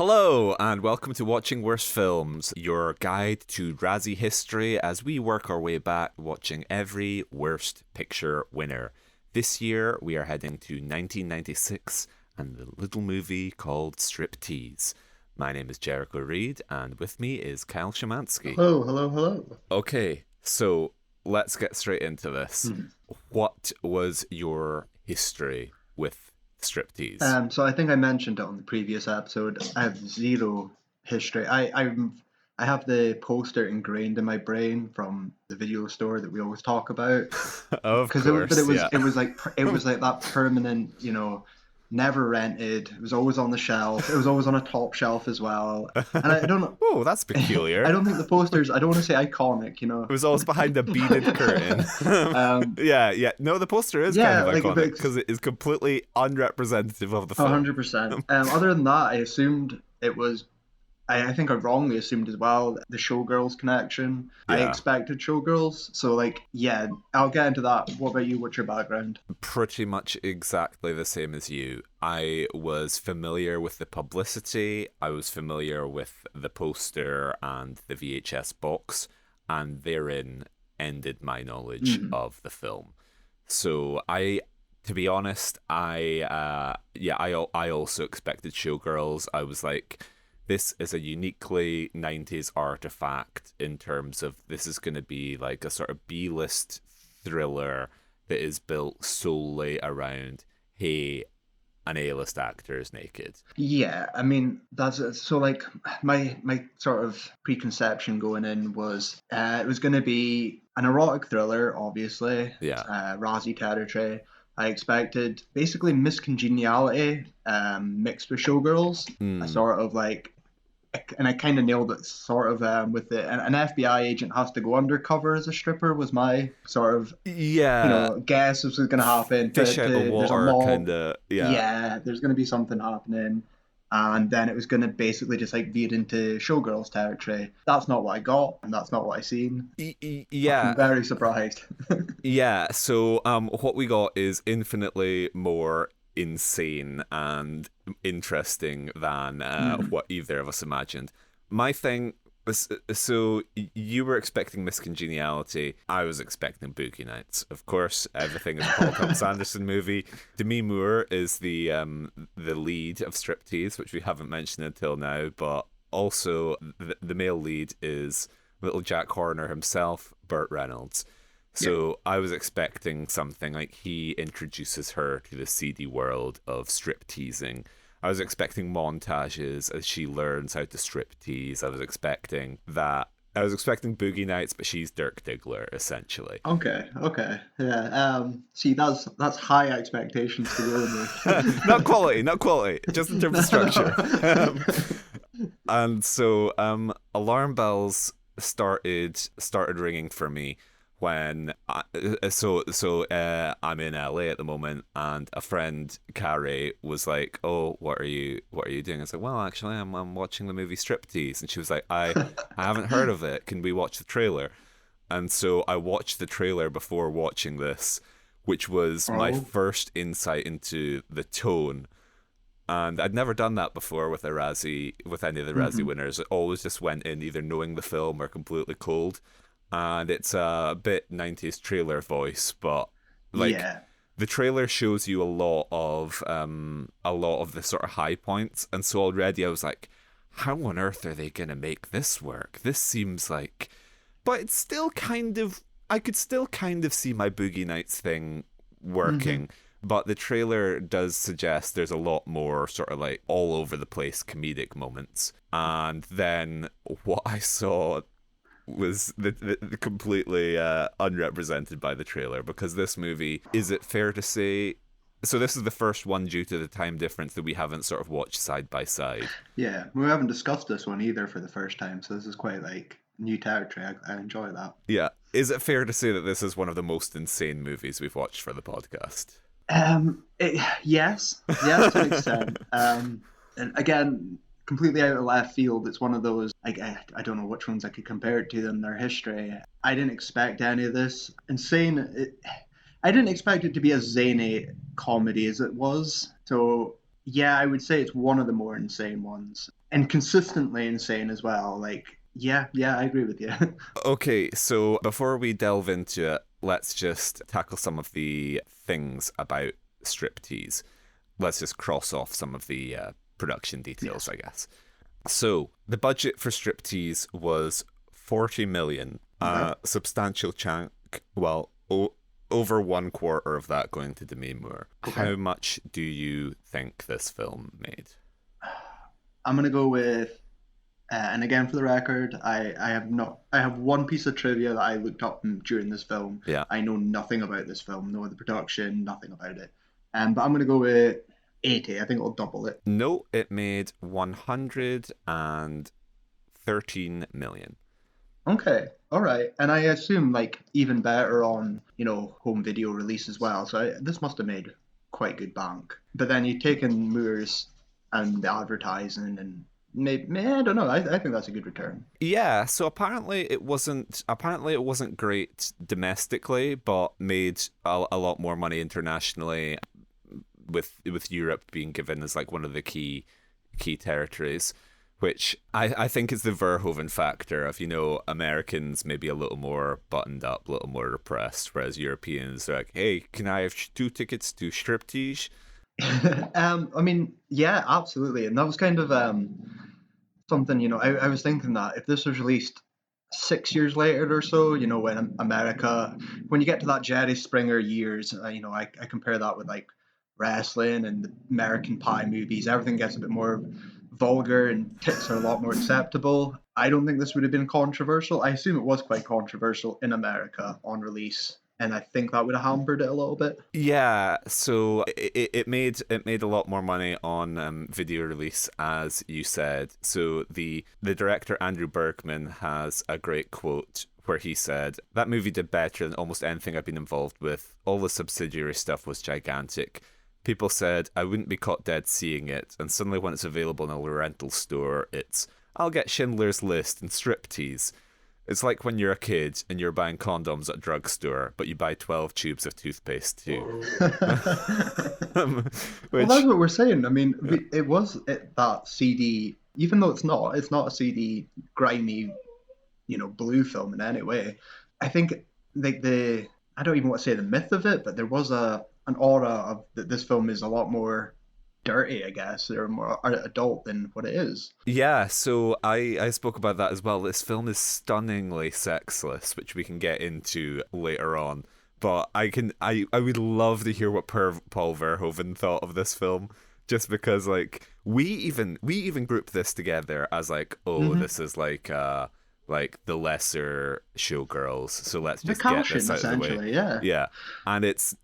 Hello, and welcome to Watching Worst Films, your guide to Razzie history as we work our way back watching every Worst Picture winner. This year, we are heading to 1996 and the little movie called Striptease. My name is Jericho Reed, and with me is Kyle Szymanski. Hello. Okay, so let's get straight into this. What was your history with Striptease? So I think I mentioned it on the previous episode. I have zero history. I have the poster ingrained in my brain from the video store that we always talk about. Of Because course, it was like that permanent, never rented. It was always on the shelf. It was always on a top shelf as well. And I don't know. Oh, that's peculiar. I don't think the posters. I don't want to say iconic. It was always behind a beaded curtain. Yeah. No, the poster is kind of iconic because it is completely unrepresentative of the film. 100%. Other than that, I assumed it was. I think I wrongly assumed as well the Showgirls connection. Yeah. I expected Showgirls, so yeah, I'll get into that. What about you? What's your background? Pretty much exactly the same as you. I was familiar with the publicity, I was familiar with the poster and the VHS box, and therein ended my knowledge of the film. So to be honest, I also expected Showgirls. I was like, this is a uniquely 90s artifact in terms of this is going to be like a sort of B-list thriller that is built solely around, hey, an A-list actor is naked. Yeah, I mean that's so. Like my sort of preconception going in was it was going to be an erotic thriller, obviously. Yeah. Razzie territory. I expected basically miscongeniality mixed with Showgirls. A sort of and I kind of nailed it sort of with an FBI agent has to go undercover as a stripper was my sort of guess this was going to happen. Fish out of water kind of, yeah, there's going to be something happening, and then it was going to basically just like veer into Showgirls territory. That's not what I got, and that's not what I seen. Yeah, I'm very surprised. Yeah, so what we got is infinitely more insane and interesting than what either of us imagined. My thing was, so you were expecting miscongeniality. I was expecting Boogie Nights. Of course, everything is a Paul Thomas Anderson movie. Demi Moore is the lead of Striptease, which we haven't mentioned until now, but also the male lead is little Jack Horner himself, Burt Reynolds. So I was expecting something like he introduces her to the seedy world of strip teasing. I was expecting montages as she learns how to strip tease. I was expecting Boogie Nights, but she's Dirk Diggler, essentially. Okay. Yeah. See, that's high expectations to go with. Not quality, just in terms of structure. And so alarm bells started ringing for me when I'm in LA at the moment, and a friend, Carrie, was like, "Oh, what are you doing?" I was like, "Well, actually, I'm watching the movie Striptease," and she was like, "I haven't heard of it. Can we watch the trailer?" And so I watched the trailer before watching this, which was my first insight into the tone. And I'd never done that before with a Razzie, with any of the Razzie winners. It always just went in either knowing the film or completely cold. And it's a bit 90s trailer voice, but the trailer shows you a lot of the sort of high points, and so already I was like, how on earth are they gonna make this work? This seems like, but it's still I could still kind of see my Boogie Nights thing working. But the trailer does suggest there's a lot more sort of like all over the place comedic moments, and then what I saw was the completely unrepresented by the trailer, because this movie, is it fair to say, so this is the first one due to the time difference that we haven't sort of watched side by side. Yeah, we haven't discussed this one either for the first time, so this is quite like new territory. I enjoy that. Yeah. Is it fair to say that this is one of the most insane movies we've watched for the podcast? Yes, to an extent. And again, completely out of left field, it's one of those, I don't know which ones I could compare it to in their history. I didn't expect any of this. I didn't expect it to be as zany comedy as it was. So Yeah, I would say it's one of the more insane ones, and consistently insane as well. Like, yeah, yeah, I agree with you. Okay, so before we delve into it, let's just tackle some of the things about Striptease. Let's just cross off some of the production details, Yes. I guess. So the budget for Striptease was 40 million, Okay. a substantial chunk. Well, over one quarter of that going to Demi Moore. Okay. How much do you think this film made? I'm gonna go with, and again for the record, I have not. I have one piece of trivia that I looked up during this film. Yeah. I know nothing about this film, no the production, nothing about it. But I'm gonna go with 80. I think it'll double it. No, it made 113 million. Okay, all right. And I assume like even better on, home video release as well. So this must have made quite good bank. But then you take in Moors and the advertising and maybe, I don't know. I think that's a good return. Yeah, so apparently it wasn't great domestically, but made a lot more money internationally, with Europe being given as like one of the key territories, which I think is the Verhoeven factor of, Americans maybe a little more buttoned up, a little more repressed, whereas Europeans are like, hey, can I have two tickets to Striptease? I mean, yeah, absolutely. And that was kind of something, I was thinking that if this was released 6 years later or so, when America, when you get to that Jerry Springer years, I compare that with like wrestling and the American Pie movies. Everything gets a bit more vulgar and tits are a lot more acceptable. I don't think this would have been controversial. I assume it was quite controversial in America on release. And I think that would have hampered it a little bit. Yeah, so it made a lot more money on video release, as you said. So the director Andrew Bergman has a great quote where he said, "That movie did better than almost anything I've been involved with. All the subsidiary stuff was gigantic. People said I wouldn't be caught dead seeing it, and suddenly when it's available in a rental store, it's I'll get Schindler's List and Striptease." It's like when you're a kid and you're buying condoms at a drugstore, but you buy 12 tubes of toothpaste too. Well, that's Which, what we're saying. I mean, yeah. that CD, even though it's not a CD grimy, blue film in any way. I think like I don't even want to say the myth of it, but there was an aura of that this film is a lot more dirty, I guess, or more adult than what it is. Yeah, so I spoke about that as well. This film is stunningly sexless, which we can get into later on. But I would love to hear what Paul Verhoeven thought of this film, just because like we even grouped this together as like, oh, Hmm. this is like the lesser Showgirls, so let's The just get this caution, out of the way. essentially, yeah. Yeah, and it's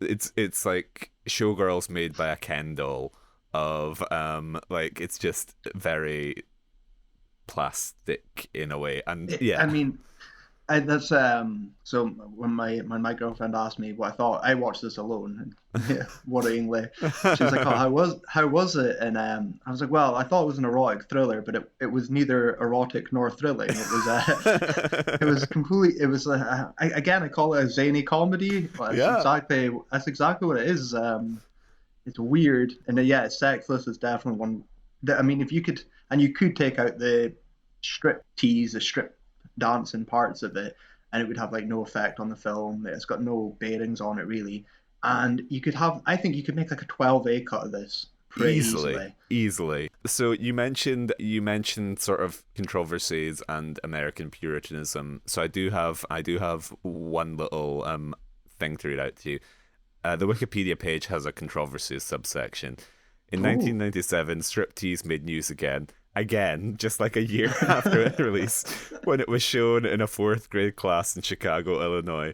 like Showgirls made by a Ken doll of like it's just very plastic in a way, and I yeah. mean, that's so when my girlfriend asked me what I thought, I watched this alone, yeah, worryingly. She was like, "Oh, how was it?" And I was like, "Well, I thought it was an erotic thriller, but it was neither erotic nor thrilling. It was it was complete. It was again, I call it a zany comedy. Well, Yeah, that's exactly what it is. It's weird, and yeah, it's sexless. It's definitely one that I mean, if you could, and you could take out the strip tease, the strip dancing parts of it, and it would have like no effect on the film. It's got no bearings on it really, and you could have. I think you could make like a 12A cut of this pretty easily, easily. easily. So you mentioned sort of controversies and American Puritanism. So I do have one little thing to read out to you. The Wikipedia page has a controversies subsection. In Oh, 1997, Striptease made news again, just like a year after its release, when it was shown in a fourth grade class in Chicago, Illinois.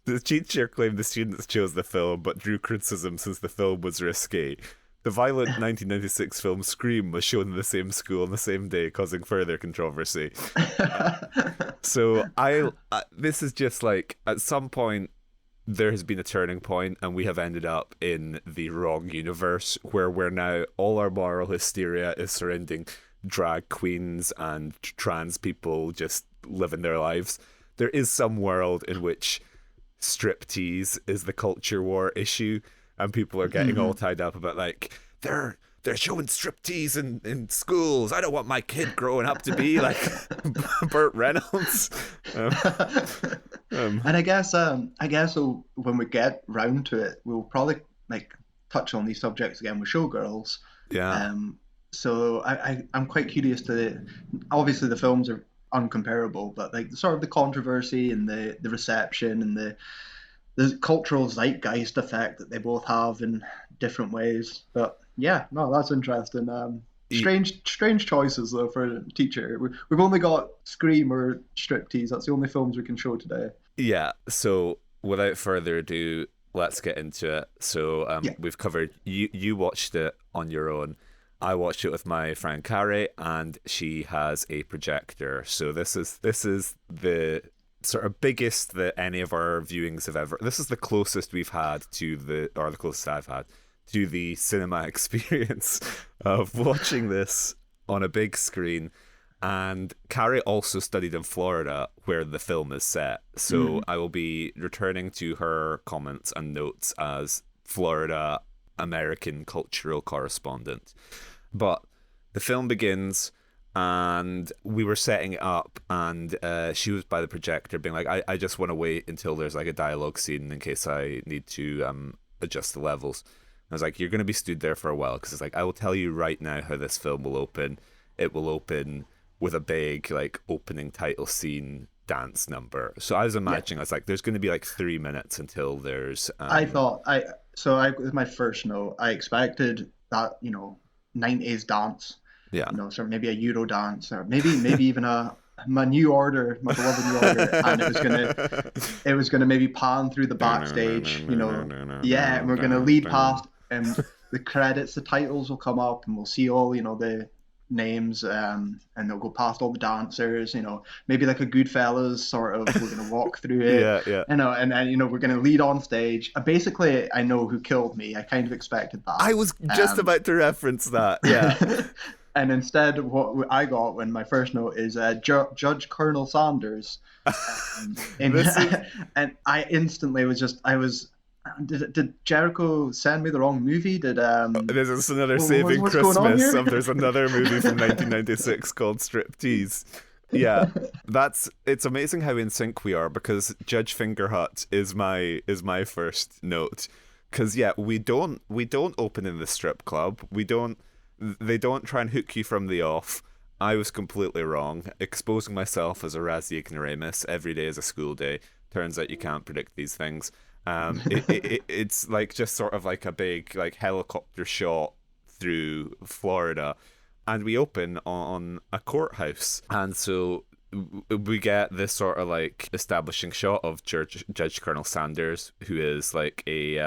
The teacher claimed the students chose the film, but drew criticism since the film was risque. The violent 1996 film Scream was shown in the same school on the same day, causing further controversy. Uh, so this is just like at some point there has been a turning point and we have ended up in the wrong universe where we're now all our moral hysteria is surrounding drag queens and trans people just living their lives. There is some world in which striptease is the culture war issue and people are getting all hmm tied up about like they're they're showing striptease in schools. I don't want my kid growing up to be like Burt Reynolds. And I guess when we get round to it, we'll probably like touch on these subjects again with Showgirls. Yeah. So I'm quite curious to, obviously the films are uncomparable, but like sort of the controversy and the reception and the cultural zeitgeist effect that they both have in different ways. But yeah, no, that's interesting. Strange choices though for a teacher. We've only got Scream or Striptease. That's the only films we can show today. Yeah. So without further ado, let's get into it. So Yeah. we've covered. You watched it on your own. I watched it with my friend Carrie, and she has a projector. So this is the sort of biggest that any of our viewings have ever. This is the closest we've had to the closest I've had to the cinema experience of watching this on a big screen. And Carrie also studied in Florida, where the film is set. So I will be returning to her comments and notes as Florida American cultural correspondent. But the film begins, and we were setting it up, and she was by the projector being like, I just want to wait until there's like a dialogue scene in case I need to adjust the levels. I was like, you're going to be stood there for a while, because it's like, I will tell you right now how this film will open. It will open with a big like opening title scene dance number. So I was imagining, I was like, there's going to be like 3 minutes until there's With my first note, I expected that, 90s dance, yeah, so maybe a Euro dance, or maybe even my New Order, my beloved New Order, and it was gonna maybe pan through the backstage, yeah, and we're gonna lead past, and the credits, the titles will come up, and we'll see all, the names, and they'll go past all the dancers, maybe like a Goodfellas sort of, we're going to walk through it, yeah. and then, we're going to lead on stage. Basically, I know who killed me. I kind of expected that. I was just about to reference that, yeah. And instead, what I got when my first note is Judge Colonel Sanders. And I instantly did Jericho send me the wrong movie? This is another Saving Christmas. There's another movie from 1996 called Striptease. Yeah, it's amazing how in sync we are, because Judge Fingerhut is my first note. Because yeah, we don't open in the strip club. They don't try and hook you from the off. I was completely wrong, exposing myself as a Razzie ignoramus. Every day is a school day. Turns out you can't predict these things. It's like just sort of like a big like helicopter shot through Florida, and we open on a courthouse, and so we get this sort of like establishing shot of Judge Colonel Sanders, who is like a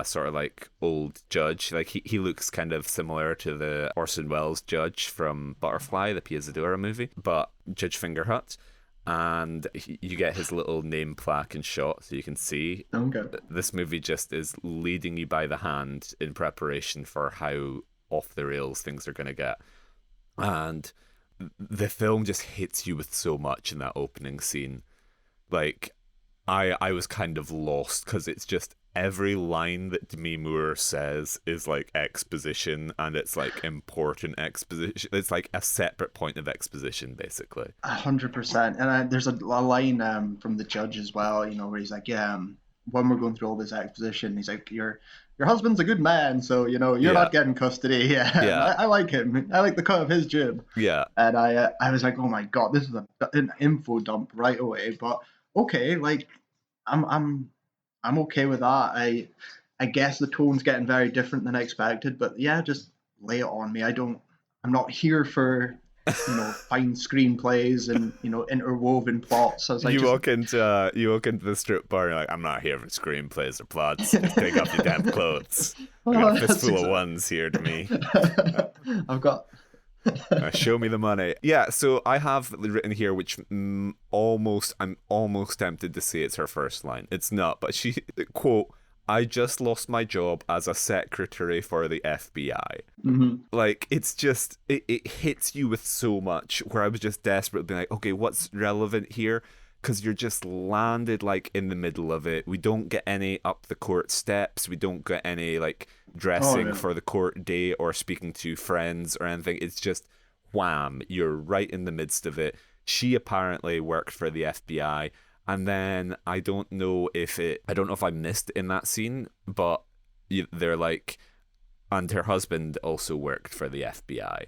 sort of like old judge. Like he looks kind of similar to the Orson Welles judge from Butterfly, the Piazzadora movie, but Judge Fingerhut. And you get his little name plaque and shot, so you can see. Okay. This movie just is leading you by the hand in preparation for how off the rails things are going to get. And the film just hits you with so much in that opening scene. Like, I was kind of lost, because it's just every line that Demi Moore says is like exposition, and it's like important exposition. It's like a separate point of exposition, basically. 100%. And there's a line from the judge as well, where he's like, yeah, when we're going through all this exposition, he's like, your husband's a good man, so you're not getting custody. Yeah. I like him. I like the cut of his jib. Yeah. And I was like, oh my god, this is an info dump right away. But okay, like I'm okay with that. I guess the tone's getting very different than I expected, but yeah, just lay it on me. I'm not here for fine screenplays and interwoven plots. I was like, you walk into the strip bar and you're like, I'm not here for screenplays or plots. Just take off your damn clothes. I got a fistful of ones here to me. I've got. Show me the money. Yeah, so I have written here, which I'm almost tempted to say it's her first line. It's not, but she quote, "I just lost my job as a secretary for the FBI." Mm-hmm. Like, it's just it hits you with so much, where I was just desperate being like, okay, what's relevant here? Because you're just landed like in the middle of it. We don't get any up the court steps. We don't get any like Oh, dressing really? for the court day or speaking to friends or anything. It's just wham, you're right in the midst of it. She apparently worked for the FBI, and then I don't know if I missed in that scene, but they're like, and her husband also worked for the FBI.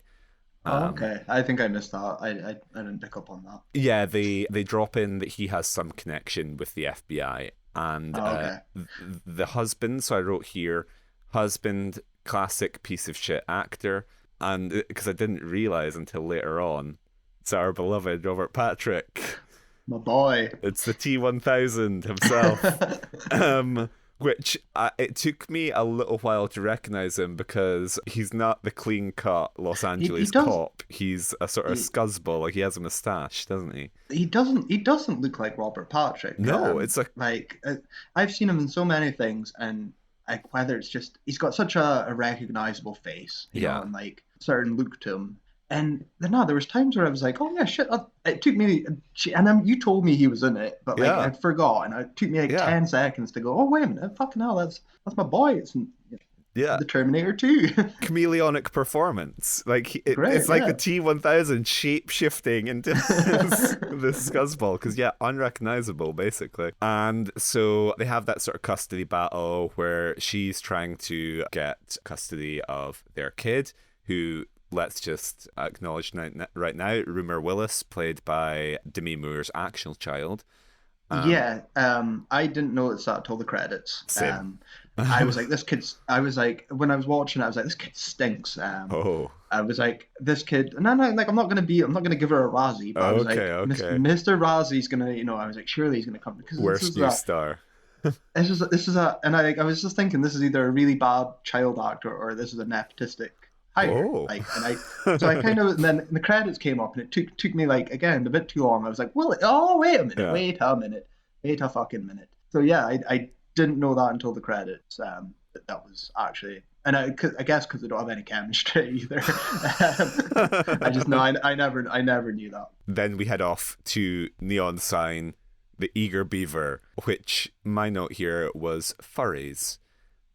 Oh, Um, okay. I think I missed that. I didn't pick up on that. yeah, they drop in that he has some connection with the FBI, and Oh, okay. the husband. So I wrote here, husband, classic piece of shit actor, and because I didn't realize until later on, it's our beloved Robert Patrick. My boy. It's the T1000 himself. Which it took me a little while to recognize him because he's not the clean cut Los He Angeles does cop. He's a sort of he, scuzzball. Like he has a mustache, doesn't he? he doesn't look like Robert Patrick. No, it's like I've seen him in so many things, and like whether it's just he's got such a recognizable face, yeah, and like certain look to him. And then no, there was times where I was like, oh yeah, shit. It took me, and you told me he was in it, but like yeah, I'd forgotten. It took me like yeah, 10 seconds to go, oh wait a minute, fucking hell, that's my boy. It's in yeah. the Terminator 2. Chameleonic performance. Like Great, it's like the yeah. T1000 shape shifting into this scuzzball because yeah, unrecognizable basically. And so they have that sort of custody battle where she's trying to get custody of their kid, who, let's just acknowledge right now, Rumor Willis, played by Demi Moore's actual child. Yeah, I didn't notice that till the credits. Same. I was like, this kid's. I was like, when I was watching it, I was like, this kid stinks. Oh, I was like, this kid. No, no, like I'm not gonna give her a Razzie, but I was like, okay, okay. Mr. Razzie's gonna, I was like, surely he's gonna come because Worst new star. this is a, and I was just thinking, this is either a really bad child actor or this is a nepotistic hire. Oh. Like, so I kind of, and then the credits came up, and it took me like again a bit too long. I was like, well, oh wait a minute, Yeah. wait a fucking minute. So yeah, I didn't know that until the credits. That was actually, and I guess because they don't have any chemistry either. I just know I never knew that. Then we head off to Neon Sign, the Eager Beaver, which my note here was furries.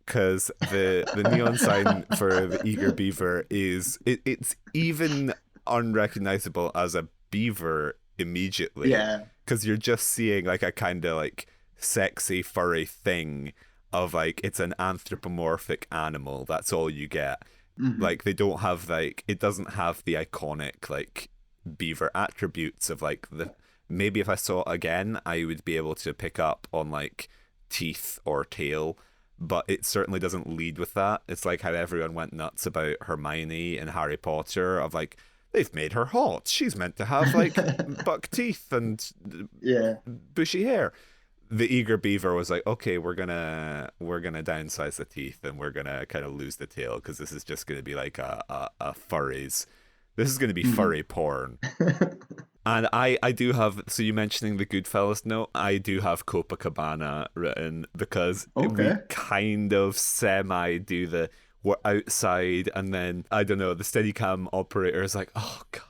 Because the neon sign for the Eager Beaver it's even unrecognizable as a beaver immediately. Yeah. Because you're just seeing like a kind of like sexy furry thing of like it's an anthropomorphic animal. That's all you get. Mm-hmm. Like they don't have like it doesn't have the iconic like beaver attributes of like the maybe if I saw it again I would be able to pick up on like teeth or tail, but it certainly doesn't lead with that. It's like how everyone went nuts about Hermione in Harry Potter of like they've made her hot, she's meant to have like buck teeth and Yeah. bushy hair. The Eager Beaver was like, okay, we're gonna downsize the teeth and we're gonna kind of lose the tail because this is just gonna be like a furries. This is gonna be furry porn. And I do have, so you mentioning the Goodfellas note, I do have Copacabana written because we Okay. kind of semi do we're outside and then, I don't know, the Steadicam operator is like, oh God,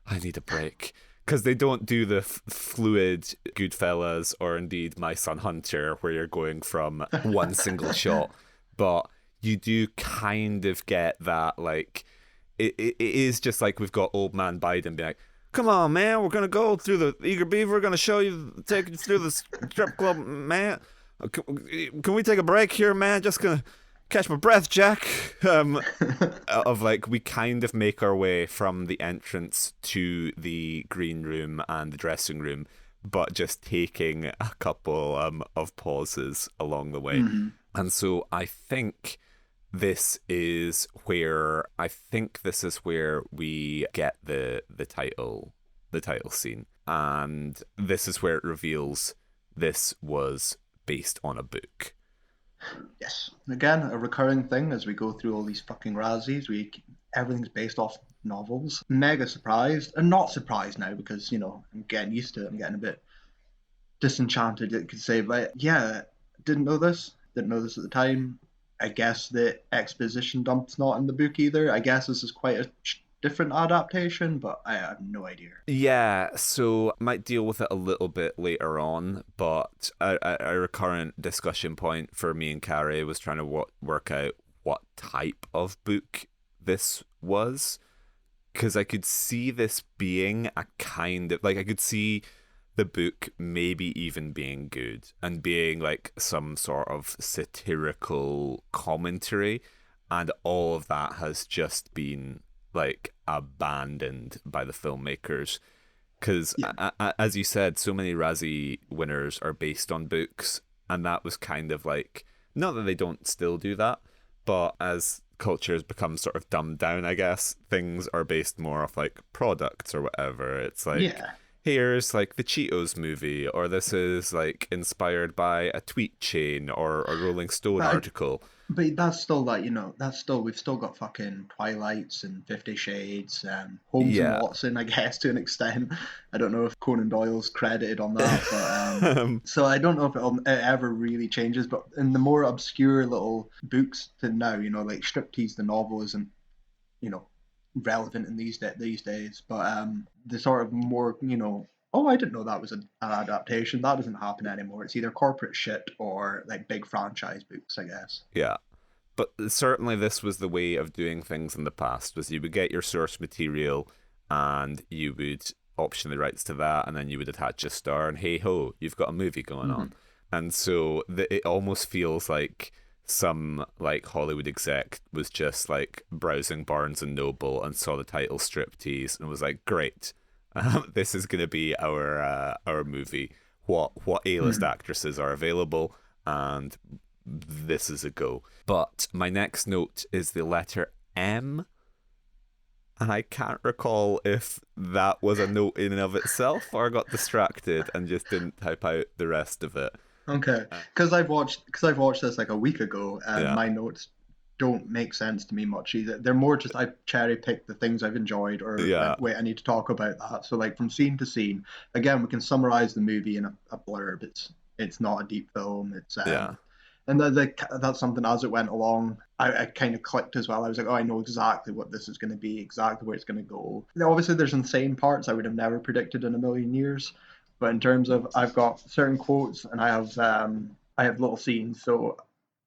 I need a break. Because they don't do the fluid Goodfellas or indeed My Son Hunter where you're going from one single shot. But you do kind of get that, like, it is just like we've got old man Biden being like, come on, man, we're going to go through the Eager Beaver. We're going to show you, take you through the strip club, man. Can we take a break here, man? Just going to catch my breath, Jack. Of like, we kind of make our way from the entrance to the green room and the dressing room, but just taking a couple of pauses along the way. Mm-hmm. And so I think this is where we get the title scene, and this is where it reveals this was based on a book. Yes. Again, a recurring thing as we go through all these fucking Razzies. Everything's based off novels. Mega surprised, and not surprised now because I'm getting used to it. I'm getting a bit disenchanted, you could say. But yeah, didn't know this. Didn't know this at the time. I guess the exposition dump's not in the book either. I guess this is quite a different adaptation, but I have no idea. Yeah, so I might deal with it a little bit later on, but a recurrent discussion point for me and Carrie was trying to work out what type of book this was, because I could see this being a kind of like, I could see the book maybe even being good and being like some sort of satirical commentary, and all of that has just been like abandoned by the filmmakers. Because Yeah. as you said, so many Razzie winners are based on books, and that was kind of like, not that they don't still do that, but as culture has become sort of dumbed down, I guess things are based more off like products or whatever. It's like, Yeah. here's like the Cheetos movie, or this is like inspired by a tweet chain or a Rolling Stone But article. But that's still like, that's still, we've still got fucking Twilights and 50 Shades, Holmes and Yeah. Watson, I guess, to an extent. I don't know if Conan Doyle's credited on that, but so I don't know if it ever really changes. But in the more obscure little books to now, like Striptease, the novel isn't, you know, relevant in these days. But the sort of more, oh, I didn't know that was an adaptation. That doesn't happen anymore. It's either corporate shit or like big franchise books, I guess. Yeah. But certainly this was the way of doing things in the past, was you would get your source material and you would option the rights to that, and then you would attach a star, and hey ho, you've got a movie going on. And so it almost feels like some like Hollywood exec was just like browsing Barnes and Noble and saw the title Striptease and was like, great, this is going to be our movie. What A-list actresses are available, and this is a go. But my next note is the letter M, and I can't recall if that was a note in and of itself or I got distracted and just didn't type out the rest of it. Okay, because I've watched this like a week ago, and Yeah, my notes don't make sense to me much either. They're more just I cherry pick the things I've enjoyed or yeah, like wait, I need to talk about that. So like from scene to scene, again, we can summarize the movie in a blurb. It's not a deep film. It's yeah, and that's something as it went along, I kind of clicked as well. I was like, oh, I know exactly what this is going to be, exactly where it's going to go. Now, obviously, there's insane parts I would have never predicted in a million years, but in terms of I've got certain quotes and I have little scenes, so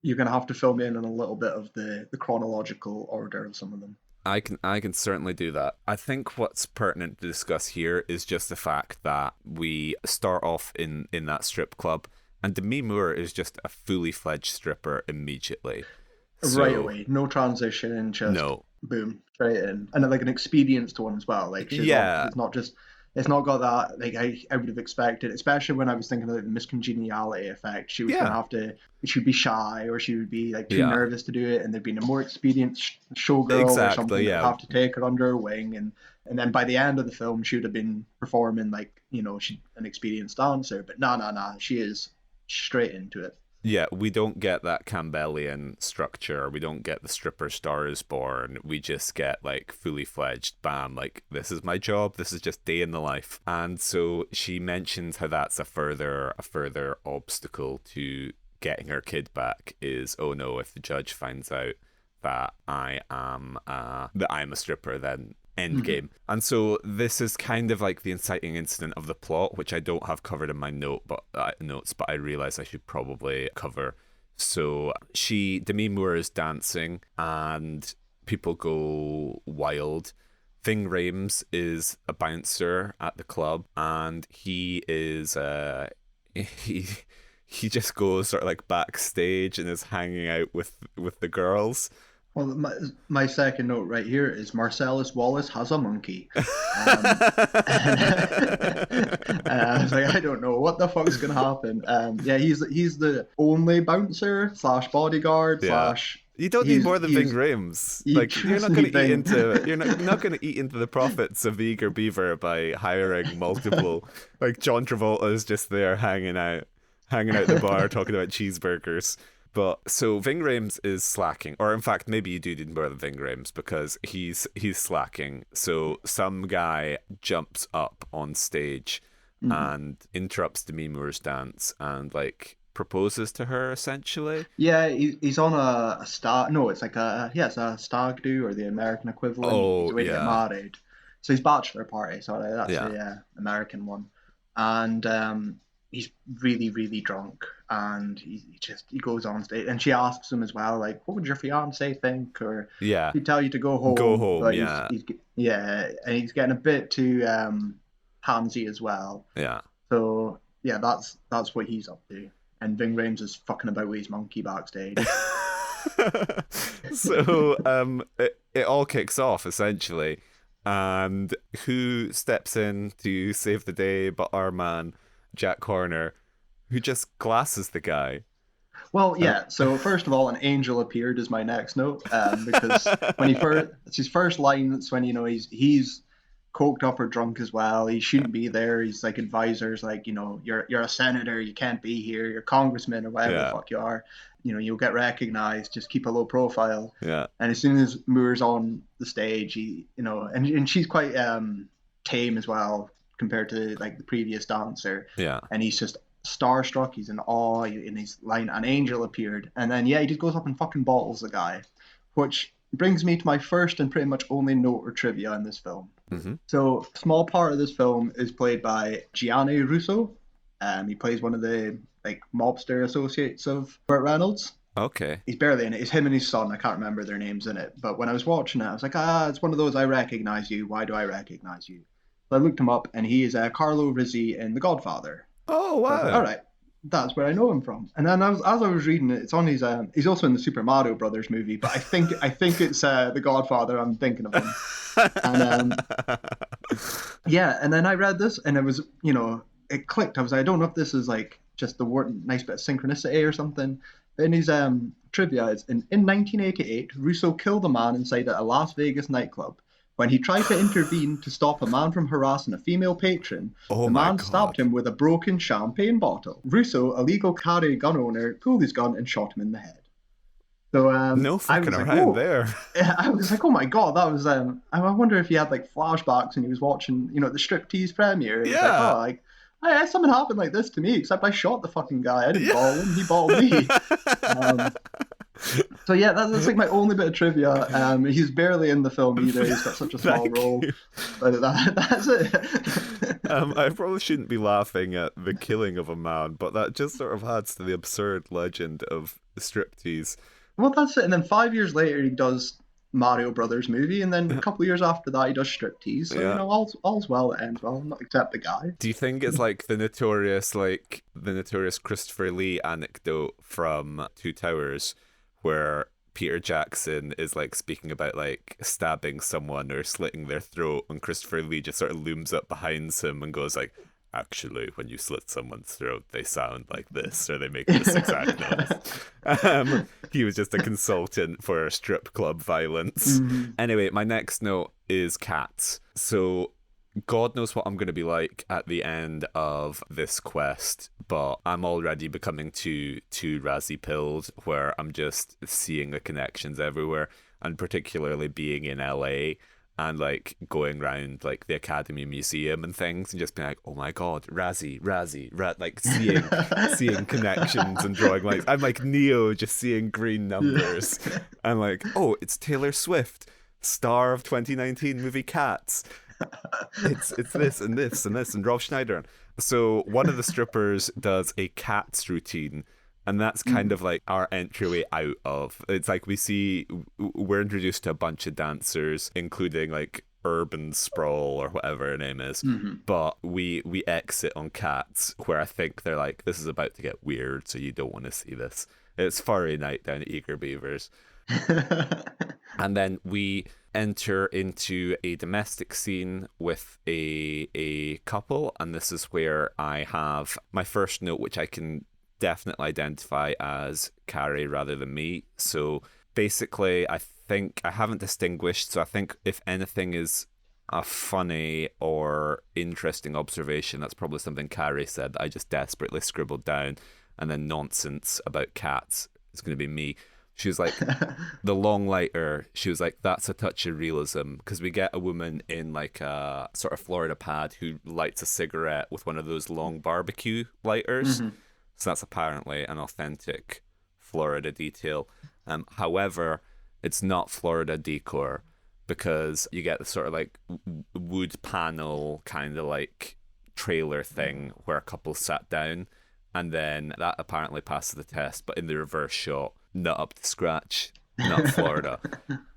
you're going to have to fill me in on a little bit of the chronological order of some of them. I can certainly do that. I think what's pertinent to discuss here is just the fact that we start off in that strip club, and Demi Moore is just a fully fledged stripper immediately. Right So away, no transition, just no, boom, straight in, and like an experienced one as well. Like yeah, it's not got that like I would have expected, especially when I was thinking of the miscongeniality effect. She was gonna yeah, have to, she'd be shy or she would be like too yeah, nervous to do it, and there'd been a more experienced showgirl or exactly, something that would yeah, have to take her under her wing, and then by the end of the film, she would have been performing like she an experienced dancer. But no, she is straight into it. yeah. We don't get that Campbellian structure. We don't get the stripper star is born. We just get like fully fledged, bam, like this is my job. This is just day in the life. And so she mentions how that's a further obstacle to getting her kid back is, oh no, if the judge finds out that I'm a stripper, then end Mhm. game. And so this is kind of like the inciting incident of the plot, which I don't have covered in my notes, but I realize I should probably cover. So Demi Moore is dancing, and people go wild. Ving Rhames is a bouncer at the club, and he is he he just goes sort of like backstage and is hanging out with the girls. Well, my second note right here is Marcellus Wallace has a monkey. And I was like, I don't know what the fuck's gonna happen. Yeah, he's the only bouncer slash bodyguard Yeah. slash You don't need more than Ving Rhames. you Like you're just not going need to eat Bing. into you're not going to eat into the profits of the Eager Beaver by hiring multiple. Like John Travolta is just there hanging out the bar talking about cheeseburgers. But so Ving Rhames is slacking, or in fact, maybe you do need more than Ving Rhames because he's slacking. So some guy jumps up on stage Mhm. and interrupts Demi Moore's dance and like proposes to her essentially. Yeah, he's on a stag. No, it's like it's a stag do or the American equivalent. He's Oh away to get yeah, married, so he's bachelor party. Sorry, that's yeah, the American one. And he's really, really drunk, and he goes on stage, and she asks him as well, like, what would your fiance think, or Yeah. he'd tell you to go Go home, home, but yeah. he's yeah, and he's getting a bit too handsy as well. Yeah. So yeah, that's what he's up to. And Ving Rhames is fucking about with his monkey backstage. So it all kicks off essentially, and who steps in to save the day but our man Jack Horner, who just glasses the guy. Well, Uh, yeah. So first of all, an angel appeared is my next note, because when he first, it's his first line. That's when he's coked up or drunk as well. He shouldn't be there. He's like advisors, like you're a senator, you can't be here. You're a congressman or whatever the yeah, fuck you are. You'll get recognized. Just keep a low profile. yeah, And as soon as Moore's on the stage, and she's quite tame as well compared to like the previous dancer, yeah. and he's just starstruck. He's in awe. In his line, an angel appeared, and then yeah, he just goes up and fucking bottles the guy, which brings me to my first and pretty much only note or trivia in this film. Mm-hmm. So, a small part of this film is played by Gianni Russo. He plays one of the like mobster associates of Burt Reynolds. Okay. He's barely in it. It's him and his son. I can't remember their names in it. But when I was watching it, I was like, it's one of those, I recognize you. Why do I recognize you? So I looked him up, and he is Carlo Rizzi in The Godfather. Oh So I was like, wow. all right, that's where I know him from. And then as I was reading it, it's on his. He's also in the Super Mario Brothers movie, but I think it's The Godfather. I'm thinking of him. And yeah, and then I read this, and it was it clicked. I was like, I don't know if this is like just the word nice bit of synchronicity or something. But in his trivia, it's in 1988, Russo killed a man inside a Las Vegas nightclub. When he tried to intervene to stop a man from harassing a female patron, Oh the my man stabbed god. him with a broken champagne bottle. Russo, a legal carry gun owner, pulled his gun and shot him in the head. So No I fucking was like, around oh, there. I was like, oh my god, that was. I wonder if he had like flashbacks and he was watching, the Striptease premiere. It was like, Yeah. oh, like, something happened like this to me, except I shot the fucking guy. I didn't Yeah. ball him; he balled me. Um, so yeah, that's like my only bit of trivia. He's barely in the film either. He's got such a small Thank role, you. but that's it. I probably shouldn't be laughing at the killing of a man, but that just sort of adds to the absurd legend of Striptease. Well, that's it. And then 5 years later, he does Mario Brothers movie, and then a couple of years after that, he does Striptease. So Yeah. all's well that ends well, not except the guy. Do you think it's like the notorious Christopher Lee anecdote from Two Towers, where Peter Jackson is like speaking about like stabbing someone or slitting their throat, and Christopher Lee just sort of looms up behind him and goes like, actually, when you slit someone's throat, they sound like this, or they make this exact noise. He was just a consultant for strip club violence. Mhm. Anyway, my next note is cats. So God knows what I'm going to be like at the end of this quest, but I'm already becoming too Razzie pilled, where I'm just seeing the connections everywhere, and particularly being in LA and like going around like the Academy Museum and things, and just being like, oh my god, Razzie, like seeing connections and drawing lines. I'm like Neo, just seeing green numbers. I'm like, oh, it's Taylor Swift, star of 2019 movie Cats. It's this and this and this and Rob Schneider. So one of the strippers does a Cats routine, and that's kind of like our entryway out of. It's like we're introduced to a bunch of dancers, including like Urban Sprawl or whatever her name is, but we exit on Cats, where I think they're like, this is about to get weird, so you don't want to see this. It's furry night down at Eager Beavers. And then we enter into a domestic scene with a couple, and this is where I have my first note, which I can definitely identify as Carrie rather than me. So basically, I think I haven't distinguished, so I think if anything is a funny or interesting observation, that's probably something Carrie said that I just desperately scribbled down, and then nonsense about cats is going to be me. She was like, the long lighter, she was like, that's a touch of realism, because we get a woman in like a sort of Florida pad who lights a cigarette with one of those long barbecue lighters. So that's apparently an authentic Florida detail. However, it's not Florida decor, because you get the sort of like wood panel kind of like trailer thing where a couple sat down, and then that apparently passed the test, but in the reverse shot, not up to scratch, not Florida.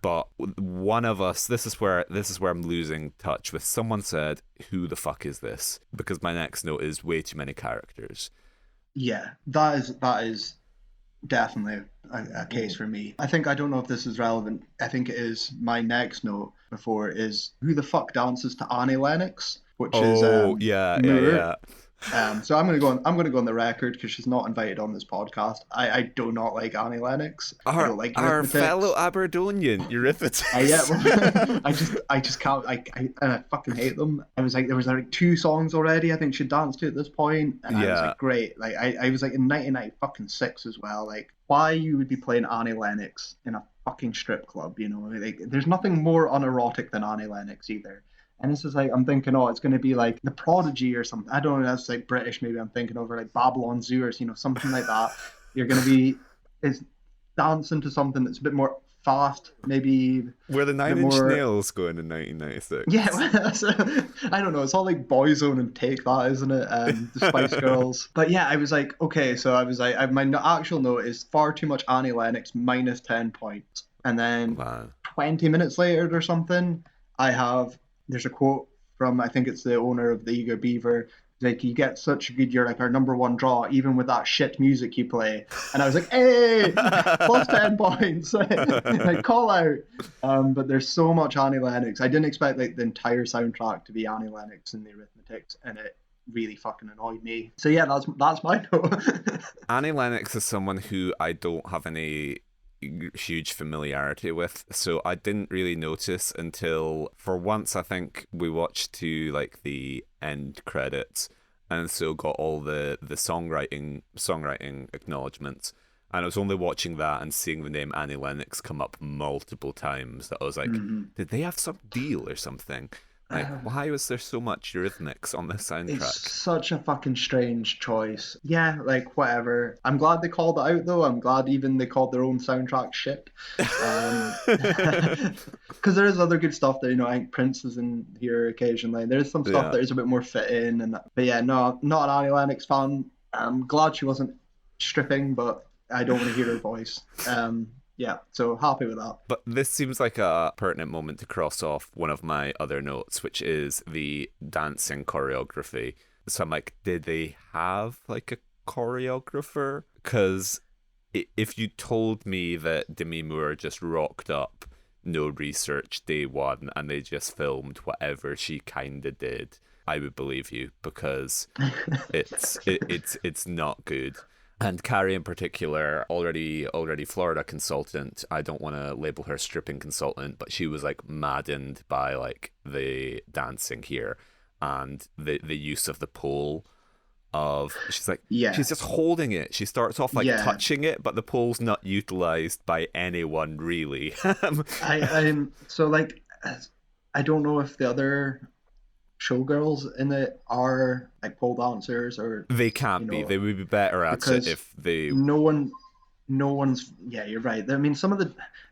But one of us, this is where I'm losing touch with. Someone said, "Who the fuck is this?" Because my next note is way too many characters. Yeah, that is definitely a case for me. I think, I don't know if this is relevant. I think it is. My next note before is, who the fuck dances to Annie Lennox, which is Yeah, Moore. So I'm gonna go on the record, because she's not invited on this podcast. I do not like Annie Lennox. I don't like our Eurythmics. fellow Aberdonian Eurythmics. Yeah, well, I just can't. I fucking hate them. I was like, there was like 2 songs already I think she danced to at this point, and I was like, great. Like I was like, in 1996 as well. Like, why you would be playing Annie Lennox in a fucking strip club? You know, like, there's nothing more unerotic than Annie Lennox either. And this is like, I'm thinking, oh, it's going to be like The Prodigy or something. I don't know, that's like British, maybe I'm thinking over like Babylon Zoo or, something like that. You're going to be dancing to something that's a bit more fast, maybe. Were the Nine Inch Nails going in 1996? Yeah, I don't know. It's all like Boyzone and Take That, isn't it? The Spice Girls. But yeah, I was like, okay, so I was like, my actual note is far too much Annie Lennox, minus 10 points. And then 20 minutes later or something, there's a quote from, I think it's the owner of the Eager Beaver. Like, you get such a good, you're like our number 1 draw, even with that shit music you play. And I was like, hey, plus 10 points. Like, call out. But there's so much Annie Lennox. I didn't expect like the entire soundtrack to be Annie Lennox and the Eurythmics, and it really fucking annoyed me. So yeah, that's my note. Annie Lennox is someone who I don't have any huge familiarity with, so I didn't really notice until, for once, I think we watched to like the end credits, and so got all the songwriting acknowledgements, and I was only watching that and seeing the name Annie Lennox come up multiple times that I was like, did they have some deal or something? Like, why was there so much Eurythmics on this soundtrack? It's such a fucking strange choice. Yeah, like, whatever. I'm glad they called it out, though. I'm glad even they called their own soundtrack shit. Because there is other good stuff that, I think Prince is in here occasionally. There's some stuff that is a bit more fitting. But yeah, no, not an Annie Lennox fan. I'm glad she wasn't stripping, but I don't want to hear her voice. Yeah, so happy with that. But this seems like a pertinent moment to cross off one of my other notes, which is the dancing choreography. So I'm like, did they have like a choreographer? Because if you told me that Demi Moore just rocked up, no research, day one, and they just filmed whatever she kind of did, I would believe you, because it's not good. And Carrie in particular, already Florida consultant. I don't want to label her stripping consultant, but she was like maddened by like the dancing here and the use of the pole. She's like, she's just holding it. She starts off like touching it, but the pole's not utilized by anyone really. I'm so like, I don't know if the other showgirls in it are like pole dancers, or they can't be. They would be better at it if they. No one's. Yeah, you're right. I mean,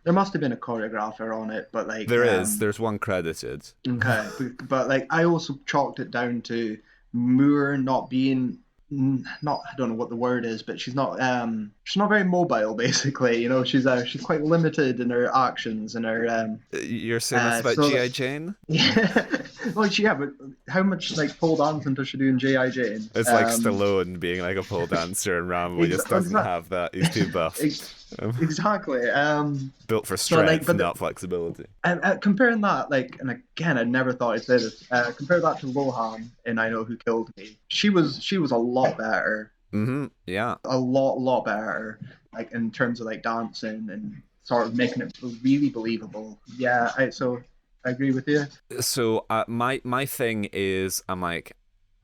there must have been a choreographer on it, but like there's one credited. Okay, but like I also chalked it down to Moore not being. I don't know what the word is, but she's not very mobile, basically. She's quite limited in her actions and her You're saying that's about G.I. Jane? Yeah. Well, but how much like pole dancing does she do in G.I. Jane? It's like Stallone being like a pole dancer, and Rambo just doesn't have that. He's too buff. Exactly. Built for strength, not flexibility. Comparing that, like, and again, I never thought I'd say this. Compare that to Lohan in I Know Who Killed Me. She was a lot better. Mm-hmm. Yeah. A lot better, like in terms of like dancing and sort of making it really believable. Yeah. I agree with you. So my thing is, I'm like,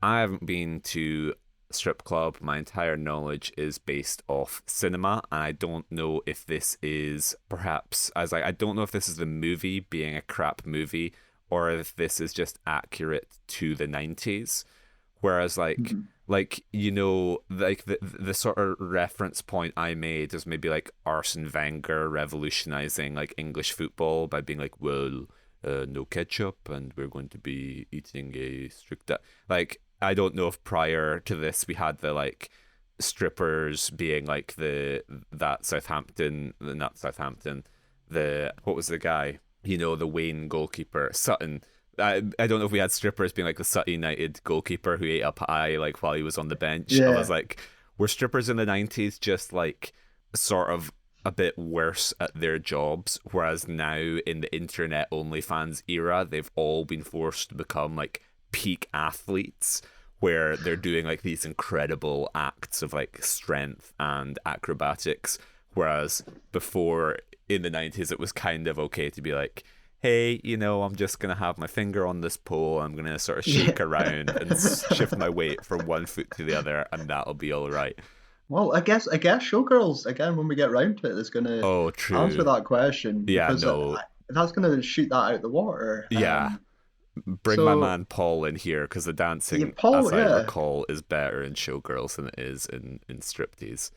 I haven't been to strip club. My entire knowledge is based off cinema, and I don't know if this is I don't know if this is the movie being a crap movie, or if this is just accurate to the 90s. Whereas like the sort of reference point I made is maybe like Arsene Wenger revolutionizing like English football by being like, well, no ketchup, and we're going to be eating a strict like I don't know if prior to this we had the like strippers being like that Southampton, not Southampton, the what was the guy, the Wayne goalkeeper, Sutton. I don't know if we had strippers being like the Sutton United goalkeeper who ate a pie like while he was on the bench. I Yeah. was like, were strippers in the 90s just like sort of a bit worse at their jobs, whereas now in the internet OnlyFans era, they've all been forced to become like peak athletes, where they're doing like these incredible acts of like strength and acrobatics, whereas before in the 90s it was kind of okay to be like, hey, I'm just going to have my finger on this pole, I'm going to sort of shake around and shift my weight from one foot to the other, and that'll be all right. Well, I guess Showgirls again when we get round to it is going to Oh, answer true. that question Yeah, because no. that's going to shoot that out the water. Yeah. Bring my So man Paul in here, because the yeah, dancing, as Paul, I yeah, recall, is better in Showgirls than it is in Striptease.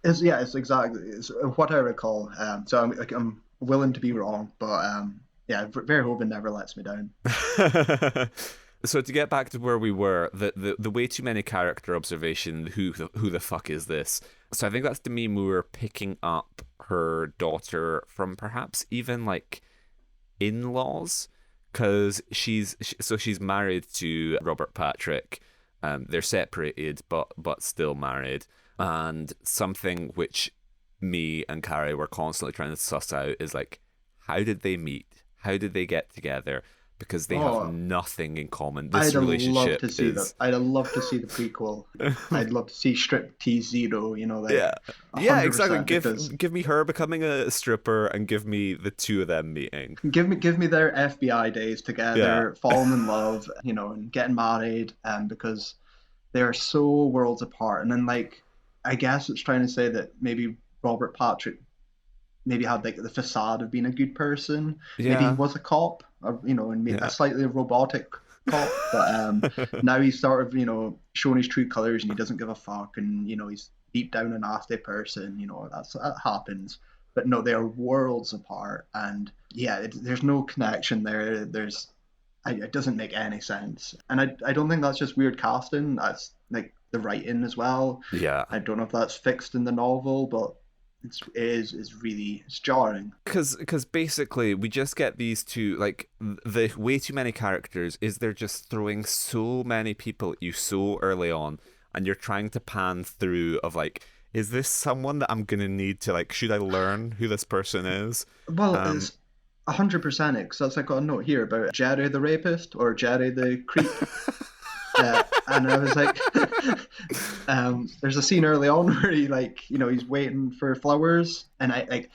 it's exactly it's what I recall. So I'm willing to be wrong, but yeah, Verhoeven never lets me down. So to get back to where we were, the way too many character observation, who the fuck is this? So I think that's Demi Moore picking up her daughter from perhaps even like in-laws, because she's married to Robert Patrick. They're separated but still married, and something which me and Carrie were constantly trying to suss out is like, how did they meet? How did they get together? Because they have Oh, nothing in common. This I'd have loved to relationship see that. is I'd have loved to see the prequel. I'd love to see Striptease Zero. yeah. Like Yeah, exactly. 100% because Give me her becoming a stripper, and give me the two of them meeting. give me their FBI days Yeah. together, falling in love, and getting married, because they are so worlds apart. And then like, I guess it's trying to say that maybe Robert Patrick maybe had like the facade of being a good person. Maybe he Yeah. was a cop, or, and a Yeah. slightly robotic cop, but now he's sort of showing his true colors and he doesn't give a fuck, and he's deep down a nasty person. That happens. But no, they are worlds apart, and yeah, there's no connection there. It doesn't make any sense, and I don't think that's just weird casting. That's like the writing as well. Yeah. I don't know if that's fixed in the novel, but it's jarring. Because basically we just get these two, like, the way too many characters is they're just throwing so many people at you so early on, and you're trying to pan through of like, is this someone that I'm gonna need to like, should I learn who this person is? Well, um it's 100% it, because that's like got a note here about Jerry the rapist or Jerry the creep. And I was like, there's a scene early on where he like, he's waiting for flowers, and I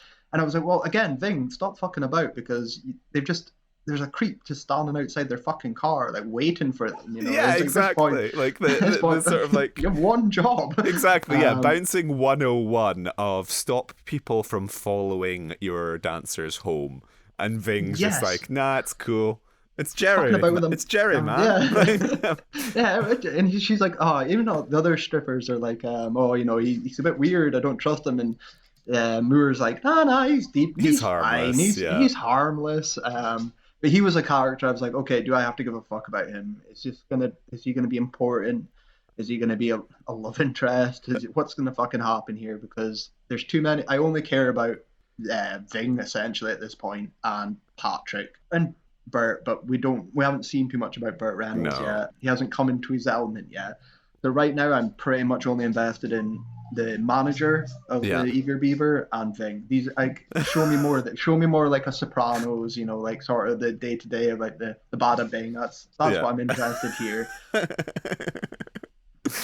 was like, well, again, Ving, stop fucking about, because there's a creep just standing outside their fucking car, like waiting for them. yeah, It's like this point, exactly, like this the point, sort of like, you have one job. exactly, yeah, Um, bouncing 101 of stop people from following your dancers home, and Ving's just yes, like, nah, it's cool. It's fucking Jerry. about with them. It's Jerry, man. Yeah, yeah. And she's like, oh, even though the other strippers are like, oh, he's a bit weird. I don't trust him. And Moore's like, no, he's deep. He's He's fine. harmless. Yeah. He's harmless. But he was a character. I was like, okay, do I have to give a fuck about him? Is he gonna be important? Is he gonna be a love interest? What's gonna fucking happen here? Because there's too many. I only care about Ving essentially at this point, and Patrick and Burt, but we haven't seen too much about Burt Reynolds No. yet. He hasn't come into his element yet. So right now I'm pretty much only invested in the manager of Yeah. the Eager Beaver and Ving. These like show me more like a Sopranos, like sort of the day to day about the bada bing. That's Yeah. what I'm interested here,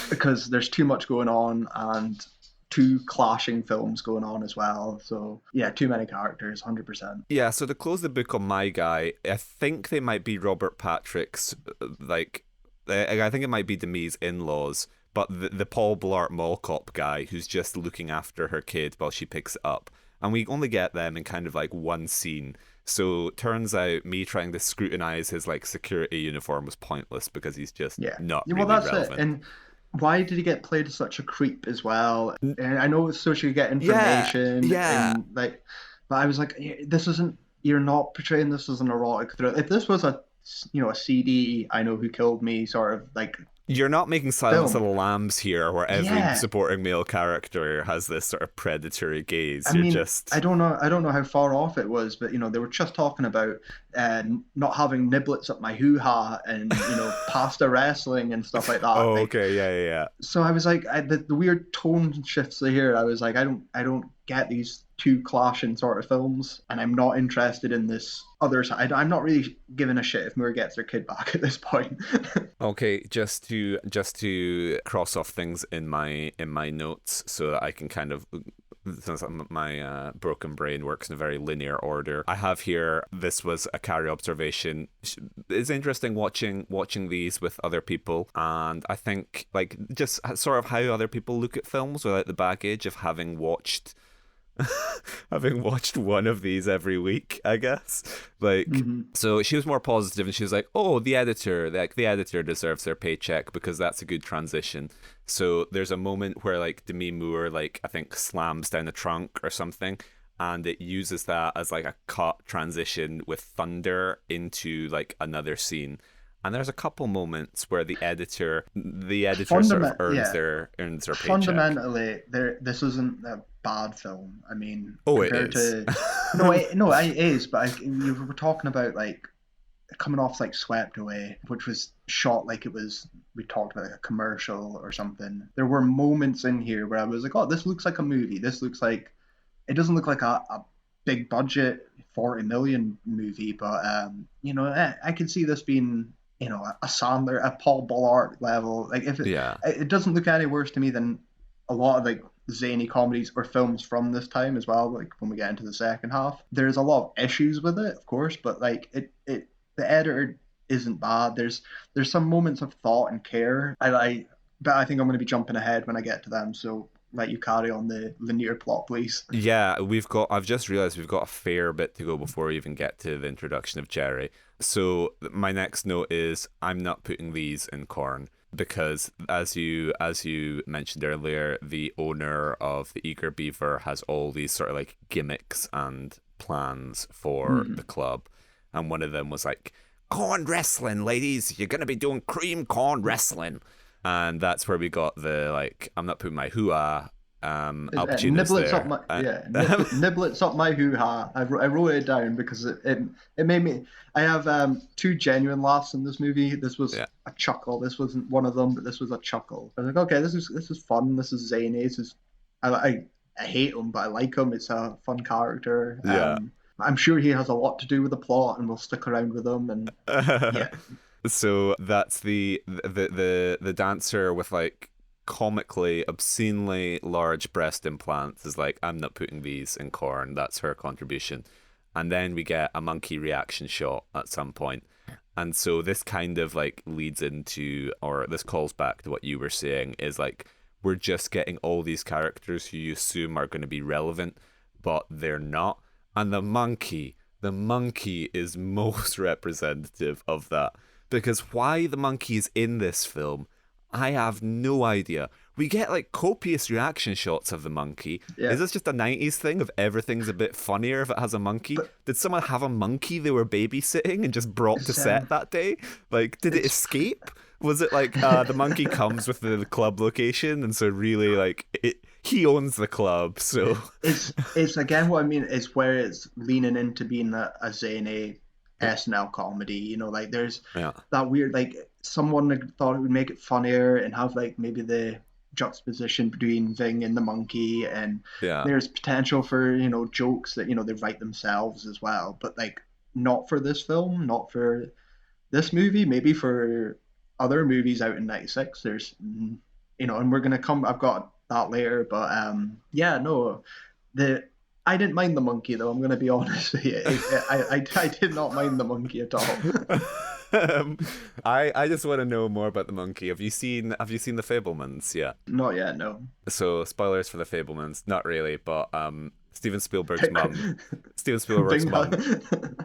because there's too much going on and two clashing films going on as well. So yeah, too many characters, 100%. Yeah, so to close the book on my guy, I think they might be Robert Patrick's, like, I think it might be Demi's in-laws, but the Paul Blart Mall Cop guy who's just looking after her kid while she picks it up. And we only get them in kind of like one scene. So turns out me trying to scrutinize his like security uniform was pointless, because he's just Yeah. not Yeah, really well, that's relevant. it. And why did he get played as such a creep as well? And I know it's so you get Yeah, information yeah. and like, but I was like, this isn't. You're not portraying this as an erotic thriller. If this was a CD, I know who killed me, sort of like You're not making Silence of film. the Lambs here, where every Yeah, supporting male character has this sort of predatory gaze. I You're mean, just I don't know how far off it was, but they were just talking about not having niblets up my hoo ha and pasta wrestling and stuff like that. oh, Like, okay, yeah. so I was like, the weird tone shifts here. I was like, I don't get these two clashing sort of films, and I'm not interested in this other side. I'm not really giving a shit if Moore gets their kid back at this point. Okay, just to cross off things in my notes so that I can kind of, since my broken brain works in a very linear order. I have here, this was a Carrie observation. It's interesting watching these with other people, and I think like just sort of how other people look at films without the baggage of having watched having watched one of these every week, I guess. Like, so she was more positive, and she was like, "Oh, the editor deserves their paycheck because that's a good transition." So there's a moment where like Demi Moore, like I think, slams down a trunk or something, and it uses that as like a cut transition with thunder into like another scene. And there's a couple moments where the editor sort of earns Yeah, their paycheck. fundamentally, this isn't a bad film. I mean, Oh, it compared is. to no, it is. But you were talking about like coming off like Swept Away, which was shot like it was we talked about like a commercial or something. There were moments in here where I was like, oh, this looks like a movie. This looks like it doesn't look like a big budget 40 million movie, but I can see this being a Sandler, a Paul Blart level. Like if Yeah. it doesn't look any worse to me than a lot of like zany comedies or films from this time as well. Like when we get into the second half, there's a lot of issues with it, of course, but like it the editor isn't bad. There's some moments of thought and care. But I think I'm going to be jumping ahead when I get to them. So let you carry on the linear plot, please. Yeah, I've just realized we've got a fair bit to go before we even get to the introduction of Jerry. So my next note is I'm not putting these in corn because as you mentioned earlier, the owner of the Eager Beaver has all these sort of like gimmicks and plans for the club. And one of them was like, corn wrestling, ladies, you're gonna be doing cream corn wrestling. And that's where we got the like, I'm not putting my hoo-ah. Al Pacino's Niblets up there. my niblets up my hoo ha. I wrote it down because it made me. I have two genuine laughs in this movie. This was Yeah. a chuckle. This wasn't one of them, but this was a chuckle. I was like, okay, this is fun. This is zany. I hate him, but I like him. It's a fun character. Yeah. I'm sure he has a lot to do with the plot, and we'll stick around with him. And yeah, So that's the dancer with like comically, obscenely large breast implants is like, I'm not putting these in corn. That's her contribution. And then we get a monkey reaction shot at some point. And so this kind of like leads into, or this calls back to what you were saying, is like, we're just getting all these characters who you assume are going to be relevant, but they're not. And the monkey is most representative of that. Because why the monkey is in this film, I have no idea. We get like copious reaction shots of the monkey. yeah. Is this just a 90s thing of everything's a bit funnier if it has a monkey? But Did someone have a monkey they were babysitting and just brought to it's set that day? Like, did it escape? Was it like the monkey comes with the club location, and so really like he owns the club, so it's again what I mean is where it's leaning into being a zany SNL comedy. Like there's yeah. that weird like someone thought it would make it funnier and have like maybe the juxtaposition between Ving and the monkey, and Yeah. there's potential for jokes that they write themselves as well, but like not for this film, not for this movie, maybe for other movies out in '96. There's and we're gonna come. I've got that later, but yeah, no, the I didn't mind the monkey though. I'm gonna be honest with you. I did not mind the monkey at all. I just want to know more about the monkey. Have you seen the Fablemans? Yeah. Not yet, no. So spoilers for the Fablemans, not really, but Steven Spielberg's Pick- mum, Steven Spielberg's Bing, mum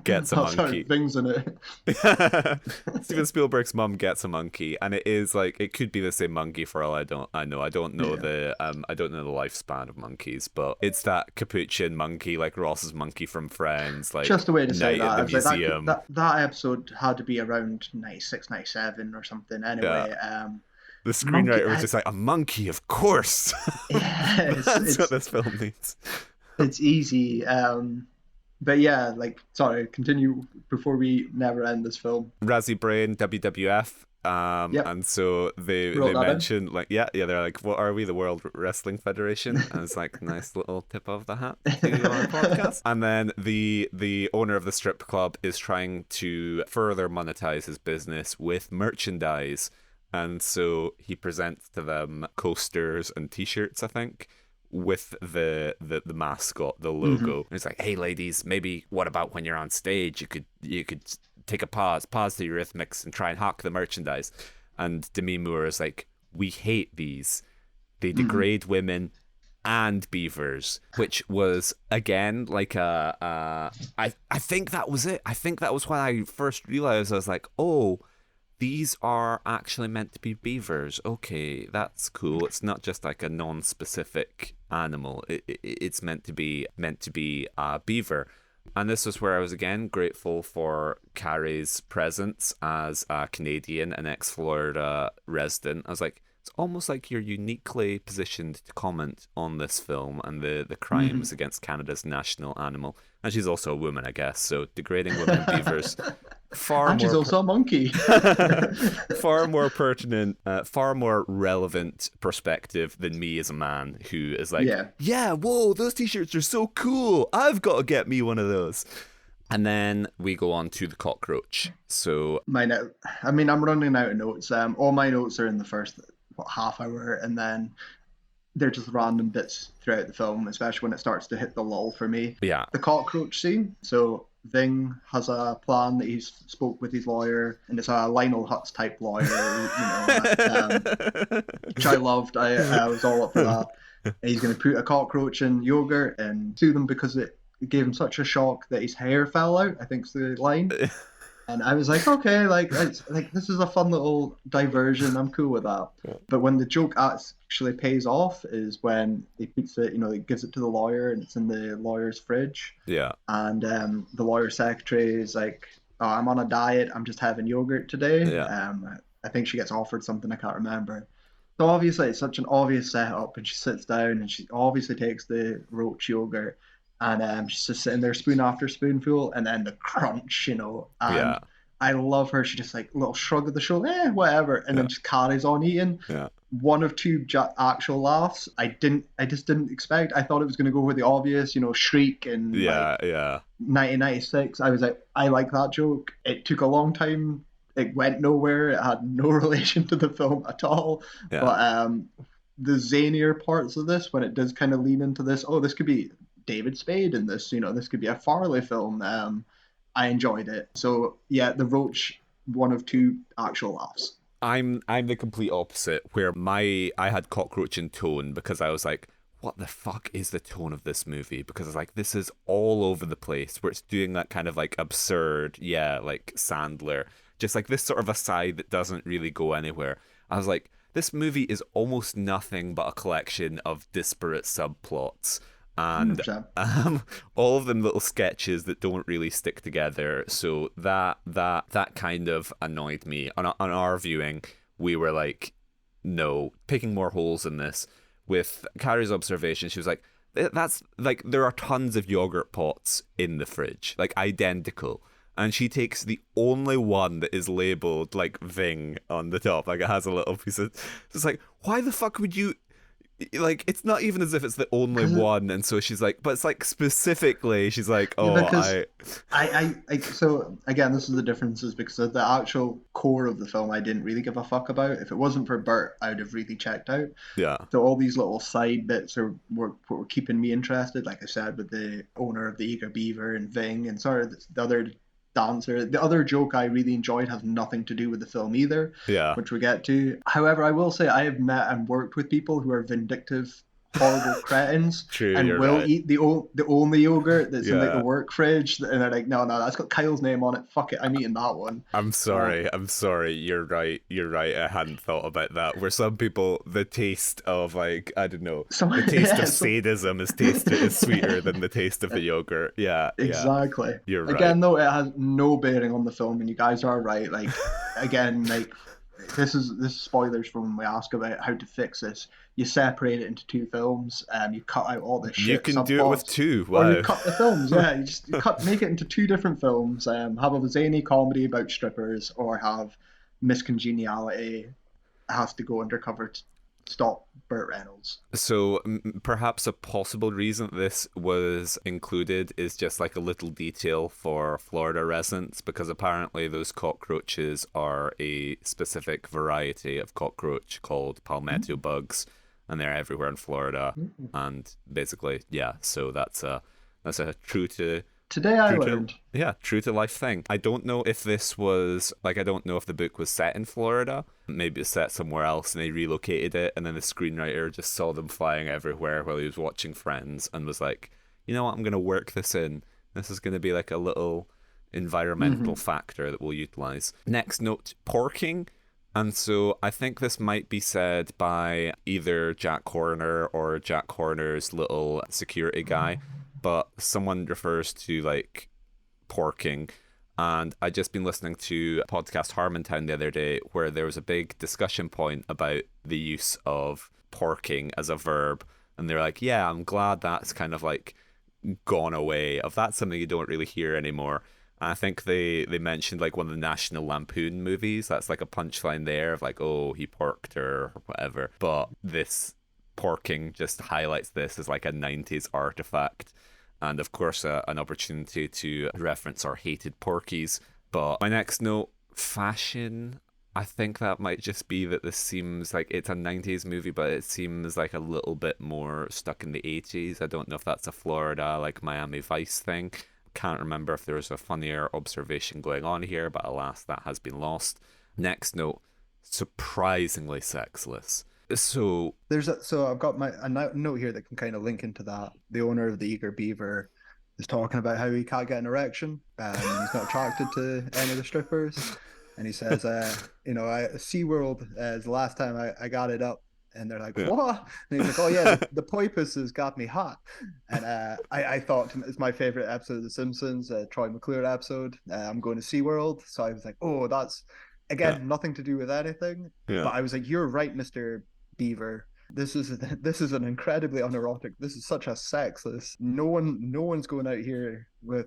gets a oh, sorry, monkey. Bing's in it. Steven Spielberg's mum gets a monkey, and it is like it could be the same monkey for all I know. I don't know Yeah. I don't know the lifespan of monkeys, but it's that capuchin monkey, like Ross's monkey from Friends, like Just a way to say Night that. I at the was like, museum. that episode had to be around 96, 97 or something anyway. Yeah. The Monkey. screenwriter was just like, a monkey, of course. Yeah, That's what this film needs. it's easy. But yeah, like, sorry, continue before we never end this film. Razzie Brain, WWF. Yep, And so they wrote that in. mentioned like they're like, what are we, the World Wrestling Federation? And it's like, nice little tip of the hat to our podcast. And then the owner of the strip club is trying to further monetize his business with merchandise, and so he presents to them coasters and t-shirts, I think, with the mascot, the logo. And it's like, hey ladies, maybe what about when you're on stage, you could take a pause the Eurythmics and try and hawk the merchandise. And Demi Moore is like, we hate these. They degrade women and beavers, which was again like I think that was it. I think that was when I first realized. I was like, oh, these are actually meant to be beavers. Okay, that's cool. It's not just like a non-specific animal. It's meant to be a beaver. And this was where I was again grateful for Carrie's presence as a Canadian and ex-Florida resident. I was like, it's almost like you're uniquely positioned to comment on this film and the crimes against Canada's national animal. And she's also a woman, I guess, so degrading women and beavers. And she's also a monkey. Far more pertinent, far more relevant perspective than me as a man who is like, yeah, whoa, those t-shirts are so cool. I've got to get me one of those. And then we go on to the cockroach. So I'm running out of notes. All my notes are in the first half hour, and then they're just random bits throughout the film, especially when it starts to hit the lull for me. Yeah. The cockroach scene. So Ving has a plan that he's spoke with his lawyer, and it's a Lionel Hutz type lawyer, which I loved. I was all up for that. He's going to put a cockroach in yogurt and sue them because it gave him such a shock that his hair fell out, I think's the line. And I was like, okay, this is a fun little diversion. I'm cool with that. Yeah. But when the joke actually pays off is when he puts it, he gives it to the lawyer, and it's in the lawyer's fridge. Yeah. And the lawyer's secretary is like, oh, I'm on a diet. I'm just having yogurt today. Yeah. I think she gets offered something, I can't remember. So obviously it's such an obvious setup, and she sits down and she obviously takes the roach yogurt. And she's just sitting there spoon after spoonful, and then the crunch, and I love her. She just like little shrug of the shoulder, whatever, and then just carries on eating. Yeah. One of two actual laughs. I just didn't expect. I thought it was going to go with the obvious, Shriek and 1996. I was like, I like that joke. It took a long time. It went nowhere. It had no relation to the film at all. Yeah. But the zanier parts of this, when it does kind of lean into this, this could be David Spade in this, this could be a Farley film. I enjoyed it. So yeah, the roach, one of two actual laughs. I'm the complete opposite, where I had cockroach in tone because I was like, what the fuck is the tone of this movie? Because it's like, this is all over the place, where it's doing that kind of like absurd, like Sandler, just like this sort of aside that doesn't really go anywhere. I was like, this movie is almost nothing but a collection of disparate subplots. And all of them little sketches that don't really stick together. So that kind of annoyed me. On our viewing, we were like, no, picking more holes in this. With Carrie's observation, she was like, that's like, there are tons of yogurt pots in the fridge, like identical. And she takes the only one that is labeled like Ving on the top, like it has a little piece of. It's like, why the fuck would you? Like, it's not even as if it's the only one, and so she's like, but it's like specifically, she's like, so again, this is the differences because of the actual core of the film I didn't really give a fuck about. If it wasn't for Bert, I would have really checked out. Yeah. So all these little side bits were keeping me interested, like I said, with the owner of the Eager Beaver and Ving, and sort of the other dancer. The other joke I really enjoyed has nothing to do with the film either, which we get to. However, I will say I have met and worked with people who are vindictive, horrible cretins. True, and will eat the only yogurt that's in like the work fridge, and they're like, no, that's got Kyle's name on it, fuck it, I'm eating that one. I'm sorry, you're right, I hadn't thought about that, where some people, the taste of like, I don't know, the taste of sadism is sweeter than the taste of the yogurt. Exactly. You're right. Again though, it has no bearing on the film, and you guys are right, like again, like this is spoilers from when we ask about how to fix this. You separate it into two films, you cut out all the You shit can do it with subplots, two. or you Wow. cut the films. Yeah, you cut make it into two different films. Have a zany comedy about strippers, or have miscongeniality has to go undercover to stop Burt Reynolds. So perhaps a possible reason this was included is just like a little detail for Florida residents, because apparently those cockroaches are a specific variety of cockroach called palmetto bugs, and they're everywhere in Florida. Mm-hmm. And basically, yeah, so that's a Today I true to learned. yeah, true to life thing. I don't know if this was like, I don't know if the book was set in Florida. Maybe it's set somewhere else and they relocated it, and then the screenwriter just saw them flying everywhere while he was watching Friends and was like, you know what, I'm gonna work this in. This is gonna be like a little Mm-hmm. environmental factor that we'll utilize. Next note, porking. And so I think this might be said by either Jack Horner or Jack Horner's little security guy, but someone refers to like porking. And I just been listening to a podcast Harmontown the other day where there was a big discussion point about the use of porking as a verb. And they're like, yeah, I'm glad that's kind of like gone away. Of that's something you don't really hear anymore. And I think they mentioned like one of the National Lampoon movies. That's like a punchline there of like, oh, he porked her or whatever. But this porking just highlights this as like a 90s artifact, and of course an opportunity to reference our hated porkies. But my next note, fashion. I think that might just be that this seems like it's a 90s movie, but it seems like a little bit more stuck in the 80s. I don't know if that's a Florida, like Miami Vice thing. Can't remember if there was a funnier observation going on here, but alas, that has been lost. Next note, surprisingly sexless. So, So I've got a note here that can kind of link into that. The owner of the Eager Beaver is talking about how he can't get an erection, and he's not attracted to any of the strippers. And he says, SeaWorld is the last time I got it up. And they're like, yeah. what? And he's like, oh yeah, the porpoise has got me hot. And I thought it's my favorite episode of The Simpsons, Troy McClure episode. I'm going to SeaWorld. So I was like, oh, that's, Yeah. again, nothing to do with anything. Yeah. But I was like, you're right, Mr. Beaver. This is an incredibly unerotic. This is such a sexless. No one's going out here with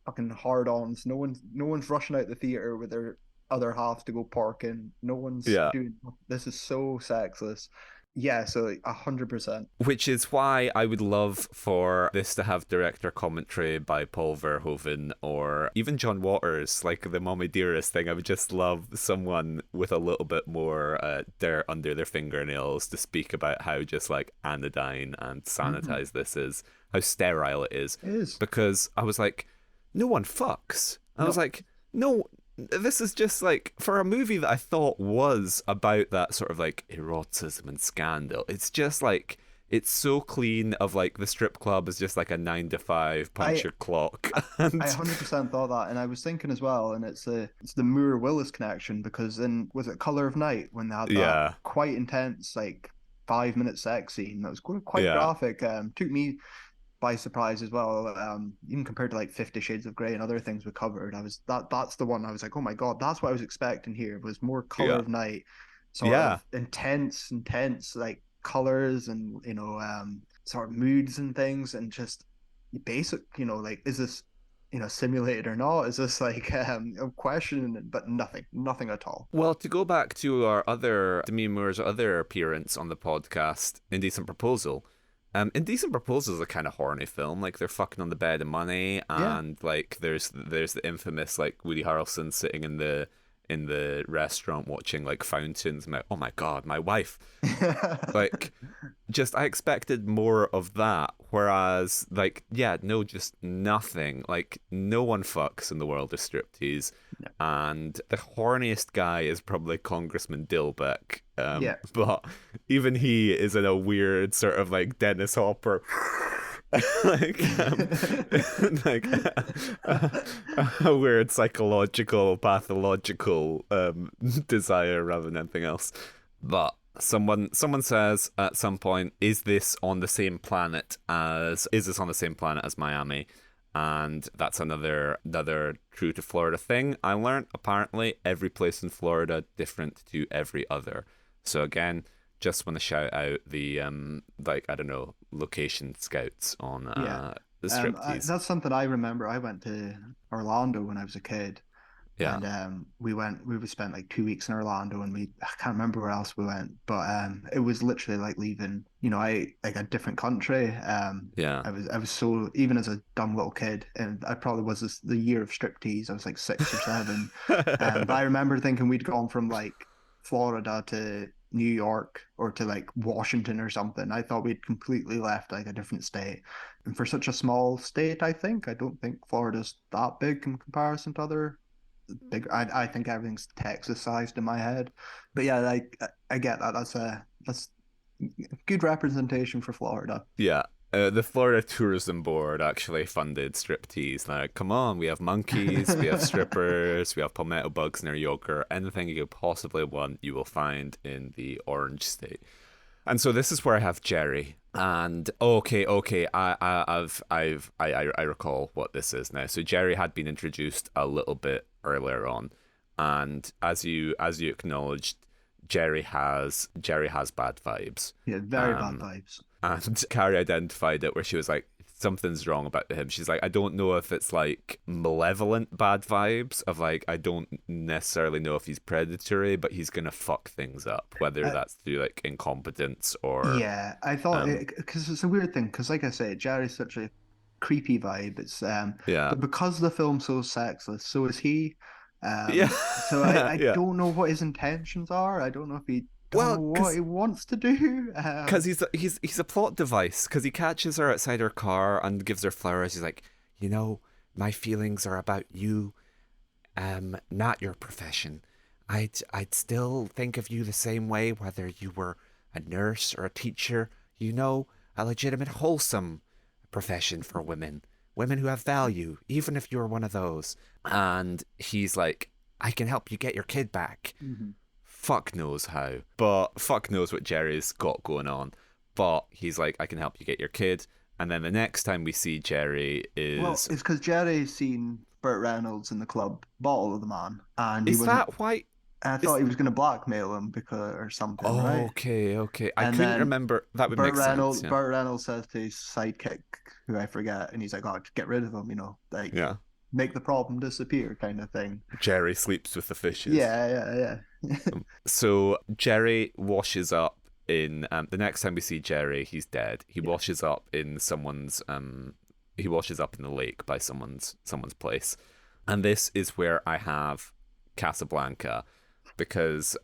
fucking hard-ons. No one's rushing out the theater with their other half to go parking. No one's Yeah. doing. This is so sexless. Yeah, so 100%. Which is why I would love for this to have director commentary by Paul Verhoeven or even John Waters, like the Mommy Dearest thing. I would just love someone with a little bit more dirt under their fingernails to speak about how just like anodyne and sanitized this is, how sterile it is. It is. Because I was like, no one fucks. I was No. like, no, this is just like, for a movie that I thought was about that sort of like eroticism and scandal, it's just like, it's so clean of like the strip club is just like a 9 to 5 punch your clock. I And 100% thought that, and I was thinking as well, and it's the Moore Willis connection, because in, was it Color of Night, when they had that yeah, quite intense like 5 minute sex scene that was quite yeah, graphic. Took me by surprise as well. Even compared to like 50 Shades of Grey and other things we covered, that's the one I was like, oh my god, that's what I was expecting here, was more Color yeah, of Night, sort yeah. of intense like colors and sort of moods and things, and just basic, like, is this simulated or not? Is this like a question? But nothing at all. Well, to go back to our other Demi Moore's other appearance on the podcast, Indecent Proposal. Indecent Proposal is a kind of horny film. Like they're fucking on the bed of money, Yeah. and like there's the infamous like Woody Harrelson sitting in the restaurant watching like fountains. I'm like, oh my god, my wife. Like, just I expected more of that. Whereas, like, yeah, no, just nothing. Like, no one fucks in the world of striptease, Yeah. and the horniest guy is probably Congressman Dilbeck. Yeah. But even he is in a weird sort of like Dennis Hopper. like like a weird psychological pathological desire rather than anything else. But someone says at some point, is this on the same planet as Miami? And that's another true to Florida thing I learned. Apparently, every place in Florida different to every other. So again, just want to shout out the like, I don't know, location scouts on Yeah. the Striptease. That's something I remember. I went to Orlando when I was a kid, Yeah, and we spent like 2 weeks in Orlando, and I can't remember where else we went, but it was literally like leaving, I like a different country. yeah. I was so, even as a dumb little kid, and I probably was the year of striptease. I was like 6 or 7, but I remember thinking we'd gone from like Florida to New York or to like Washington or something. I thought we'd completely left like a different state. And for such a small state, I don't think Florida's that big in comparison to other big. I think everything's Texas sized in my head. But yeah, like I get that. That's good representation for Florida. Yeah. The Florida Tourism Board actually funded Striptease. Now, come on, we have monkeys, we have strippers, we have palmetto bugs in our yogurt. Anything you could possibly want, you will find in the Orange State. And so this is where I have Jerry. And okay, I recall what this is now. So Jerry had been introduced a little bit earlier on, and as you acknowledged, Jerry has bad vibes. Yeah, very bad vibes. And Carrie identified it where she was like, something's wrong about him. She's like, I don't know if it's like malevolent bad vibes of like, I don't necessarily know if he's predatory, but he's gonna fuck things up, whether that's through like incompetence or Yeah, I thought because it's a weird thing because, like I say, Jerry's such a creepy vibe. yeah. But because the film's so sexless, so is he. Yeah. So I Yeah. don't know what his intentions are. I don't know if he don't know Well, what he wants to do. because he's a plot device. Because he catches her outside her car and gives her flowers. He's like, my feelings are about you, not your profession. I'd still think of you the same way whether you were a nurse or a teacher. A legitimate, wholesome profession for women who have value, even if you're one of those. And he's like, I can help you get your kid back. Mhm. Fuck knows how, but fuck knows what Jerry's got going on. But he's like, I can help you get your kid. And then the next time we see Jerry Well, is it's because Jerry's seen Burt Reynolds in the club bottle the man, and he is wasn't. that why I is thought he was going to blackmail him because or something, right? okay. I And couldn't then remember. That would make sense. Yeah. Burt Reynolds says to his sidekick, who I forget, and he's like, "Oh, just get rid of him," like Yeah. make the problem disappear, kind of thing. Jerry sleeps with the fishes. Yeah. So Jerry washes up in the next time we see Jerry, he's dead. He washes up in someone's he washes up in the lake by someone's place. And this is where I have Casablanca, because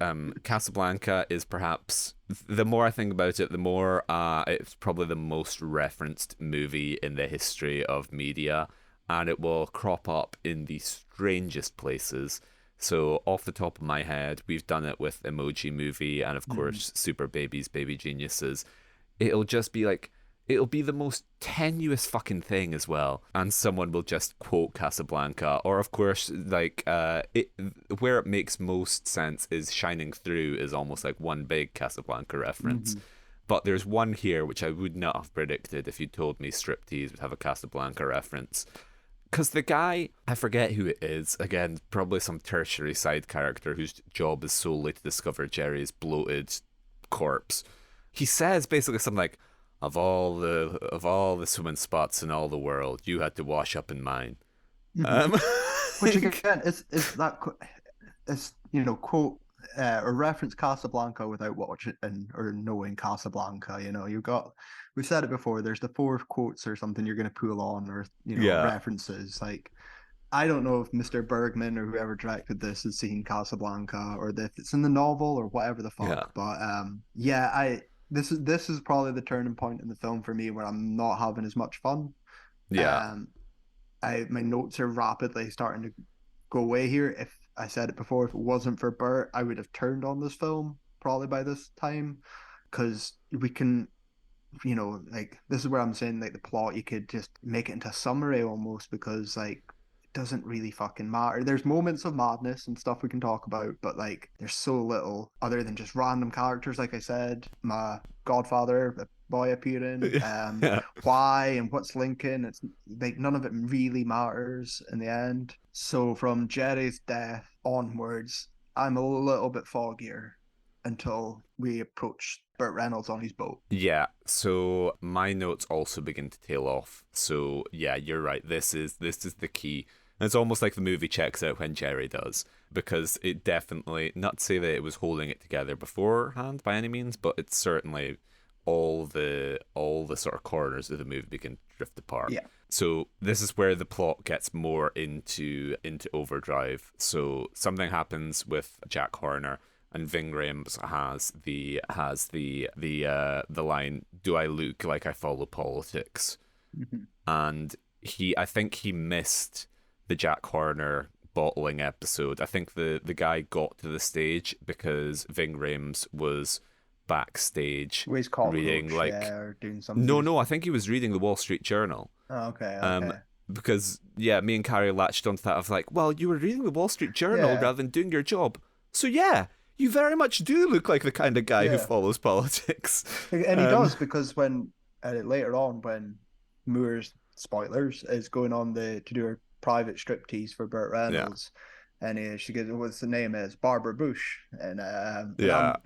Casablanca is perhaps, the more I think about it, the more it's probably the most referenced movie in the history of media, and it will crop up in the strangest places. So off the top of my head, we've done it with Emoji Movie and of course Super Babies, Baby Geniuses. It'll just be like, it'll be the most tenuous fucking thing as well, and someone will just quote Casablanca. Or of course, like where it makes most sense is Shining Through is almost like one big Casablanca reference. But there's one here which I would not have predicted if you told me Striptease would have a Casablanca reference. Because the guy, I forget who it is, again, probably some tertiary side character whose job is solely to discover Jerry's bloated corpse. He says basically something like, of all the swimming spots in all the world, you had to wash up in mine. Which again is quote or reference Casablanca without watching or knowing Casablanca. We've said it before. There's the 4 quotes or something you're going to pull on, or Yeah. references. Like, I don't know if Mr. Bergman or whoever directed this has seen Casablanca, or if it's in the novel or whatever the fuck. Yeah. But this is probably the turning point in the film for me where I'm not having as much fun. Yeah. My notes are rapidly starting to go away here. If I said it before, if it wasn't for Bert, I would have turned on this film probably by this time, because we can, like, this is where I'm saying, like, the plot, you could just make it into a summary almost, because like it doesn't really fucking matter. There's moments of madness and stuff we can talk about, but like there's so little other than just random characters. Like I said, my godfather, boy appearing. Yeah. Why and what's Lincoln? It's like none of it really matters in the end. So from Jerry's death onwards, I'm a little bit foggier until we approach Burt Reynolds on his boat. Yeah, so my notes also begin to tail off. So yeah, you're right. This is the key. And it's almost like the movie checks out when Jerry does, because it definitely, not to say that it was holding it together beforehand by any means, but it's certainly all the sort of corners of the movie begin to drift apart. Yeah. So this is where the plot gets more into overdrive. So something happens with Jack Horner, and Ving Rhames has the line, "Do I look like I follow politics?" Mhm. And I think he missed the Jack Horner bottling episode. I think the guy got to the stage because Ving Rhames was backstage Where's Cockroach? reading like Or doing something. no, I think he was reading the Wall Street Journal. Oh, okay. Because yeah, me and Carrie latched onto that of like, well, you were reading the Wall Street Journal Yeah. rather than doing your job, so yeah, you very much do look like the kind of guy who Yeah. follows politics. And he does, because when later on, when Moore's, spoilers, is going on to do her private striptease for Burt Reynolds, and she goes, "What's the name?" Is Barbara Bush, and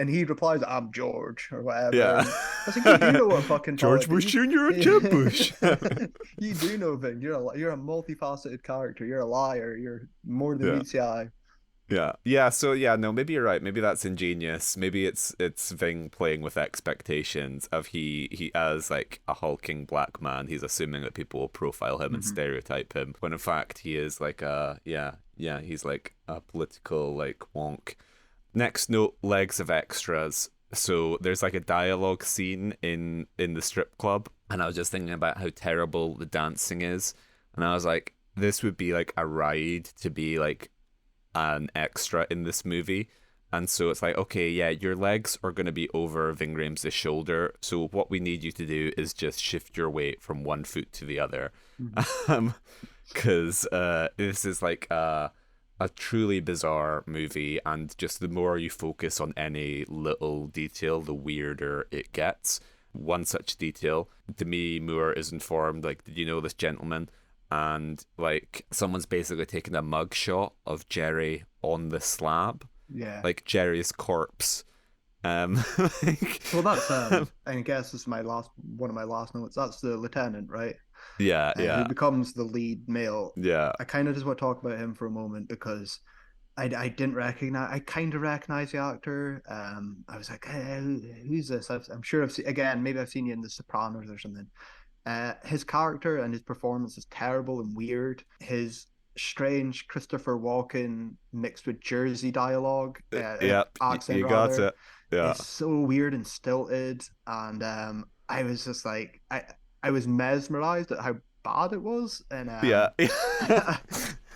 he replies, "I'm George," or whatever. Yeah. And I think you do know what fucking George Bush Jr. and Jeb Bush. You do know, Vin. You're a multifaceted character. You're a liar. You're more than meets the eye. Yeah. So yeah, no, maybe you're right. Maybe that's ingenious. Maybe it's Ving playing with expectations of he as like a hulking black man. He's assuming that people will profile him and stereotype him, when in fact he is like he's like a political like wonk. Next note, legs of extras. So there's like a dialogue scene in the strip club, and I was just thinking about how terrible the dancing is, and I was like, this would be like a ride to be like an extra in this movie. And so it's like, okay, yeah, your legs are going to be over Ving Rhames' shoulder, so what we need you to do is just shift your weight from one foot to the other, because this is like a truly bizarre movie, and just the more you focus on any little detail, the weirder it gets. One such detail, Demi Moore is informed, like, did you know this gentleman? And like someone's basically taken a mug shot of Jerry on the slab, like Jerry's corpse. Like, well, that's I guess this is one of my last notes. That's the lieutenant, right? Yeah. Who becomes the lead male. Yeah. I kind of just want to talk about him for a moment, because I kind of recognize the actor. I was like, hey, who's this? I'm sure maybe I've seen you in The Sopranos or something. His character and his performance is terrible and weird. His strange Christopher Walken mixed with Jersey dialogue, accent, you got it. Yeah, it's so weird and stilted, and I was just like, I was mesmerized at how bad it was, and I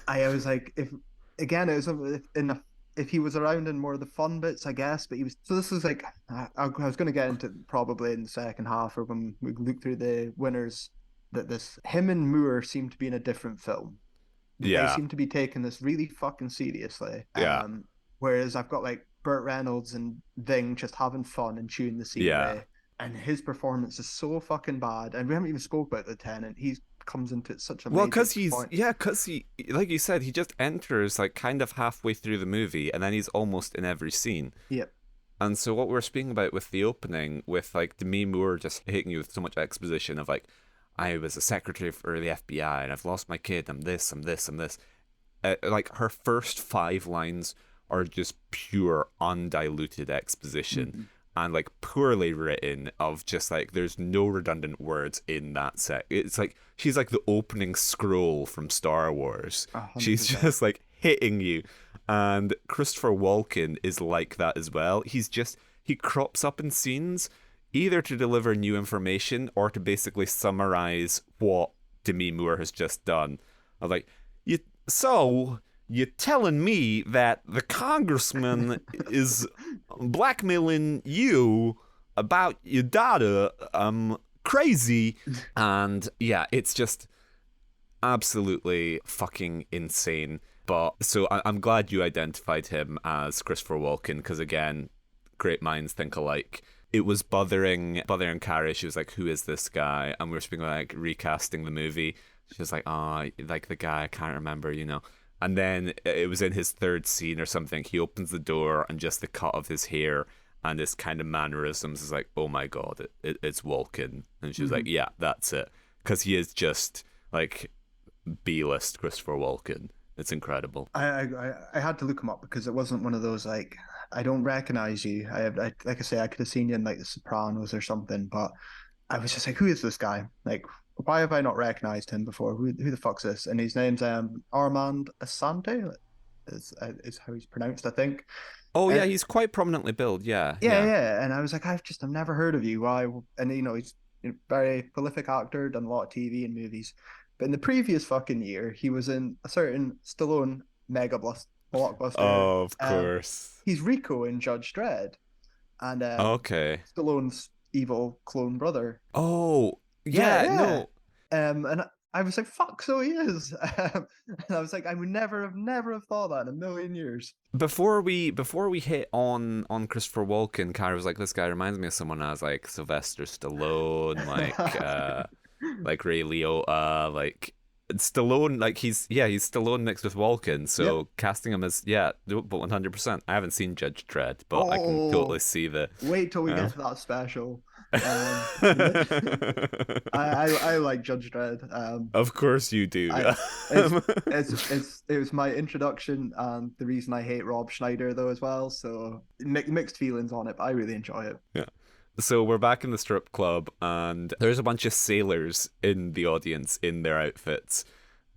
was like, if he was around in more of the fun bits, I guess, but he was. So this is like, I was going to get into probably in the second half, or when we look through the winners, that him and Moore seem to be in a different film. They seem to be taking this really fucking seriously. Whereas I've got like Burt Reynolds and Ving just having fun and chewing the scenery, and his performance is so fucking bad. And we haven't even spoke about Lieutenant. He comes into such a because he, like you said, he just enters like kind of halfway through the movie, and then he's almost in every scene. Yep. And so what we're speaking about with the opening, with like Demi Moore just hitting you with so much exposition of like, I was a secretary for the FBI and I've lost my kid, I'm this. Like her first 5 lines are just pure undiluted exposition, and like poorly written, of just like there's no redundant words in that set. It's like she's like the opening scroll from Star Wars. 100%. She's just like hitting you. And Christopher Walken is like that as well. He crops up in scenes either to deliver new information or to basically summarize what Demi Moore has just done. I'm like, you're telling me that the congressman is blackmailing you about your daughter? Crazy. And yeah, it's just absolutely fucking insane. But so I'm glad you identified him as Christopher Walken, because again, great minds think alike. it was bothering Carrie. She was like, "Who is this guy?" And we were speaking like recasting the movie. She was like, "Oh, like the guy I can't remember, you know." And then it was in his third scene or something. He opens the door and just the cut of his hair and his kind of mannerisms is like, "Oh my god, it's Walken." And she was like, Hmm. "Yeah, that's it," because he is just like B-list Christopher Walken. It's incredible. I had to look him up because it wasn't one of those like I don't recognize you. Like I say, I could have seen you in like The Sopranos or something, but I was just like, who is this guy? Like, why have I not recognized him before? Who the fuck's this? And his name's Armand Asante, is how he's pronounced, I think. Oh yeah, And he's quite prominently built. Yeah, yeah, yeah. yeah. And I was like, I've never heard of you. Why? And he's a very prolific actor, done a lot of TV and movies. But in the previous fucking year, he was in a certain Stallone blockbuster. Oh, of course. He's Rico in Judge Dredd, and Okay. Stallone's evil clone brother. Oh, Yeah, yeah, yeah. no. And I was like, fuck, so he is. And I was like, I would never have thought that in a million years. Before we hit on Christopher Walken, Cara was like, "This guy reminds me of someone." I was like, Sylvester Stallone, like Ray Liotta, like Stallone, like he's Stallone mixed with Walken. Yep. So casting him as yeah, but 100%. I haven't seen Judge Dredd, but I can totally Oh, see the. wait till we Uh... get to that special. I like Judge Dredd. Of course you do. I it was my introduction and the reason I hate Rob Schneider though as well. So mixed feelings on it, but I really enjoy it. Yeah. So we're back in the strip club, and there's a bunch of sailors in the audience in their outfits.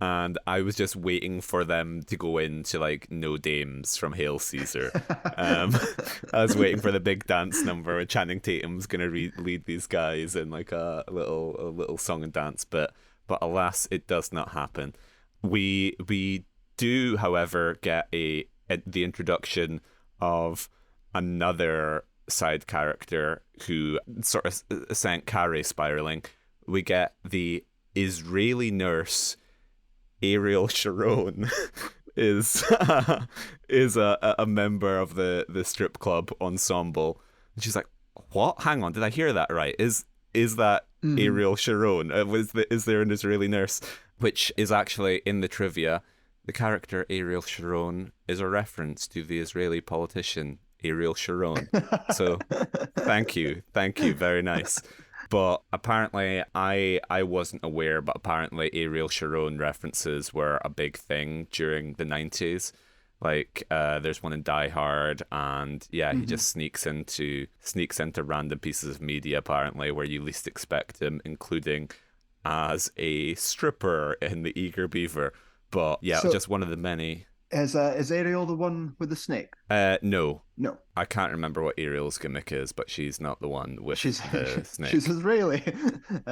And I was just waiting for them to go into like No Dames from Hail Caesar. Um, I was waiting for the big dance number when Channing Tatum's gonna lead these guys in like a little song and dance, but alas, it does not happen. We do, however, get the introduction of another side character who sort of sent Carrie spiraling. We get the Israeli nurse Ariel Sharon is is a member of the strip club ensemble. And she's like, "What? Hang on, did I hear that right? Is that Mhm. Ariel Sharon? Is there an Israeli nurse?" Which is actually in the trivia. The character Ariel Sharon is a reference to the Israeli politician Ariel Sharon. So thank you, very nice. But apparently, I wasn't aware, but apparently Ariel Sharon references were a big thing during the 90s. Like, there's one in Die Hard, and yeah, he Mhm. just sneaks into random pieces of media apparently where you least expect him, including as a stripper in The Eager Beaver. But yeah, So just one of the many. is Ariel the one with the snake? No, No, I can't remember what Ariel's gimmick is, but she's not the one with she's the she's snake. Israeli.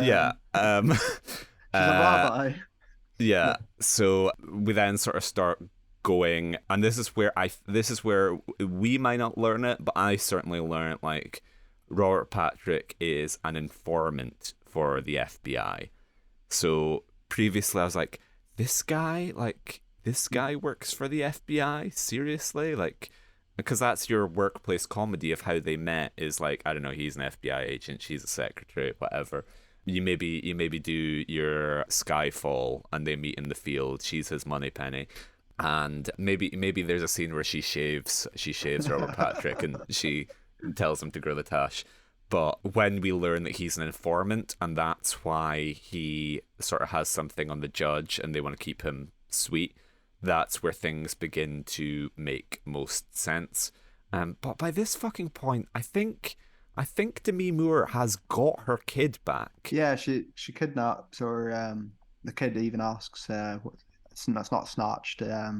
Yeah. She's a Uh, rabbi. yeah. No. So we then sort of start going, and this is where we might not learn it, but I certainly learned like Robert Patrick is an informant for the FBI. So previously I was like, this guy works for the FBI? Seriously? Like, because that's your workplace comedy of how they met is like, I don't know, he's an FBI agent, she's a secretary, whatever. You maybe do your Skyfall and they meet in the field, she's his money penny. And maybe there's a scene where she shaves Robert Patrick and she tells him to grow the tash. But when we learn that he's an informant and that's why he sort of has something on the judge and they want to keep him sweet, that's where things begin to make most sense. But by this fucking point, I think Demi Moore has got her kid back. Yeah, she kidnaps or the kid even asks it's not snatched. Yeah,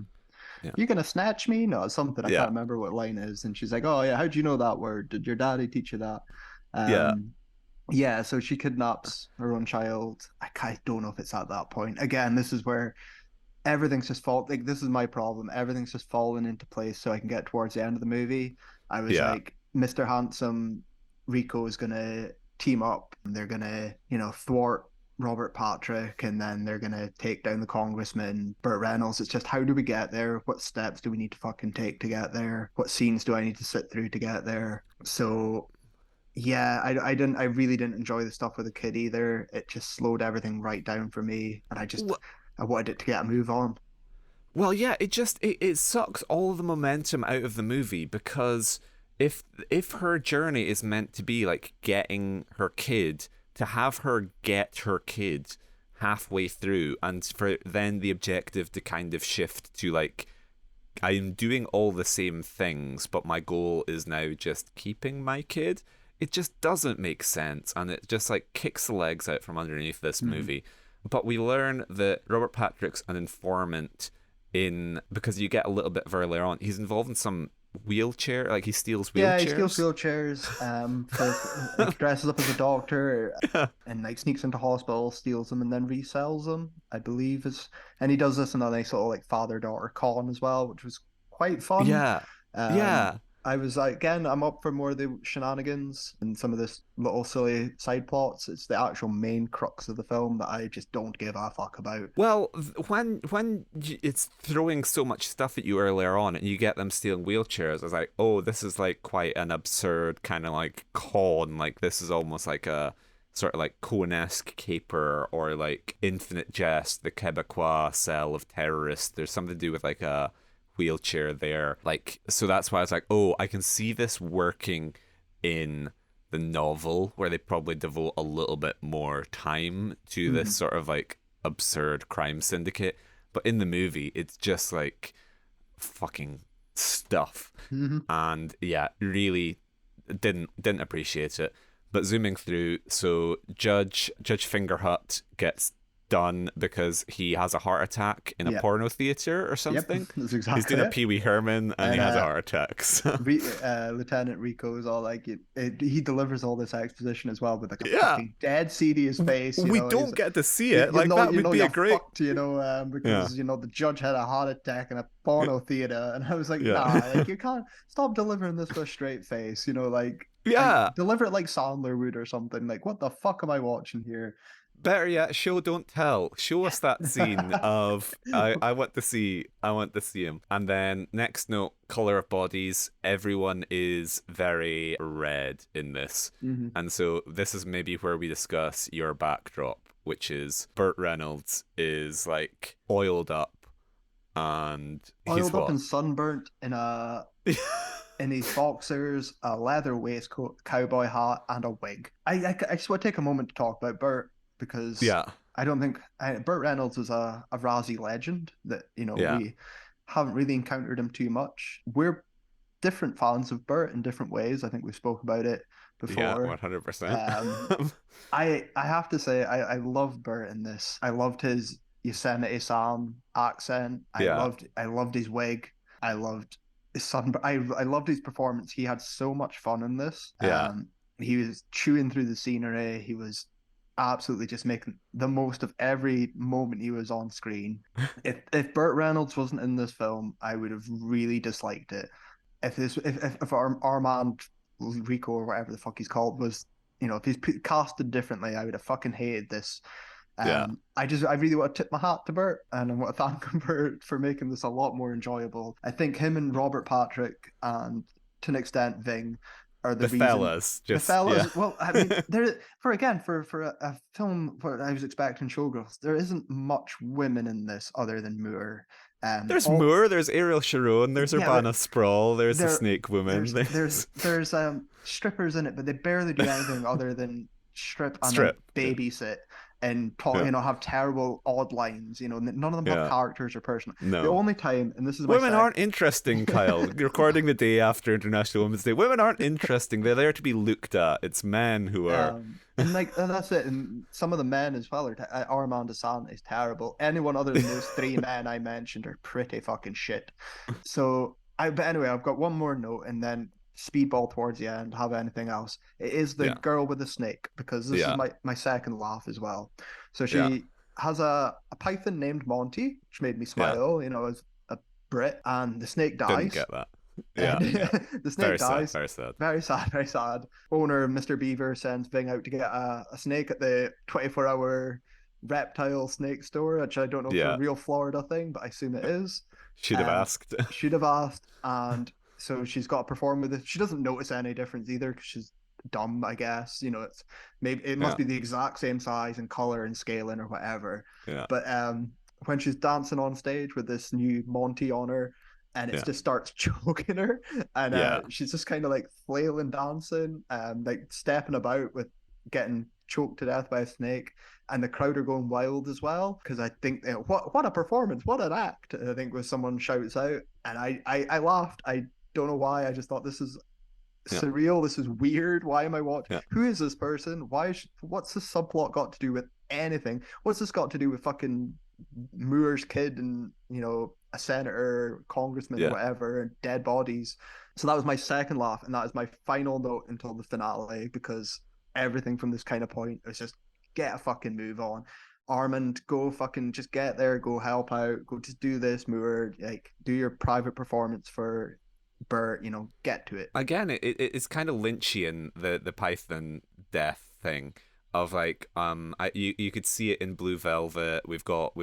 You gonna snatch me? No, it's something I yeah, can't remember what line is. And she's like, "Oh yeah, how'd you know that word? Did your daddy teach you that?" yeah, Um, yeah, so she kidnaps her own child. I don't know if it's at that point. Again, this is where everything's just fall like this is my problem. Everything's just falling into place so I can get towards the end of the movie. I was yeah, like, Mr. Handsome, Rico is gonna team up and they're gonna, thwart Robert Patrick and then they're gonna take down the congressman, Burt Reynolds. It's just how do we get there? What steps do we need to fucking take to get there? What scenes do I need to sit through to get there? So Yeah, I really didn't enjoy the stuff with the kid either. It just slowed everything right down for me, and I wanted it to get a move on. Well, yeah, it sucks all the momentum out of the movie because if if her journey is meant to be like getting her kid, to have her get her kid halfway through and for then the objective to kind of shift to like I'm doing all the same things, but my goal is now just keeping my kid. It just doesn't make sense, and it just like kicks the legs out from underneath this Mhm. movie. But we learn that Robert Patrick's an informant in because you get a little bit earlier on. He's involved in some wheelchair, like he steals Yeah, he steals wheelchairs. wheelchairs, like dresses up as a doctor and like sneaks into hospitals, steals them, and then resells them, I believe is. And he does this in a nice sort of like father-daughter con as well, which was quite fun. Yeah, Um, yeah. I was like, again, I'm up for more of the shenanigans and some of this little silly side plots. It's the actual main crux of the film that I just don't give a fuck about. Well, it's throwing so much stuff at you earlier on, and you get them stealing wheelchairs, I was like, oh, this is like quite an absurd kind of like con. Like this is almost like a sort of like Coen-esque caper or like Infinite Jest, the Quebecois cell of terrorists. There's something to do with like a wheelchair there. Like so that's why I was like, oh, I can see this working in the novel where they probably devote a little bit more time to this Mhm. sort of like absurd crime syndicate. But in the movie, it's just like fucking stuff. Mhm. And yeah, really didn't appreciate it. But zooming through, so Judge Fingerhut gets done because he has a heart attack in a Yep. porno theater or Yep. something. That's He's exactly doing a it. Pee Wee Herman and he And has a heart attack. So. Lieutenant Rico is all like he delivers all this exposition as well with like a Yeah, fucking dead serious face, you we know. He's don't get to see it. Like that you would know be a you're great. fucked, you know, Yeah, because you know the judge had a heart attack in a porno theater, and I was like, nah, yeah, like you can't stop delivering this with a straight face, you know, like yeah. deliver it like Sandler would or something. Like what the fuck am I watching here? Better yet, show don't tell. Show us that scene of I want to see him. And then next note, color of bodies. Everyone is very red in this. Hmm. And so this is maybe where we discuss your backdrop, which is Burt Reynolds is like oiled up and he's Oiled up what? and sunburnt in his boxers, a leather waistcoat, cowboy hat, and a wig. I just want to take a moment to talk about Burt because Yeah. I don't think Burt Reynolds is a Razzie legend that you know Yeah. we haven't really encountered him too much. We're different fans of Burt in different ways. I think we spoke about it Yeah, before. 100%. Um, I have to say I love Burt in this. I loved his Yosemite Sam accent. Yeah. I loved his wig. I loved his son. I loved his performance. He had so much fun in this. Yeah. He was chewing through the scenery. He was absolutely just making the most of every moment he was on screen. If Burt Reynolds wasn't in this film, I would have really disliked it. If Armand Rico or whatever the fuck he's called was, you know, if he's casted differently, I would have fucking hated this. Yeah. I really want to tip my hat to Bert and I want to thank him for making this a lot more enjoyable. I think him and Robert Patrick and to an extent Ving are the The reason. fellas The just yeah. fellas, well, I mean, there for a film where I was expecting showgirls, there isn't much women in this other than Moore. There's All Moore, there's Ariel Sharon, there's yeah, but Urbana Sprawl, there's the there Snake Woman, there's strippers in it, but they barely do anything other than strip and then Strip. Yeah. babysit and talk, Yeah. you know, have terrible odd lines. You know, none of them have Yeah. characters or person. The No. only time, and this is my Women sec, aren't interesting, Kyle. Recording the day after International Women's Day. Women aren't interesting. They're there to be looked at. It's men who are. and that's it. And some of the men as well are. Armand Assant is terrible. Anyone other than those three men I mentioned are pretty fucking shit. So but anyway, I've got one more note, and then speedball towards the end. Have anything else? It is the Yeah. girl with the snake because this Yeah. is my second laugh as well. So Yeah. she has a python named Monty, which made me Yeah. smile. You know, as a Brit, and the snake Didn't dies. get that. Yeah. And Yeah. the snake Very sad. dies. Very sad. Very sad, very sad. Owner Mr. Beaver sends Ving out to get a snake at the 24-hour reptile snake store, which I don't know if it's Yeah. a real Florida thing, but I assume it is. Should have asked. Should have asked, and so she's got to perform with it. She doesn't notice any difference either because she's dumb, I guess. It's maybe it must Yeah. be the exact same size and color and scaling or whatever. Yeah. But when she's dancing on stage with this new Monty on her, and it Yeah. just starts choking her, and Yeah. she's just kind of like flailing, dancing, like stepping about with getting choked to death by a snake, and the crowd are going wild as well because I think what a performance, what an act! I think when someone shouts out, and I laughed. I don't know why. I just thought this is Yeah. surreal. This is weird. Why am I watching? Yeah. Who is this person? What's this subplot got to do with anything? What's this got to do with fucking Moore's kid and a senator, congressman, Yeah. whatever, and dead bodies? So that was my second laugh, and that is my final note until the finale because everything from this kind of point is just get a fucking move on. Armand, go fucking just get there, go help out, go just do this, Moore, like do your private performance for Bert, get to it. Again, it's kind of Lynchian, the Python death thing of like you could see it in Blue Velvet. We've got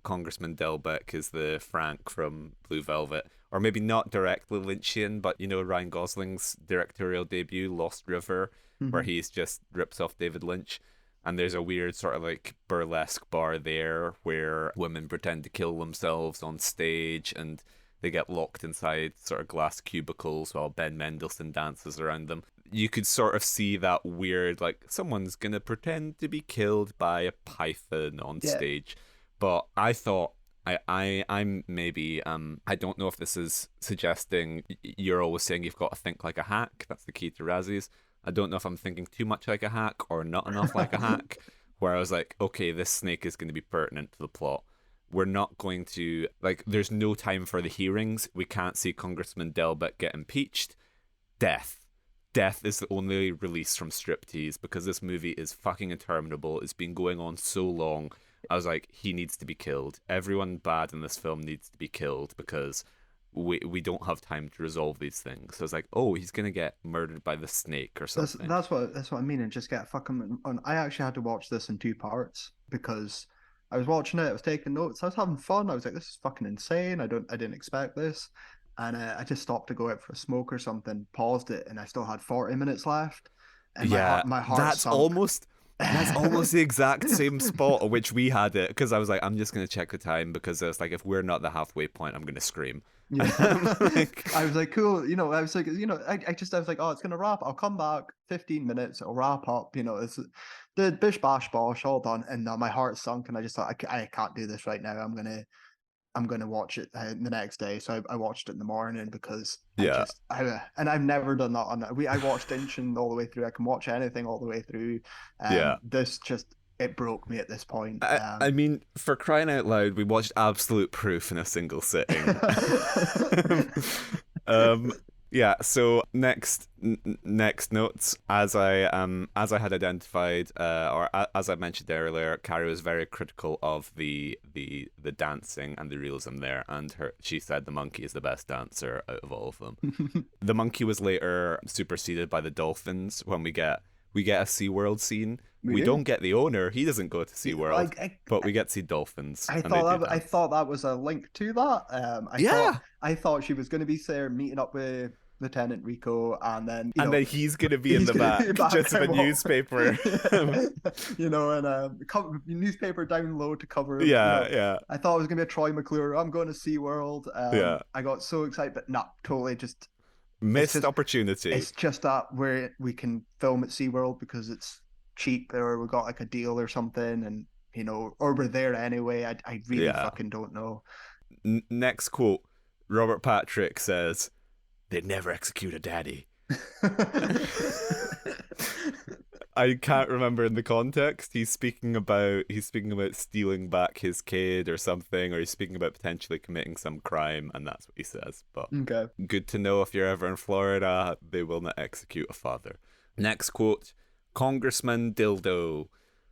Congressman Delbecq as the Frank from Blue Velvet, or maybe not directly Lynchian, but Ryan Gosling's directorial debut Lost River, where Mm-hmm. he's just rips off David Lynch. And there's a weird sort of like burlesque bar there where women pretend to kill themselves on stage and they get locked inside sort of glass cubicles while Ben Mendelsohn dances around them. You could sort of see that weird, like, someone's going to pretend to be killed by a python on Yeah. stage. But I thought, I'm maybe, I don't know if this is suggesting you're always saying you've got to think like a hack. That's the key to Razzies. I don't know if I'm thinking too much like a hack or not enough like a hack, where I was like, okay, this snake is going to be pertinent to the plot. We're not going to, like, there's no time for the hearings. We can't see Congressman Delbecq get impeached. Death. Death is the only release from Striptease because this movie is fucking interminable. It's been going on so long. I was like, he needs to be killed. Everyone bad in this film needs to be killed because we don't have time to resolve these things. So I was like, oh, he's gonna get murdered by the snake or That's something. that's what I mean, and just get fucking on. I actually had to watch this in two parts because I was watching it, I was taking notes, I was having fun. I was like, this is fucking insane. I didn't expect this, and I just stopped to go out for a smoke or something, paused it, and I still had 40 minutes left, and Yeah, my heart that's sunk. almost that's almost the exact same spot at which we had it because I was like, I'm just gonna check the time because it's like if we're not the halfway point, I'm gonna scream. Yeah. Like, I was like, cool. I was like, I was like, oh, it's gonna wrap. I'll come back 15 minutes. It'll wrap up. It's the bish bash bosh all done. And my heart sunk, and I just thought, I can't do this right now. I'm gonna watch it the next day. So I watched it in the morning because yeah, and I've never done that I watched Inching all the way through. I can watch anything all the way through. yeah. This just it broke me at this point. I mean, for crying out loud, we watched Absolute Proof in a single sitting. um, yeah. So next notes, as I had identified, as I mentioned earlier, Carrie was very critical of the dancing and the realism there, and she said the monkey is the best dancer out of all of them. The monkey was later superseded by the dolphins when we get a SeaWorld scene. We do. don't get the owner. He doesn't go to SeaWorld, but we get to see dolphins. I thought that was a link to that. I thought she was going to be there meeting up with Lieutenant Rico, and then then he's going to be in the back just with a newspaper. And newspaper down low to cover. Yeah. I thought it was going to be a Troy McClure. I'm going to SeaWorld. Yeah. I got so excited, but not totally. Just missed opportunity. It's just that where we can film at SeaWorld because it's cheap, or we got like a deal or something, and or we're there anyway. I really fucking don't know. Next quote, Robert Patrick says, "They'd never execute a daddy." I can't remember in the context. He's speaking about stealing back his kid or something, or he's speaking about potentially committing some crime, and that's what he says. But okay, good to know if you're ever in Florida, they will not execute a father. Next quote, Congressman Dildo.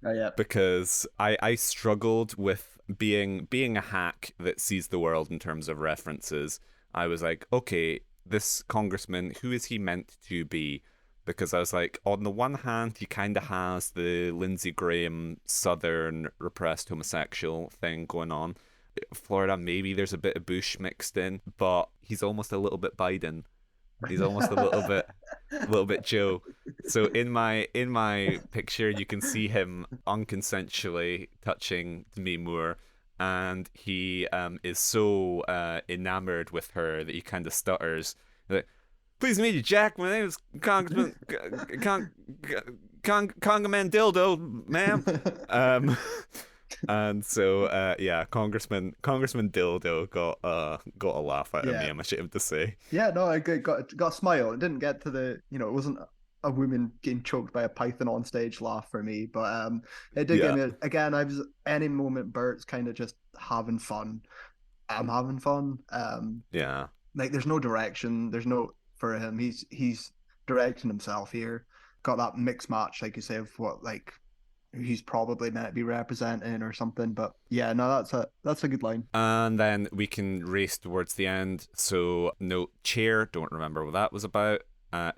Oh, yeah. Because I struggled with being a hack that sees the world in terms of references. I was like, okay, this congressman, who is he meant to be? Because I was like, on the one hand, he kind of has the Lindsey Graham Southern repressed homosexual thing going on. Florida, maybe there's a bit of Bush mixed in, but he's almost a little bit Biden. He's almost a little bit Joe. So in my picture, you can see him unconsensually touching Demi Moore, and he is so enamored with her that he kind of stutters. Like, pleased to meet you, Jack. My name is Congressman Congressman Dildo, ma'am. Um, and so yeah, Congressman Dildo got a laugh out of me. Yeah. I'm ashamed to say. Yeah, no, I got a smile. It didn't get to the, it wasn't a woman getting choked by a python on stage laugh for me, but it did give Yeah, me again. I was any moment Bert's kind of just having fun. I'm having fun. yeah. Like there's no direction. There's no for him. He's directing himself here. Got that mixed match, like you say, of what like he's probably meant to be representing or something. But yeah, no, that's a good line. And then we can race towards the end. So, no, chair, don't remember what that was about.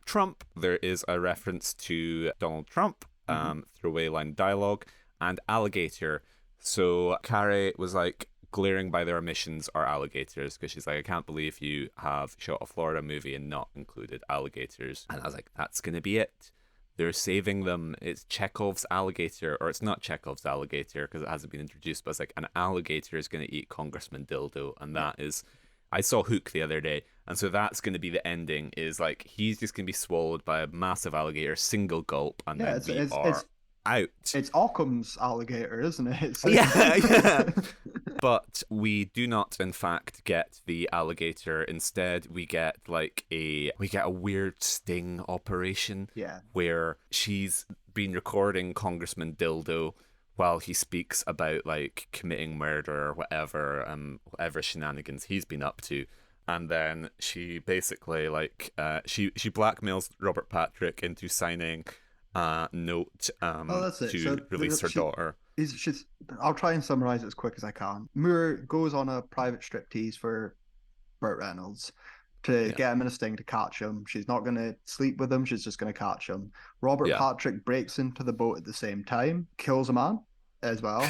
Trump, there is a reference to Donald Trump, throwaway line dialogue, and alligator. So, Carrie was like, glaring by their omissions are alligators, because she's like, I can't believe you have shot a Florida movie and not included alligators. And I was like, that's going to be it. They're saving them. It's Chekhov's alligator, or it's not Chekhov's alligator because it hasn't been introduced, but it's like an alligator is going to eat Congressman Dildo. And that is, I saw Hook the other day. And so that's going to be the ending, is like he's just going to be swallowed by a massive alligator, single gulp, and Yeah, then we are out. it's Occam's alligator, isn't it? Yeah, yeah. But we do not, in fact, get the alligator. Instead, we get a weird sting operation. Yeah. Where she's been recording Congressman Dildo while he speaks about like committing murder or whatever shenanigans he's been up to. And then she basically she blackmails Robert Patrick into signing a note That's it. to So release her daughter. I'll try and summarize it as quick as I can. Moore goes on a private striptease for Burt Reynolds to get him in a sting to catch him. She's not going to sleep with him. She's just going to catch him. Robert Patrick breaks into the boat at the same time, kills a man as well,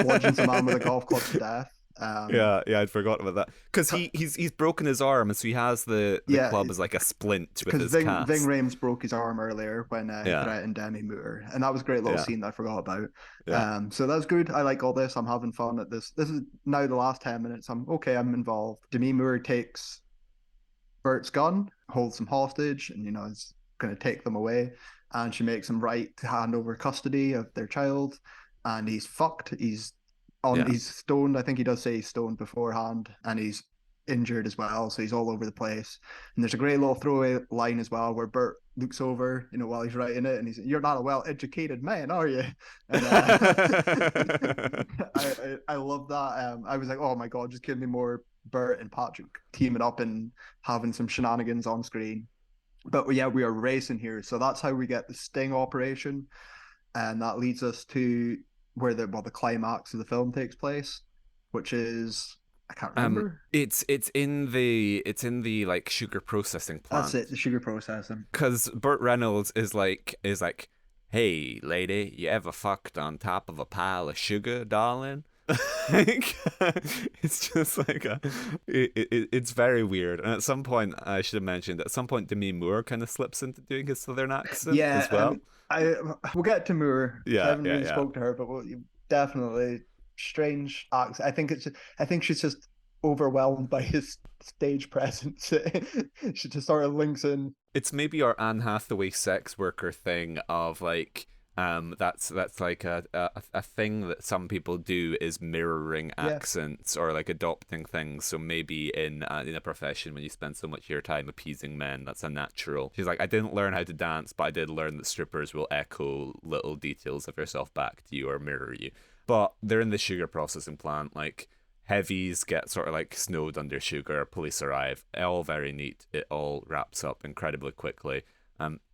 bludgeons a man with a golf club to death. Yeah, I'd forgotten about that because he's broken his arm, and so he has the club as like a splint with his cast. Ving Rhames broke his arm earlier when he threatened Demi Moore, and that was a great little scene that I forgot about. So that's good. I like all this. I'm having fun at this. This is now the last 10 minutes. I'm involved. Demi Moore takes Bert's gun, holds him hostage, and is going to take them away, and she makes him right to hand over custody of their child, and he's fucked. He's stoned. I think he does say he's stoned beforehand, and he's injured as well, so he's all over the place. And there's a great little throwaway line as well where Bert looks over, while he's writing it, and he's, "You're not a well-educated man, are you?" And I love that. I was like, oh my god, just give me more Bert and Patrick teaming up and having some shenanigans on screen. But yeah, we are racing here, so that's how we get the sting operation, and that leads us to where the climax of the film takes place, which is I can't remember. It's in the like sugar processing plant. That's it, the sugar processing. Because Burt Reynolds is like, hey lady, you ever fucked on top of a pile of sugar, darling? It's just like it's very weird. And at some point, I should have mentioned, at some point Demi Moore kind of slips into doing his southern accent as well. We'll get to Moore. Yeah, I haven't really spoke to her, but definitely strange accent. I think she's just overwhelmed by his stage presence. She just sort of links in. It's maybe our Anne Hathaway sex worker thing of like, that's like a thing that some people do, is mirroring accents or like adopting things. So maybe in a profession when you spend so much of your time appeasing men, that's a natural. She's like, I didn't learn how to dance, but I did learn that strippers will echo little details of yourself back to you or mirror you. But they're in the sugar processing plant, like heavies get sort of like snowed under sugar, police arrive, all very neat. It all wraps up incredibly quickly.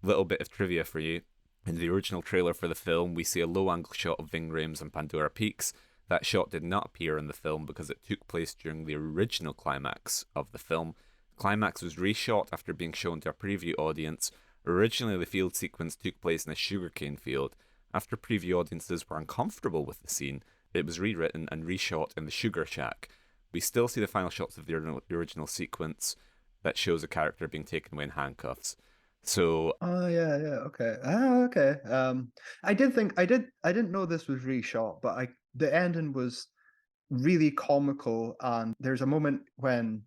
Little bit of trivia for you. In the original trailer for the film, we see a low-angle shot of Ving Rhames and Pandora Peaks. That shot did not appear in the film because it took place during the original climax of the film. The climax was reshot after being shown to a preview audience. Originally, the field sequence took place in a sugarcane field. After preview audiences were uncomfortable with the scene, it was rewritten and reshot in the sugar shack. We still see the final shots of the original sequence. that shows a character being taken away in handcuffs. So Oh yeah, yeah, okay. Ah, okay. I didn't know this was reshot, but I the ending was really comical, and there's a moment when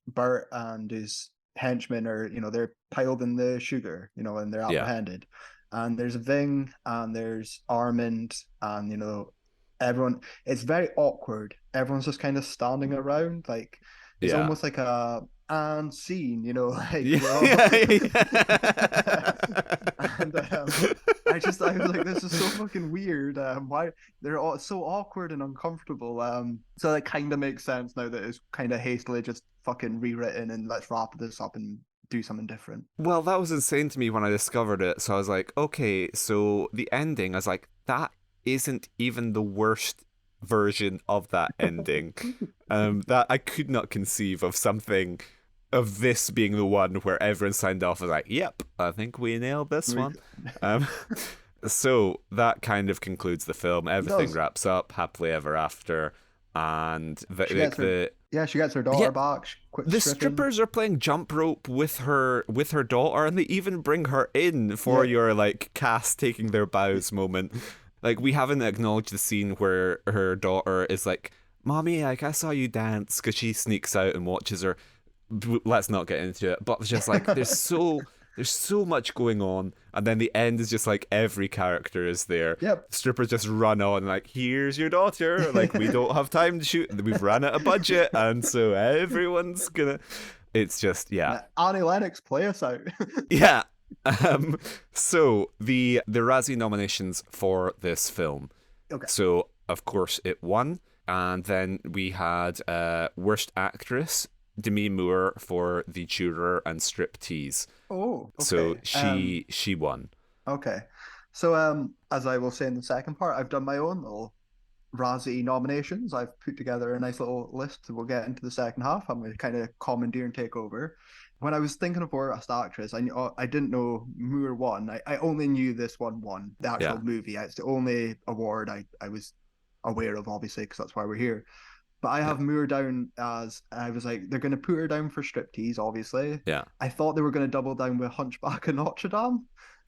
Bert and his henchmen are, they're piled in the sugar, and they're yeah, apprehended. And there's Ving and there's Armand and everyone, it's very awkward. Everyone's just kind of standing around, like it's yeah. almost like a and scene, like Yeah, we're all yeah, yeah. and I was like, this is so fucking weird. Why they're all so awkward and uncomfortable. So that kind of makes sense now that it's kind of hastily just fucking rewritten and let's wrap this up and do something different. Well, that was insane to me when I discovered it. So I was like, okay, so the ending, I was like, that isn't even the worst version of that ending. That I could not conceive of something of this being the one where everyone signed off as like, yep, I think we nailed this one. Um, so that kind of concludes the film. Everything wraps up happily ever after, and She gets her, yeah, she gets her daughter back. She quits the stripping. strippers are playing jump rope with her daughter, and they even bring her in for your like cast taking their bows moment. Like, we haven't acknowledged the scene where her daughter is like, "Mommy, like I saw you dance," because she sneaks out and watches her. Let's not get into it, but it's just like there's so much going on, and then the end is just like every character is there. Yep. Strippers just run on like, "Here's your daughter." Like, we don't have time to shoot. We've run out of budget, and so everyone's gonna. It's just Annie Lennox, play us out. yeah. So the Razzie nominations for this film. Okay. So of course it won, and then we had worst actress Demi Moore for The Juror and Striptease. Oh, okay. So she won. Okay. So as I will say in the second part, I've done my own little Razzie nominations. I've put together a nice little list that we'll get into the second half. I'm going to kind of commandeer and take over. When I was thinking of worst actress, I didn't know Moore won. I only knew this one won, the actual movie. It's the only award I was aware of, obviously, because that's why we're here. But I have Moore down as, I was like, they're going to put her down for Striptease, obviously. Yeah. I thought they were going to double down with Hunchback of Notre Dame.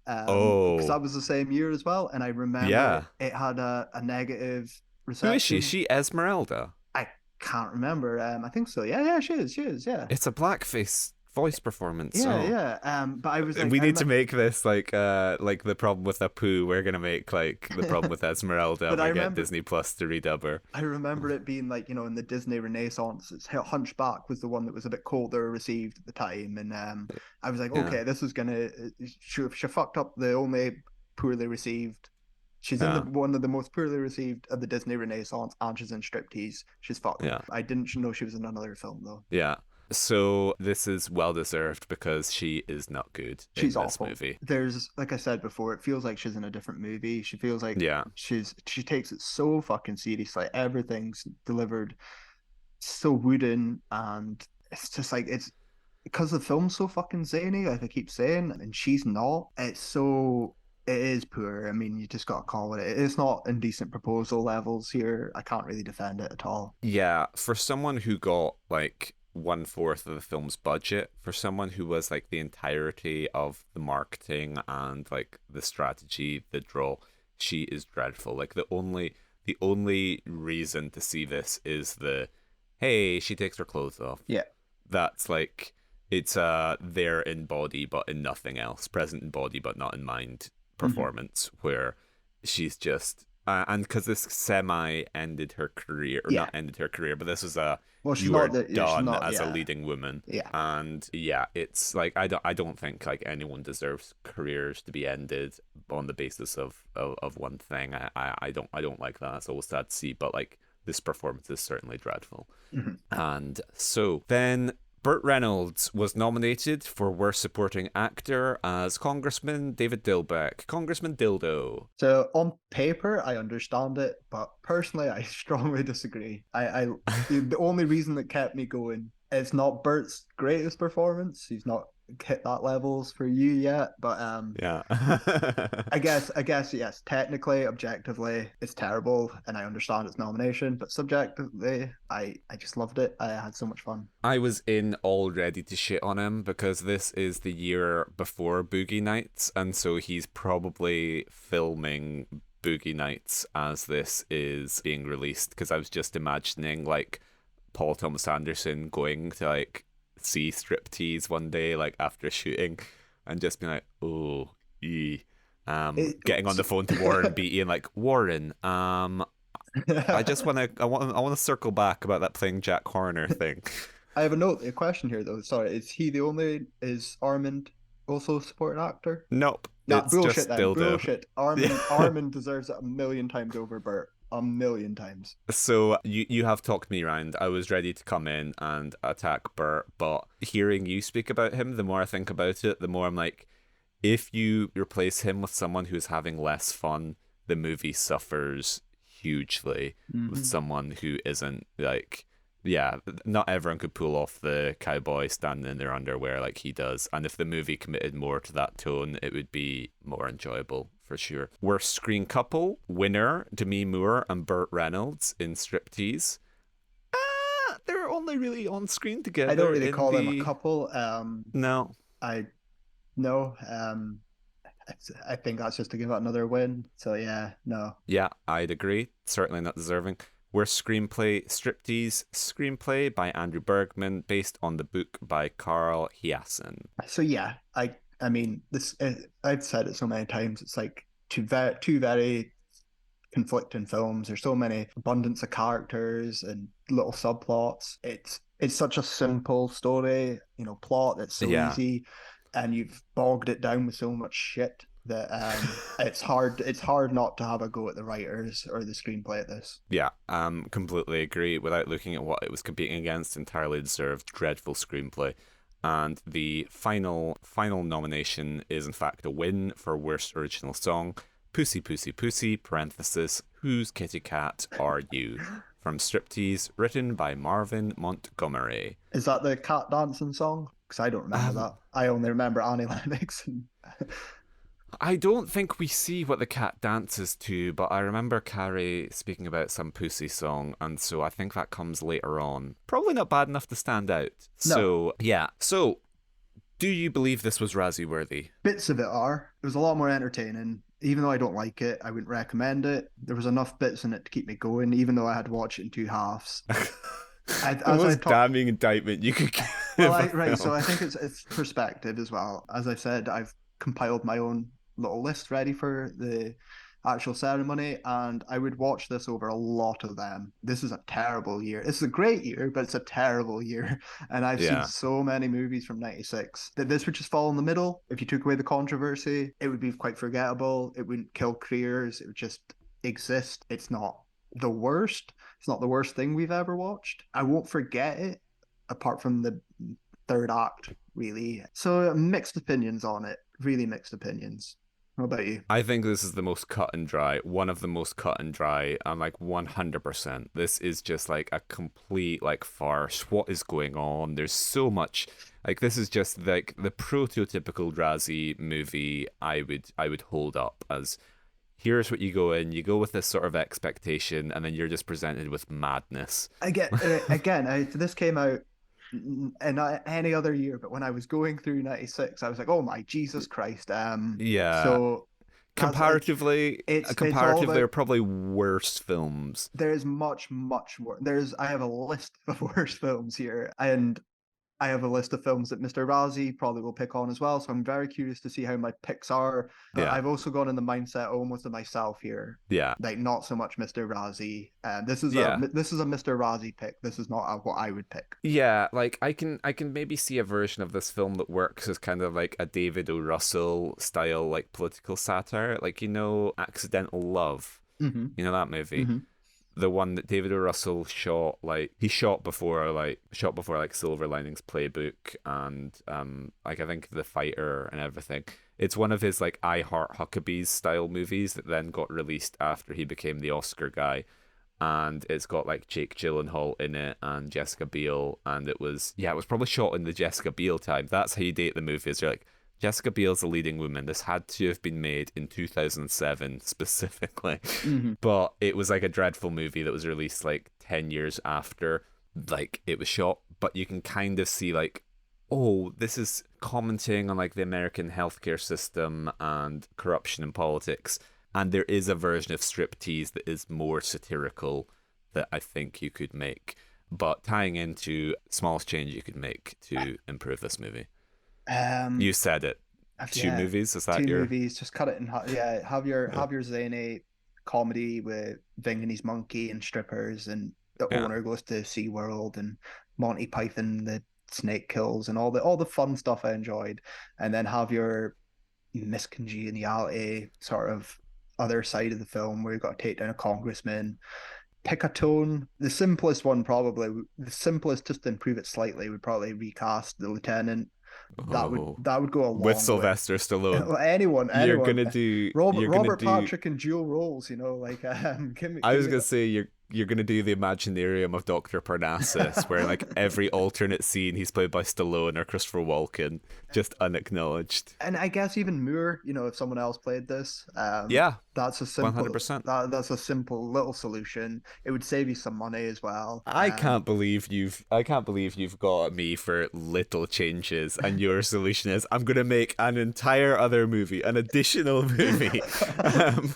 Because that was the same year as well. And I remember it had a negative reception. Who is she? Is she Esmeralda? I can't remember. I think so. Yeah, she is. Yeah. It's a blackface voice performance. Yeah. But I was like, we need to make this like the problem with Apu. We're gonna make like the problem with Esmeralda. And we get Disney Plus to redub her. I remember it being like, in the Disney Renaissance, Hunchback was the one that was a bit colder received at the time, and I was like, okay, this is gonna. She fucked up the only poorly received. She's in one of the most poorly received of the Disney Renaissance, and she's in Striptease. She's fucked. Yeah. I didn't know she was in another film though. Yeah. So this is well deserved because she is not good. She's in awful. This movie. There's, like I said before, it feels like she's in a different movie. She feels like she takes it so fucking seriously. Everything's delivered so wooden, and it's just like, it's because the film's so fucking zany, like I keep saying, and she's not. It is poor. I mean, you just gotta call it. It's not indecent proposal levels here. I can't really defend it at all. Yeah, for someone who got like 1/4 of the film's budget, for someone who was like the entirety of the marketing and like the strategy, the draw, she is dreadful. Like the only reason to see this is hey, she takes her clothes off. Yeah. That's like, it's there in body but in nothing else, present in body but not in mind performance, where she's just and because this semi ended her career, or not ended her career, but this was you are done as a leading woman. And it's like, I don't think like anyone deserves careers to be ended on the basis of one thing. I don't like that. It's always sad to see, but like, this performance is certainly dreadful. And so then Burt Reynolds was nominated for Worst Supporting Actor as Congressman David Dilbeck. Congressman Dildo. So on paper, I understand it, but personally, I strongly disagree. The only reason that kept me going, it's not Burt's greatest performance. He's not hit that levels for you yet, but Yeah. I guess yes. Technically, objectively, it's terrible, and I understand its nomination. But subjectively, I just loved it. I had so much fun. I was in all ready to shit on him because this is the year before Boogie Nights, and so he's probably filming Boogie Nights as this is being released. Because I was just imagining like Paul Thomas Anderson going to like see Striptease one day, like after shooting, and just being like, "Oh, ee." It, Getting on the phone to Warren Beatty and like, Warren, I just want to, I want to circle back about that playing Jack Horner thing. I have a question here though. Sorry, is Armand also a supporting actor? Nope, Nah, it's bullshit just then. dildo. Bullshit. Yeah. Armand deserves it a million times over Bert. A million times. So you have talked me round. I was ready to come in and attack Bert, but hearing you speak about him, the more I think about it, the more I'm like, if you replace him with someone who's having less fun, the movie suffers hugely with Hmm. someone who isn't like, yeah, not everyone could pull off the cowboy standing in their underwear like he does. And if the movie committed more to that tone, it would be more enjoyable for sure. Worst screen couple winner Demi Moore and Burt Reynolds in Striptease. They're only really on screen I don't together really in call them a the couple. no. I no. I think that's just to give it another win. So yeah, no. Yeah, I'd agree. Certainly not deserving. Worst screenplay, Striptease, screenplay by Andrew Bergman, based on the book by Carl Hiaasen. So yeah, I mean this. I've said it so many times. It's like two very conflicting films. There's so many abundance of characters and little subplots. It's such a simple story, plot that's so Yeah, easy, and you've bogged it down with so much shit that it's hard not to have a go at the writers or the screenplay at this. yeah, completely agree. Without looking at what it was competing against, entirely deserved dreadful screenplay. And the final nomination is in fact a win for worst original song, "Pussy Pussy Pussy" (parenthesis Whose Kitty Cat Are You?) from Striptease, written by Marvin Montgomery. Is that the cat dancing song? Because I don't remember Um, that. I only remember Annie Lennox. I don't think we see what the cat dances to, but I remember Carrie speaking about some pussy song, and so I think that comes later on. Probably not bad enough to stand out. No, So, yeah. So, do you believe this was Razzie worthy? bits of it are. It was a lot more entertaining. Even though I don't like it, I wouldn't recommend it. There was enough bits in it to keep me going, even though I had to watch it in two halves. The As I most talked, damning indictment you could well, give a right. So film. I think it's perspective as well. As I said, I've compiled my own little list ready for the actual ceremony, and I would watch this over a lot of them. This is a terrible year. It's a great year, but it's a terrible year. And I've seen Yeah. so many movies from '96 that this would just fall in the middle. If you took away the controversy, it would be quite forgettable. It wouldn't kill careers. It would just exist. It's not the worst. It's not the worst thing we've ever watched. I won't forget it, apart from the third act, really. So mixed opinions on it. Really mixed opinions. What about you? I think this is the most cut and dry, one of the most cut and dry. I'm like 100%. This is just like a complete like farce. What is going on? There's so much. Like this is just like the prototypical Razzie movie. I would hold up as here's what you go in. You go with this sort of expectation, and then you're just presented with madness. This came out in any other year, but when I was going through '96, I was like, "Oh my Jesus Christ!" Yeah, So that's comparatively, it's all comparatively, about. are probably worse films. There's much more. I have a list of worse films here, and I have a list of films that Mr. Razzie probably will pick on as well. So I'm very curious to see how my picks are. But Yeah, I've also gone in the mindset almost of myself here, yeah, like not so much Mr. Razzie. yeah. This is a Mr. Razzie pick. This is not what I would pick. Yeah, like I can maybe see a version of this film that works as kind of like a David O. Russell style like political satire, like Accidental Love. Hmm. You know that movie? Hmm. The one that David O. Russell shot like he shot before Silver Linings Playbook and like I think The Fighter and everything. It's one of his like I Heart Huckabees style movies that then got released after he became the Oscar guy. and it's got like Jake Gyllenhaal in it and Jessica Biel, and it was probably shot in the Jessica Biel time. That's how you date the movies. You're like, Jessica Biel's the leading woman. This had to have been made in 2007 specifically, Hmm. but it was like a dreadful movie that was released like 10 years after like it was shot. But you can kind of see like, oh, this is commenting on like the American healthcare system and corruption in politics. And there is a version of Striptease that is more satirical that I think you could make. But tying into smallest change you could make to improve this movie. Um, You said it. Two yeah, movies, is that two your movies. Just cut it in half. Yeah, yeah. have your zany comedy with Ving and his monkey and strippers, and the Yeah. owner goes to SeaWorld, and Monty Python the snake kills, and all the fun stuff I enjoyed, and then have your miscongeniality sort of other side of the film where you've got to take down a congressman. Pick a tone. The simplest one, probably the simplest, just to improve it slightly, would probably recast the lieutenant. Oh. That would go a With long way. Sylvester Stallone. You're Anyone. gonna do Robert you're gonna Robert do Patrick in dual roles, like I give was me gonna that. say you're gonna do the Imaginarium of Dr. Parnassus, where like every alternate scene he's played by Stallone or Christopher Walken, just unacknowledged. And I guess even Moore, if someone else played this, Yeah, that's a 100%. that's a simple little solution. It would save you some money as well. I can't believe you've got me for little changes, and your solution is I'm gonna make an entire other movie, an additional movie. um,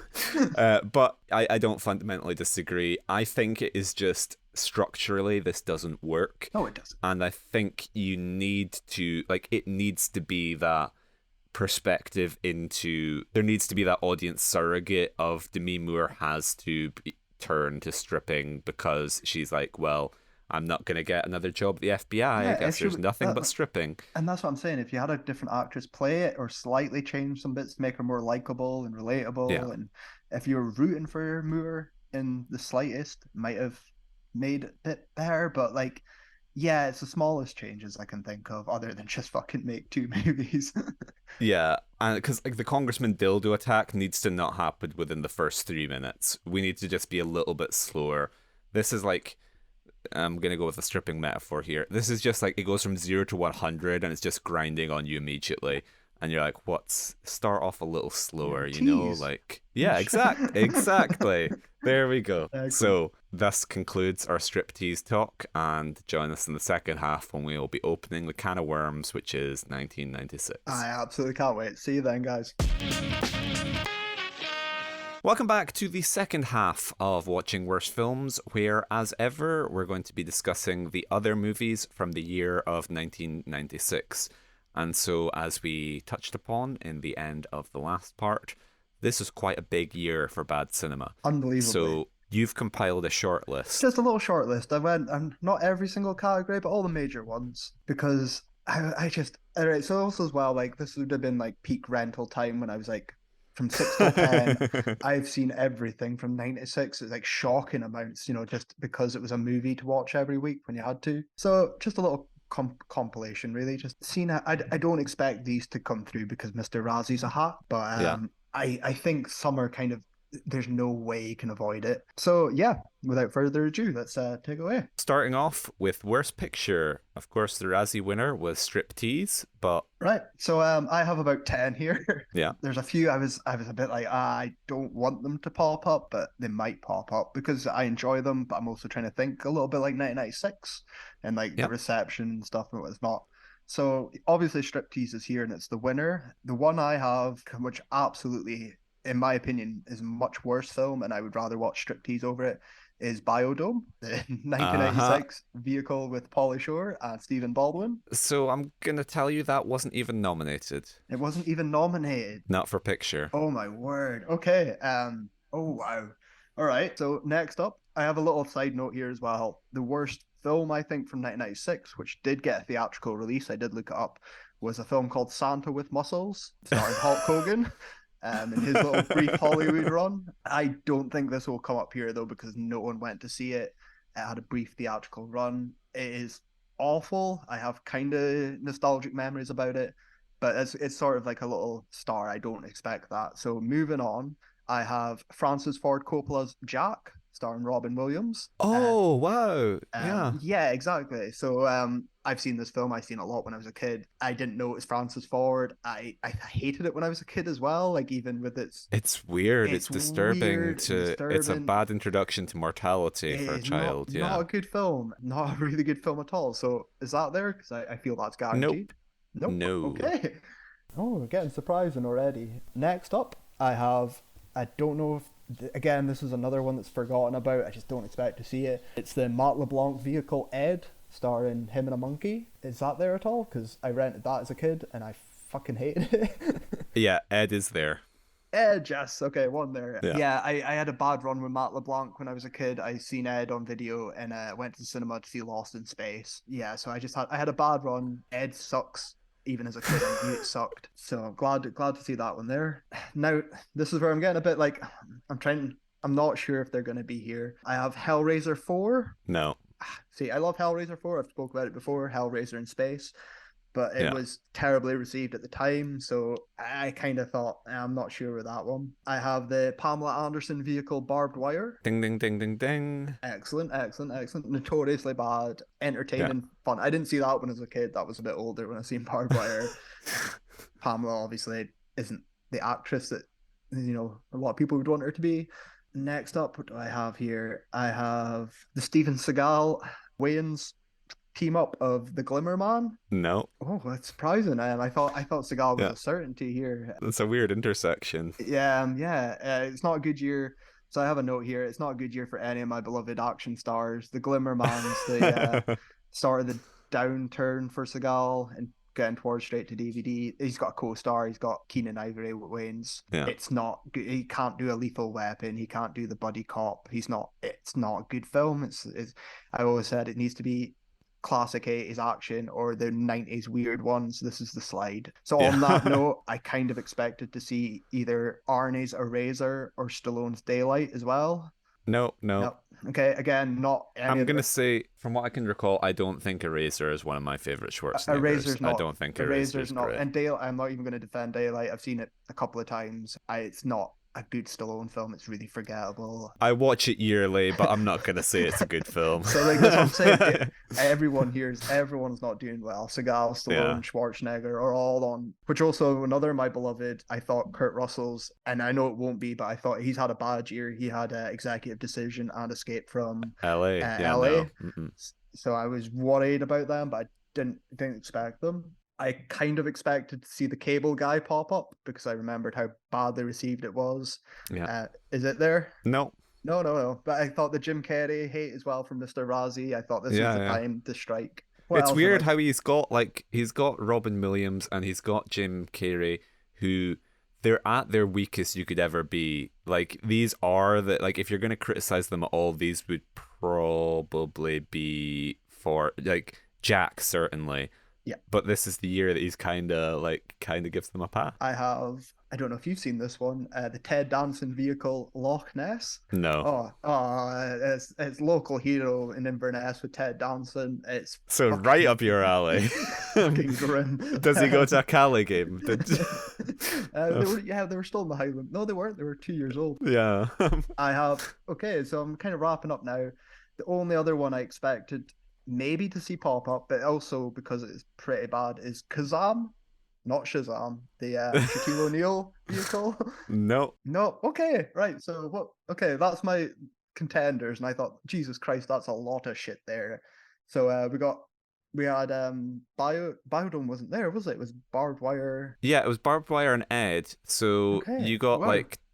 but I don't fundamentally disagree. I think it is just structurally this doesn't work, No, it doesn't. and I think you need to like it needs to be that perspective into there needs to be that audience surrogate of Demi Moore has to turn to stripping because she's like, well, I'm not going to get another job at the FBI. I Yeah, guess there's nothing but stripping. and that's what I'm saying. If you had a different actress play it or slightly change some bits to make her more likable and Yeah. relatable, and if you were rooting for Moore in the slightest, might have made it a bit better. But like, yeah, it's the smallest changes I can think of, other than just fucking make two movies. Yeah, and because like the Congressman dildo attack needs to not happen within the first 3 minutes. We need to just be a little bit slower. This is like I'm gonna go with a stripping metaphor here. This is just like it goes from 0 to 100 and it's just grinding on you immediately, and you're like, "What's Start off a little slower, Tease. Like yeah, exactly. There we go. Excellent. So thus concludes our striptease talk, and join us in the second half when we will be opening the can of worms, which is 1996. I absolutely can't wait. See you then, guys. Welcome back to the second half of Watching Worst Films, where, as ever, we're going to be discussing the other movies from the year of 1996. And so, as we touched upon in the end of the last part, this is quite a big year for bad cinema. Unbelievably. So, you've compiled a short list. Just a little short list. I went, and not every single category, but all the major ones, because I just, all right. So also as well, like this would have been like peak rental time when I was like from 6 to 10. I've seen everything from 96. It's like shocking amounts, just because it was a movie to watch every week when you had to. So just a little compilation, really. Just seeing, I don't expect these to come through because Mr. Razzie's a hat, but Yeah. I think some are kind of, there's no way you can avoid it. So yeah, without further ado, let's take away. Starting off with Worst Picture. Of course, the Razzie winner was Striptease, but Right. So I have about 10 here. yeah. There's a few I was a bit like, I don't want them to pop up, but they might pop up because I enjoy them, but I'm also trying to think a little bit like 1996 and like the reception and stuff and whatnot. So obviously Striptease is here and it's the winner. The one I have, which absolutely, in my opinion, is a much worse film, and I would rather watch Striptease over it, is Biodome, the 1996 vehicle with Pauly Shore and Stephen Baldwin. So I'm going to tell you that wasn't even nominated. It wasn't even nominated. Not for picture. Oh my word. Okay. Oh wow. All right. So next up, I have a little side note here as well. The worst film I think from 1996, which did get a theatrical release, I did look it up, was a film called Santa with Muscles, starring Hulk Hogan. In his little brief Hollywood run. I don't think this will come up here though because no one went to see it. It had a brief theatrical run. It is awful. I have kind of nostalgic memories about it, but it's sort of like a little star. I don't expect that. So moving on, I have Francis Ford Coppola's Jack, starring Robin Williams. Oh, wow. Yeah. Yeah, exactly. So I've seen this film. I've seen it a lot when I was a kid. I didn't know it was Francis Ford. I hated it when I was a kid as well. Like even with It's weird. It's it's disturbing weird and to. It's a disturbing. bad introduction to mortality It for a is child. not Yeah. a good film. Not a really good film at all. So is that there? Because I feel that's Nope. guaranteed. Nope. No. Okay. Oh, we're getting surprising already. Next up, I have. I don't know if. Again, this is another one that's forgotten about. I just don't expect to see it. It's the Matt LeBlanc vehicle Ed, starring him and a monkey. Is that there at all? Because I rented that as a kid and I fucking hated it. Yeah, Ed is there. Ed, yes. Okay, one there. Yeah. Yeah, I had a bad run with Matt LeBlanc when I was a kid. I seen Ed on video and went to the cinema to see Lost in Space. Yeah, so I had a bad run. Ed sucks. Even as a kid, I knew it sucked. So I'm glad to see that one there. Now, this is where I'm getting a bit like I'm not sure if they're going to be here. I have Hellraiser 4. No. See, I love Hellraiser 4. I've spoke about it before. Hellraiser in Space, but it Yeah. was terribly received at the time, so I kind of thought I'm not sure with that one. I have the Pamela Anderson vehicle Barbed Wire. Ding ding ding ding ding. Excellent, excellent, excellent. Notoriously bad, Yeah. entertaining, fun. I didn't see that one as a kid. That was a bit older when I seen Barbed Wire. Pamela obviously isn't the actress that a lot of people would want her to be. Next up, what do I have here? I have the Steven Seagal Wayans team up of the Glimmer Man. No. Oh, that's surprising. I thought Seagal was Yeah. a certainty here. That's a weird intersection. Yeah, it's not a good year. So I have a note here. It's not a good year for any of my beloved action stars. The Glimmer Man's the start of the downturn for Seagal and getting towards straight to DVD. He's got a co-star. He's got Keenan Ivory Wayans. Yeah. It's not good. He can't do a Lethal Weapon. He can't do the buddy cop. It's not a good film. It's I always said it needs to be classic 80s action or the 90s weird ones. This is the slide. So on that note, I kind of expected to see either Arnie's Eraser or Stallone's Daylight as well. No. Okay, again, not any I'm of gonna the... say, from what I can recall, I don't think Eraser is one of my favorite Schwarzeneggers. Eraser's not. I don't think Eraser's not. great. And Dale, I'm not even going to defend Daylight. I've seen it a couple of times. It's not a good Stallone film. It's really forgettable. I watch it yearly, but I'm not gonna say it's a good film. So like that's what I'm saying. Everyone's not doing well. Seagal, Stallone, Schwarzenegger are all on. Which also another of my beloved. I thought Kurt Russell's, and I know it won't be, but I thought he's had a bad year. He had Executive Decision and Escape from LA. LA. No. So I was worried about them, but I didn't expect them. I kind of expected to see the Cable Guy pop up because I remembered how badly received it was. Yeah. Is it there? No. No. But I thought the Jim Carrey hate as well from Mr. Razzie. I thought this was the time to strike. It's weird how he's got Robin Williams and he's got Jim Carrey, who they're at their weakest you could ever be. Like these are if you're gonna criticize them at all, these would probably be for like Jack certainly. Yeah. But this is the year that he's kind of gives them a pass. I don't know if you've seen this one, the Ted Danson vehicle Loch Ness. No. It's local hero in Inverness with Ted Danson. It's so right up your alley. Fucking grim. Does he go to a Cali game? They were still in the Highland. No, they weren't. They were 2 years old. Yeah. So I'm kind of wrapping up now. The only other one I expected maybe to see pop up, but also because it's pretty bad, is Kazam, not Shazam, the Shaquille O'Neal vehicle. No. Okay, right. So what? Okay, that's my contenders, and I thought, Jesus Christ, that's a lot of shit there. So we had Biodome wasn't there, was it? It was Barbed Wire. Yeah, it was Barbed Wire and Ed. So you got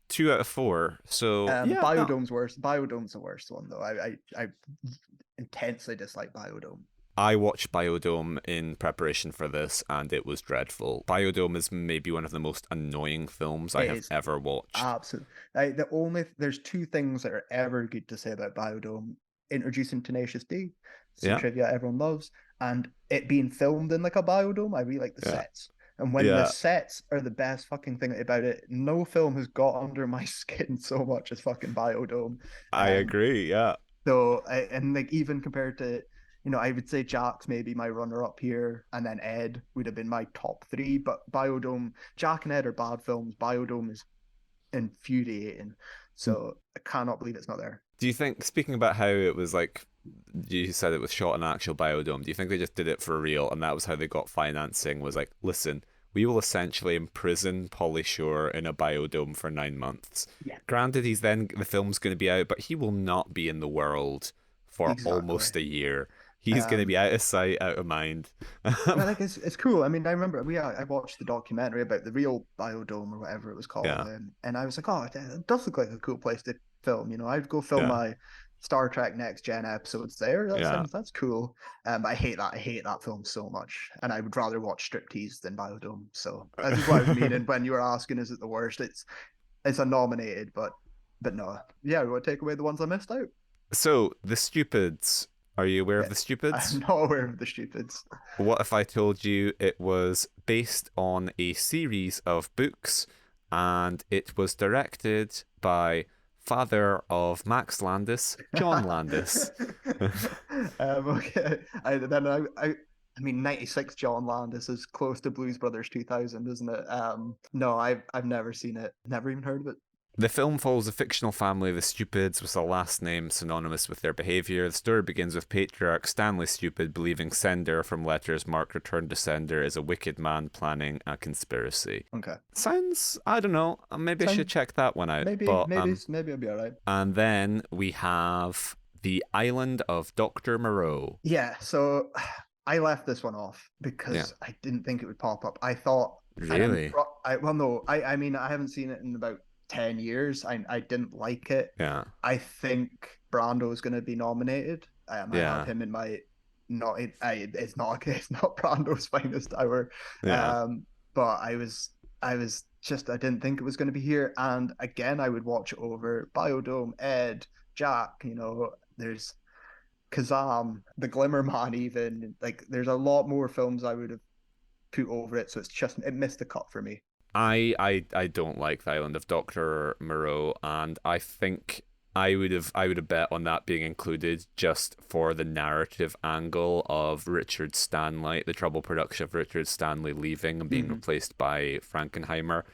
2 out of 4. So Biodome's worst. Biodome's the worst one though. I intensely dislike Biodome. I watched Biodome in preparation for this, and it was dreadful. Biodome is maybe one of the most annoying films I have ever watched. Absolutely. There's 2 things that are ever good to say about Biodome: introducing Tenacious D, trivia everyone loves, and it being filmed in like a biodome. I really like the sets. And when the sets are the best fucking thing about it, no film has got under my skin so much as fucking Biodome. I agree, yeah. So, even compared to, I would say Jack's maybe my runner-up here, and then Ed would have been my top 3. But Biodome, Jack and Ed are bad films. Biodome is infuriating. So I cannot believe it's not there. Do you think, speaking about how it was like, you said it was shot in an actual biodome, do you think they just did it for real and that was how they got financing? Was like, listen, we will essentially imprison Pauly Shore in a biodome for 9 months. Yeah, Granted, the film's going to be out, but he will not be in the world for exactly. almost a year. He's going to Um, be out of sight, out of mind. but like it's cool. I mean, I remember I watched the documentary about the real biodome or whatever it was called, Yeah, and I was like, oh, it does look like a cool place to film. You know, I'd go film yeah, my Star Trek Next Gen episodes there. yeah. That's cool. But I hate that. I hate that film so much, and I would rather watch Striptease than Biodome. So this is what I was meaning when you were asking, is it the worst? It's a nominated, but no. Yeah, we want to take away the ones I missed out. So, The Stupids. Are you aware of Yeah, The I'm Stupids? not aware of the stupids. What if I told you it was based on a series of books and it was directed by father of Max Landis, John Landis? Okay. I mean, 96 John Landis is close to Blues Brothers 2000, isn't it? No, I've never seen it. Never even heard of it. The film follows a fictional family, the Stupids, with a last name synonymous with their behaviour. The story begins with patriarch Stanley Stupid believing Sender from letters marked Return to Sender is a wicked man planning a conspiracy. Okay. Sounds, I don't know, maybe I should Sound check that one out. maybe But maybe maybe I'll be all right. and then we have The Island of Dr. Moreau. Yeah, so I left this one off Yeah. because I didn't think it would pop up. I thought, and Really? I well, no, I mean, I haven't seen it in about 10 years. I didn't like it. Yeah. I think Brando is going to be nominated. I have Yeah. him in my not. It's not it's not Brando's finest hour. Yeah. Um, but I was just I didn't think it was going to be here. And again, I would watch it over Biodome, Ed, Jack. You know, there's Kazam, The Glimmer Man, even like there's a lot more films I would have put over it. So it's just it missed the cut for me. I don't like the Island of Dr. Moreau, and I think I would have bet on that being included just for the narrative angle of Richard Stanley, the trouble production of Richard Stanley leaving and being Mm-hmm. replaced by Frankenheimer.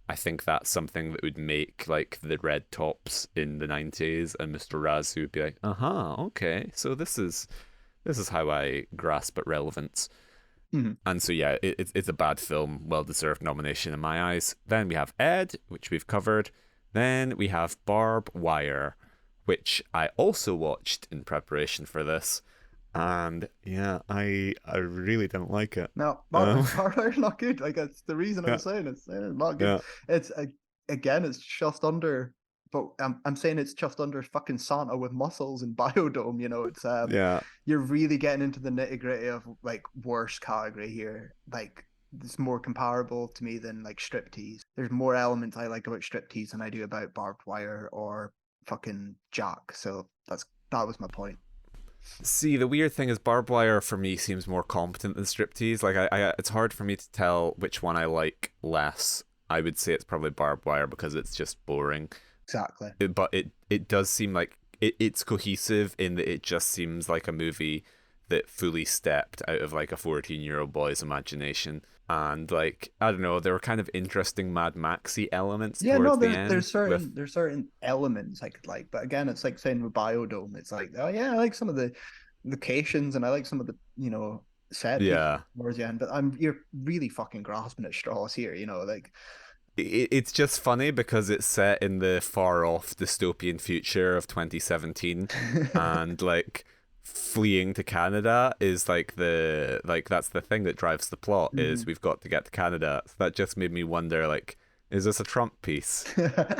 I think that's something that would make like the Red Tops in the 90s and Mr. Razzie would be like, uh-huh, okay, so this is how I grasp at relevance. Mm-hmm. And so yeah, it's a bad film, well deserved nomination in my eyes. Then we have Ed, which we've covered. Then we have Barb Wire, which I also watched in preparation for this, and yeah, I really don't like it. No, Um, Martyrs not good. Like that's the reason I'm yeah, saying it's not good. yeah, It's again, it's just under, but I'm saying it's just under fucking Santa with muscles and Biodome. You know, it's yeah. you're really getting into the nitty gritty of like worst category here. Like it's more comparable to me than like Striptease. There's more elements I like about Striptease than I do about Barbed Wire or fucking Jack. So that was my point. See, the weird thing is, Barbed Wire for me seems more competent than Striptease. Like, it's hard for me to tell which one I like less. I would say it's probably Barbed Wire because it's just boring. Exactly. But it does seem like it's cohesive in that it just seems like a movie that fully stepped out of like a 14-year-old boy's imagination. And like, I don't know, there were kind of interesting Mad Maxy elements Yeah, no, towards the end with there's certain elements I could like, but again, it's like saying with Biodome, it's like, oh yeah, I like some of the locations and I like some of the set pieces yeah. towards the end, but you're really fucking grasping at straws here, like It's just funny because it's set in the far off dystopian future of 2017, and like fleeing to Canada is like that's the thing that drives the plot, is Mhm. we've got to get to Canada. So that just made me wonder, like, is this a Trump piece?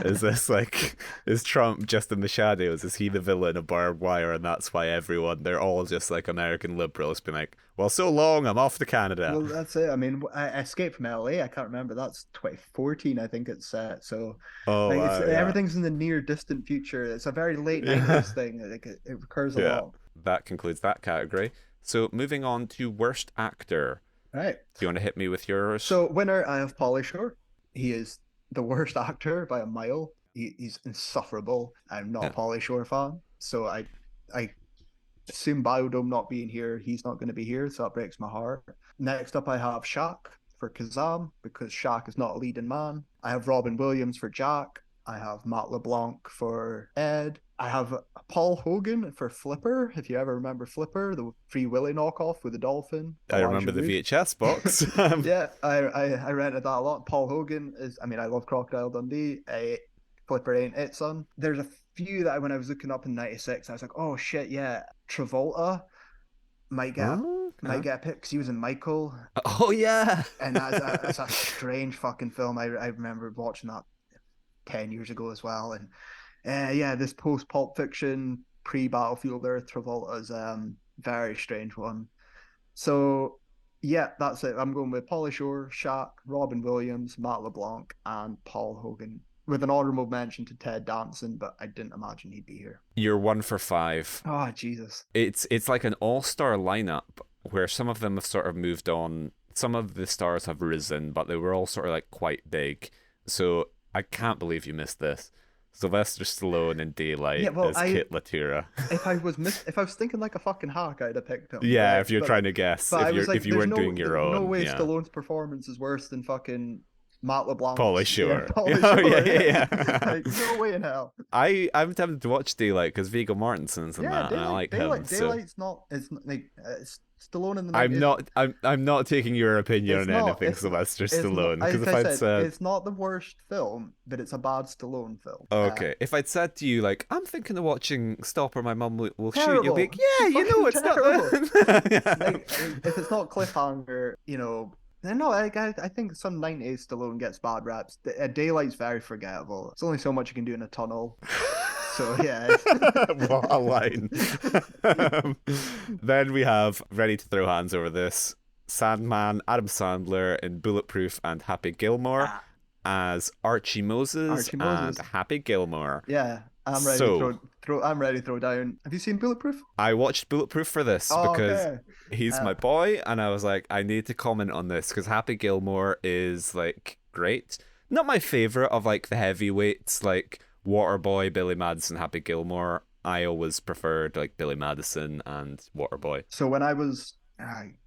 Is this like, is Trump just in the shadows? Is he the villain of Barbed Wire, and that's why they're all just like American liberals being like, well, so long, I'm off to Canada. Well, that's it. I mean, I Escape from LA. I can't remember. That's 2014, I think it's set. So, Oh like, it's wow, yeah. everything's in the near distant future. It's a very late Yeah. 90s thing. Like, it recurs a Yeah. lot. That concludes that category. So moving on to worst actor. Right. Do you want to hit me with yours? So, winner, I have Pauly Shore. He is the worst actor by a mile. He's insufferable. I'm not Yeah. a Pauly Shore fan, so I assume Biodome not being here, he's not going to be here, so that breaks my heart. Next up, I have Shaq for Kazam because Shaq is not a leading man. I have Robin Williams for Jack. I have Matt LeBlanc for Ed. I have Paul Hogan for Flipper. If you ever remember Flipper, the Free Willy knockoff with the dolphin, I Elijah remember the Wood. VHS box. Yeah, I rented that a lot. Paul Hogan is, I mean, I love Crocodile Dundee. Flipper ain't it, son. There's a few that when I was looking up in '96, I was like, oh shit, yeah, Travolta might get a Oh, might okay. get a pick because he was in Michael, Oh yeah. and that's a strange fucking film. I remember watching that 10 years ago as well, and yeah, this post Pulp Fiction, pre Battlefield Earth Travolta's very strange one. So yeah, that's it. I'm going with Pauly Shore, Shaq, Robin Williams, Matt LeBlanc, and Paul Hogan, with an honorable mention to Ted Danson, but I didn't imagine he'd be here. You're 1 for 5. Oh Jesus. It's like an all-star lineup where some of them have sort of moved on. Some of the stars have risen, but they were all sort of like quite big. So I can't believe you missed this. Sylvester Stallone in Yeah, Daylight well, as Kit Latura. if I was thinking like a fucking hack, I'd have picked him. Yeah, Right? if you're trying to guess, But I was if like, you weren't doing your no own, way yeah. Stallone's performance is worse than fucking Matt Pauly LeBlanc's. Yeah, Shore. Pauly Oh Shore. yeah. Like, no way in hell. I'm tempted to watch Daylight because Viggo Mortensen's in Yeah, that, and I like him. So Daylight's not. It's like it's Stallone in the I'm night. not I'm not taking your opinion It's on not. anything Sylvester It's not. Stallone because Like if I I'd said, said it's not the worst film, but it's a bad Stallone film. okay, if I'd said to you like I'm thinking of watching Stop or My Mum Will Shoot, you'll be Terrible. like, yeah, you know Fucking it's not terrible. that. If it's not cliffhanger, no, I think some '90s Stallone gets bad raps. Daylight's very forgettable. It's only so much you can do in a tunnel. So yeah. What a line. Then we have ready to throw hands over this Sandman, Adam Sandler in Bulletproof and Happy Gilmore Ah, as Archie Moses Archie and Moses. Happy Gilmore. Yeah, I'm ready to So throw. I'm ready to throw down. Have you seen Bulletproof? I watched Bulletproof for this Oh, because okay. he's Uh, my boy, and I was like, I need to comment on this because Happy Gilmore is like great. Not my favorite of like the heavyweights, like Waterboy, Billy Madison, Happy Gilmore. I always preferred like Billy Madison and Waterboy. so when I was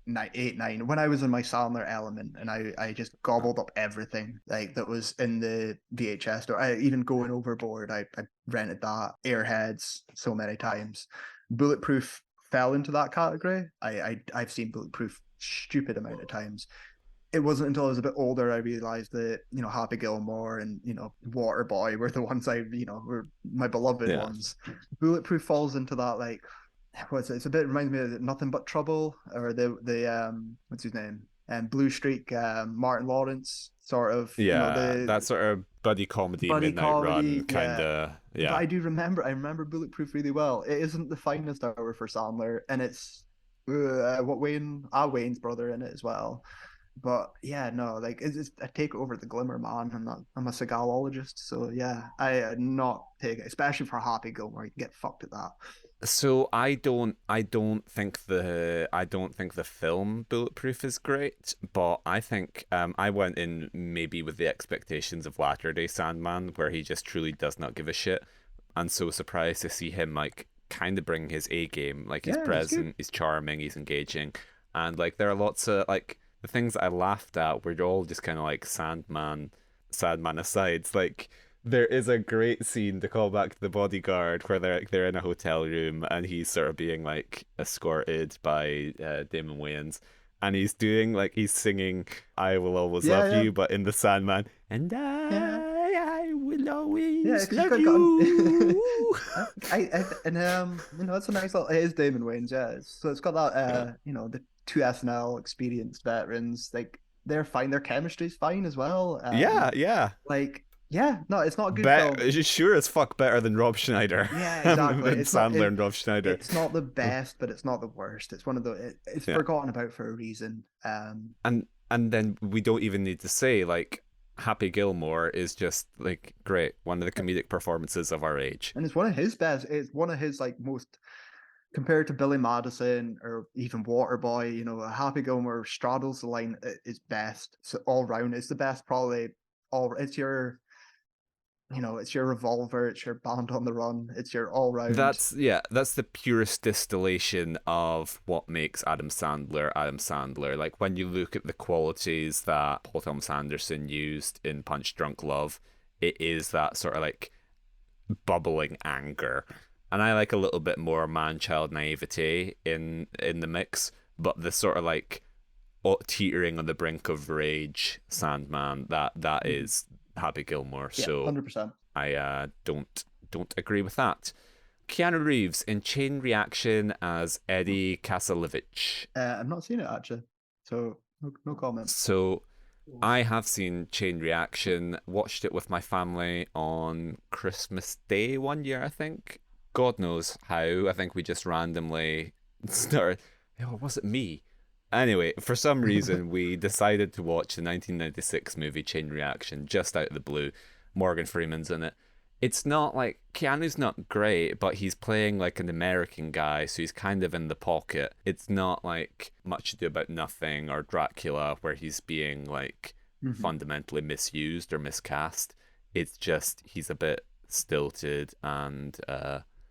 9, when I was in my Sandler element, and I just gobbled up everything like that was in the VHS store. I even going overboard. I rented that Airheads so many times. Bulletproof fell into that category. I've seen Bulletproof stupid amount of times. It wasn't until I was a bit older I realized that Happy Gilmore and Waterboy were the ones were my beloved Yeah. ones. Bulletproof falls into that like what's it? It's a bit reminds me of Nothing But Trouble or the what's his name and Blue Streak, Martin Lawrence sort of Yeah, the that sort of buddy comedy, buddy midnight comedy, run kind of. But Yeah. I remember Bulletproof really well. It isn't the finest hour for Sandler, and it's Wayne's brother in it as well. But yeah, no, like I take over the Glimmer, man. I'm a Seagalologist, so yeah, I not take it, especially for Happy Gilmore. You can get fucked at that. So I don't think the film Bulletproof is great, but I think I went in maybe with the expectations of Latter Day Sandman, where he just truly does not give a shit, and so surprised to see him like kind of bring his A game. Like he's Yeah, it's good. present, he's charming, he's engaging, and like there are lots of like the things that I laughed at were all just kind of like Sandman asides. Like there is a great scene to call back to The Bodyguard where they're in a hotel room and he's sort of being like escorted by Damon Wayans, and he's singing "I Will Always Yeah, Love yeah, You," but in the Sandman, and yeah. I will Yeah, always 'cause love you got you. and it's a nice little. It is Damon Wayans, yeah. So it's got that Yeah, the two SNL experienced veterans, like they're fine. Their chemistry's fine as well. yeah, yeah. Like yeah, no, it's not a good film. Sure as fuck better than Rob Schneider. Yeah, exactly. Than Sandler and Rob Schneider. It's not the best, but it's not the worst. It's one of it's Yeah. forgotten about for a reason. And then we don't even need to say like Happy Gilmore is just like great, one of the comedic performances of our age. And it's one of his best. It's one of his like most compared to Billy Madison or even Waterboy. Happy Gilmore straddles the line is best. So all round, it's the best. Probably all. It's your Revolver. It's your Band on the Run. It's your all round. That's the purest distillation of what makes Adam Sandler. Like when you look at the qualities that Paul Thomas Anderson used in Punch Drunk Love, it is that sort of like bubbling anger. And I like a little bit more man-child naivety in the mix, but the sort of like teetering on the brink of rage Sandman, that Mhm. is Happy Gilmore. Yeah, So 100%. I don't agree with that. Keanu Reeves in Chain Reaction as Eddie Kasalivich. I've not seen it actually, so no comment. So I have seen Chain Reaction, watched it with my family on Christmas Day one year, I think. God knows how. I think we just randomly started. Oh, was it me? Anyway, for some reason, we decided to watch the 1996 movie Chain Reaction just out of the blue. Morgan Freeman's in it. It's not like Keanu's not great, but he's playing like an American guy, so he's kind of in the pocket. It's not like Much Ado About Nothing or Dracula, where he's being like Mhm. fundamentally misused or miscast. It's just he's a bit stilted and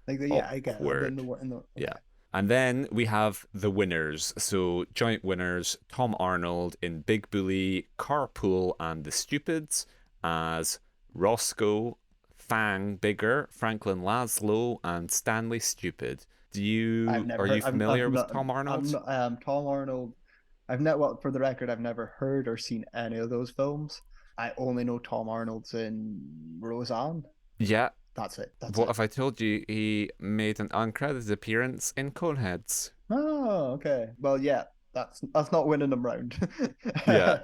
Like, yeah, I get it. awkward. In the Yeah. okay. And then we have the winners. So, joint winners Tom Arnold in Big Bully, Carpool, and The Stupids as Roscoe, Fang Bigger, Franklin Laszlo, and Stanley Stupid. I've never Are heard. you familiar with Tom I'm Arnold? not, Tom Arnold. I've never. Well, for the record, I've never heard or seen any of those films. I only know Tom Arnold's in Roseanne. Yeah. That's it. That's What it. if I told you he made an uncredited appearance in Coneheads? Oh, okay. Well, yeah. That's not winning them round. Yeah.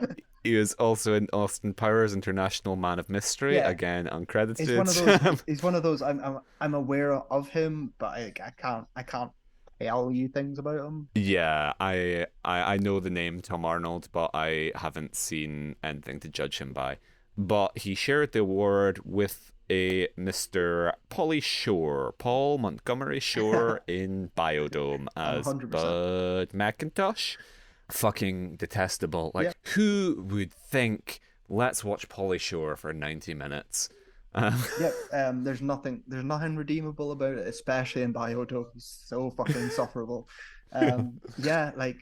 He was also in Austin Powers International Man of Mystery, Yeah, again it's one of those. uncredited. It's one of those. I'm aware of him, but I can't tell you things about him. Yeah, I know the name Tom Arnold, but I haven't seen anything to judge him by. But he shared the award with a Mr. Polly Shore, Paul Montgomery Shore in Biodome A as 100%. Bud McIntosh. Fucking detestable. Yeah. Like, who would think, let's watch Polly Shore for 90 minutes? Um, Yep. There's nothing redeemable about it, especially in Biodo. He's so fucking insufferable. Yeah, like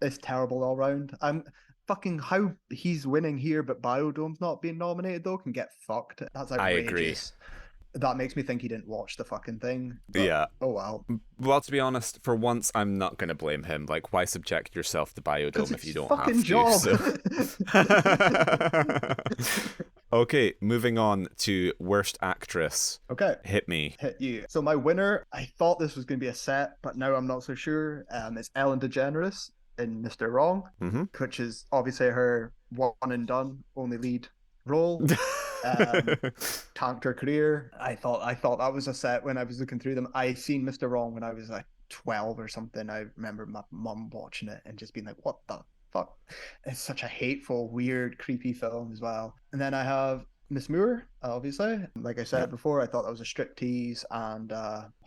it's terrible all round. I'm fucking how he's winning here, but Biodome's not being nominated though can get fucked. That's I agree. outrageous. That makes me think he didn't watch the fucking thing. But Yeah. oh well. Well, to be honest, for once, I'm not going to blame him. Like, why subject yourself to Because Biodome if it's you his don't fucking have to? job. So, okay, moving on to worst actress. Okay. Hit me. Hit you. So my winner, I thought this was going to be a set, but now I'm not so sure. It's Ellen DeGeneres in Mr. Wrong, Mm-hmm. which is obviously her one and done only lead role. Um, Tanked her career. I thought that was a set when I was looking through them. I seen Mr. Wrong when I was like 12 or something. I remember my mum watching it and just being like, "What the fuck?" It's such a hateful, weird, creepy film as well. And then I have Miss Moore, obviously. Like I Yeah. said before, I thought that was a Striptease and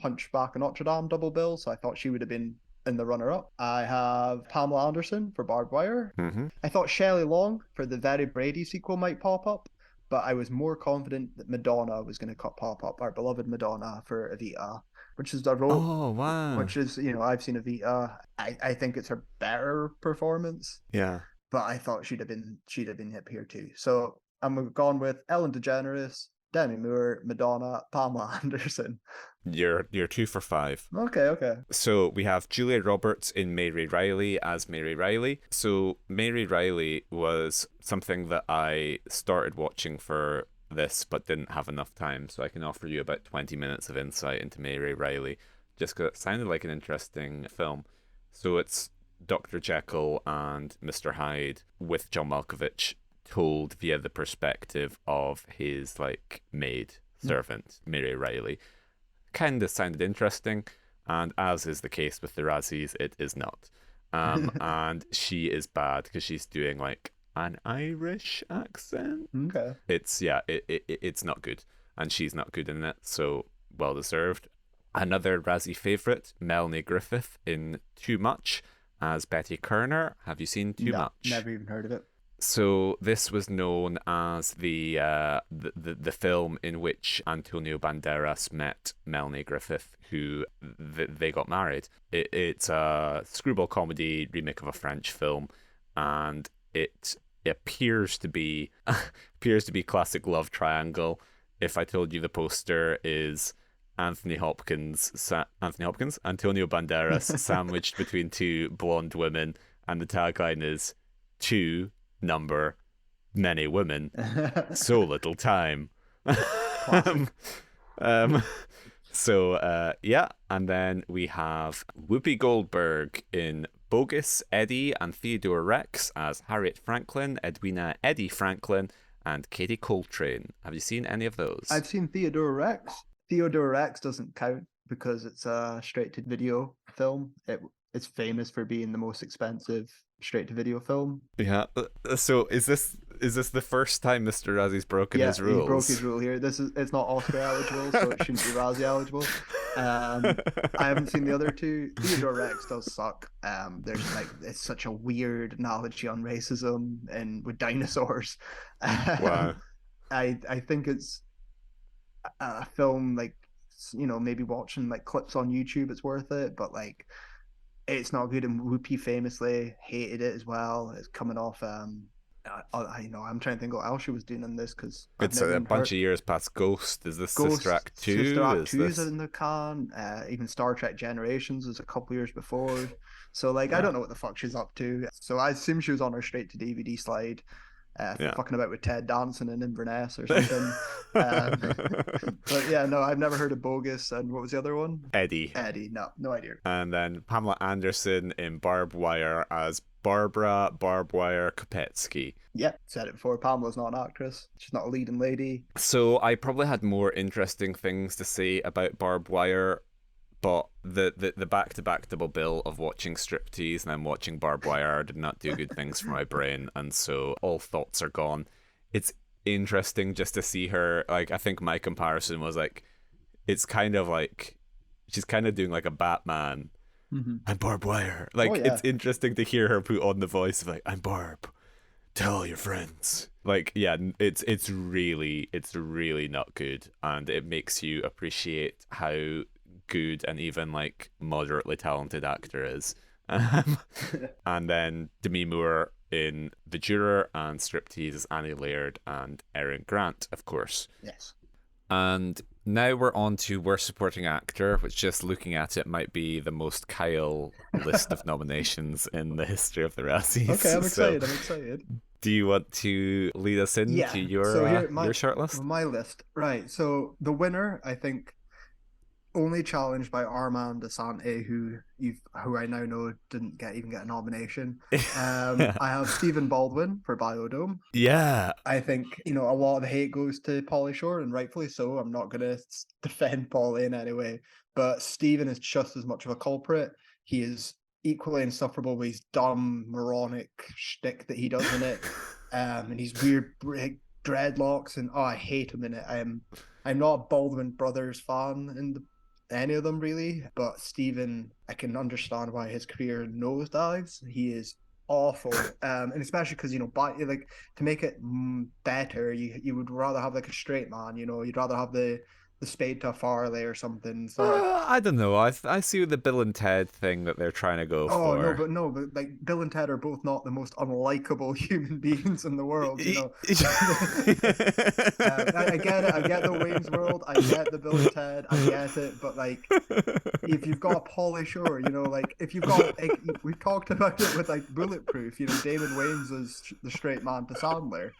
Hunchback of Notre Dame double bill, so I thought she would have been in the runner up. I have Pamela Anderson for Barbed Wire. Mm-hmm. I thought Shelley Long for the Very Brady sequel might pop up, but I was more confident that Madonna was going to pop up, our beloved Madonna for Evita, which is the role, Oh, wow. which is, I've seen Evita. I think it's her better performance, Yeah. but I thought she'd have been hip here too. So I'm gone with Ellen DeGeneres, Demi Moore, Madonna, Pamela Anderson. You're 2 for 5. Okay, okay. So we have Julia Roberts in Mary Riley as Mary Riley. So Mary Riley was something that I started watching for this but didn't have enough time. So I can offer you about 20 minutes of insight into Mary Riley just because it sounded like an interesting film. So it's Dr. Jekyll and Mr. Hyde with John Malkovich told via the perspective of his like maid servant, Mary Riley. Kind of sounded interesting, and as is the case with the Razzies, it is not. And she is bad because she's doing like an Irish accent. Okay. It's not good, and she's not good in it, so well deserved. Another Razzie favorite, Melanie Griffith in Too Much as Betty Kerner. Have you seen Too No, Much? never even heard of it. So this was known as the film in which Antonio Banderas met Melanie Griffith, who they got married. It's a screwball comedy remake of a French film, and it appears to be classic love triangle. if I told you the poster is Antonio Banderas sandwiched between two blonde women, and the tagline is two number many women, so little time. um, Classic. um, yeah, and then we have Whoopi Goldberg in Bogus, Eddie, and Theodore Rex as Harriet Franklin, Edwina Eddie Franklin, and Katie Coltrane. Have you seen any of those? I've seen Theodore Rex. Theodore Rex doesn't count because it's a straight-to-video film. It's famous for being the most expensive straight-to-video film. Yeah. So is this the first time Mr. Razzie's broken Yeah, his he broke his rules? rule here. It's not Oscar eligible, so it shouldn't be Razzie eligible. I haven't seen the other two. Theodore Rex does suck. There's like it's such a weird analogy on racism and with dinosaurs. Wow. I think it's a film like maybe watching like clips on YouTube it's worth it, but like it's not good. And Whoopi famously hated it as well. It's coming off I'm trying to think what else she was doing in this because I've It's never a even bunch heard. of years past Ghost. Is this Sister Ghost, Act Sister 2? Act Is 2 is this in the can. Even Star Trek Generations is a couple years before. So like I yeah. don't know what the fuck she's up to. So I assume she was on her straight to DVD slide, Yeah. fucking about with Ted Danson in Inverness or something. Um, but yeah, no, I've never heard of Bogus. And what was the other one? Eddie. Eddie. No, no idea. And then Pamela Anderson in Barbed Wire as Barbara Barbed Wire Kopetsky. Yeah, said it before. Pamela's not an actress. She's not a leading lady. So I probably had more interesting things to say about Barbed Wire, but the back-to-back double bill of watching Striptease and then watching Barbed Wire did not do good things for my brain, and so all thoughts are gone. It's interesting just to see her, like, I think my comparison was like, it's kind of like she's kind of doing like a Batman. Mm-hmm. I'm Barbed Wire. Oh Like, yeah. it's interesting to hear her put on the voice of like, I'm Barb. Tell all your friends. Like, yeah, it's really not good, and it makes you appreciate how good and even like moderately talented actor is. And then Demi Moore in The Juror, and Striptease is Annie Laird and Erin Grant, of course. Yes. And now we're on to Worst Supporting Actor, which, just looking at it, might be the most Kyle list of nominations in the history of the Razzies. Okay, I'm So, excited. I'm excited. do you want to lead us into Yeah. your So here, your shortlist? my list. Right. So the winner, I think, only challenged by Armand Asante, who I now know didn't even get a nomination. I have Stephen Baldwin for Biodome. Yeah. I think a lot of the hate goes to Pauly Shore, and rightfully so. I'm not gonna defend Pauly in any way, but Stephen is just as much of a culprit. He is equally insufferable with his dumb moronic shtick that he does in it, and his weird dreadlocks, and I hate him in it. I'm not a Baldwin Brothers fan in any of them really, but Stephen, I can understand why his career nosedives. He is awful, and especially because like, to make it better, you would rather have like a straight man. You'd rather have the Spade to Farley or something. So I don't know. I see the Bill and Ted thing that they're trying to go oh for. no, but like Bill and Ted are both not the most unlikable human beings in the world. I get it. I get the Wayne's World. I get the Bill and Ted. I get it. But like, if you've got a Pauly Shore, like if you've got, like, we've talked about it with like Bulletproof. Damon Wayans is the straight man to Sandler.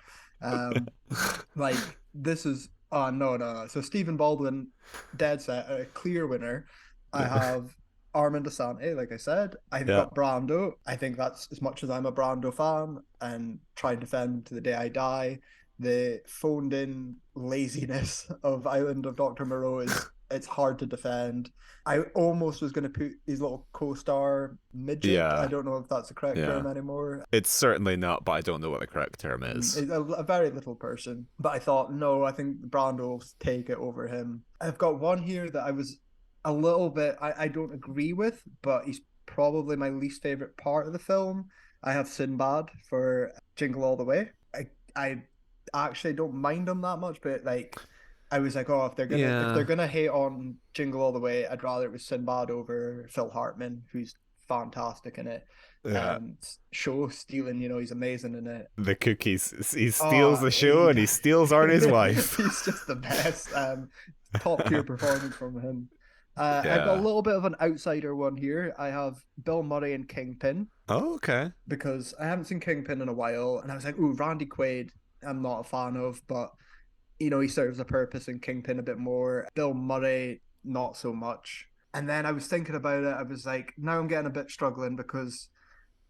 Like this is no. So Stephen Baldwin, dead set, a clear winner. I have Armand Asante, like I said. I've got Brando. I think that's, as much as I'm a Brando fan and try and defend him to the day I die, the phoned in laziness of Island of Dr. Moreau it's hard to defend. I almost was going to put his little co-star midget. Yeah. I don't know if that's the correct term anymore. It's certainly not, but I don't know what the correct term is. A very little person. But I thought, no, I think Brando will take it over him. I've got one here that I was a little bit, I don't agree with, but he's probably my least favorite part of the film. I have Sinbad for Jingle All the Way. I actually don't mind him that much, but like, I was like, oh, if they're gonna hate on Jingle All the Way, I'd rather it was Sinbad over Phil Hartman, who's fantastic in it. Yeah. show stealing. He's amazing in it. The cookies. He steals Oh, the show and he steals on his wife. he's just the best. Top tier performance from him. I've got a Yeah. little bit of an outsider one here. I have Bill Murray and Kingpin Oh, okay. because I haven't seen Kingpin in a while, and I was like, "Ooh, Randy Quaid." I'm not a fan of, but he serves a purpose in Kingpin a bit more. Bill Murray, not so much. And then I was thinking about it. I was like, now I'm getting a bit struggling because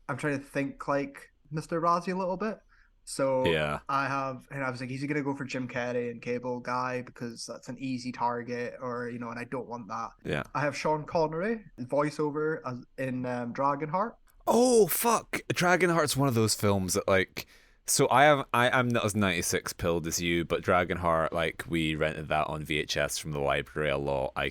I'm trying to think like Mr. Razzie a little bit. So Yeah. and I was like, is he gonna go for Jim Carrey and Cable Guy because that's an easy target, or and I don't want that. Yeah. I have Sean Connery voiceover in Dragonheart. Oh fuck! Dragonheart's one of those films that like. So I'm not as 96 pilled as you, but Dragonheart, like we rented that on VHS from the library a lot. I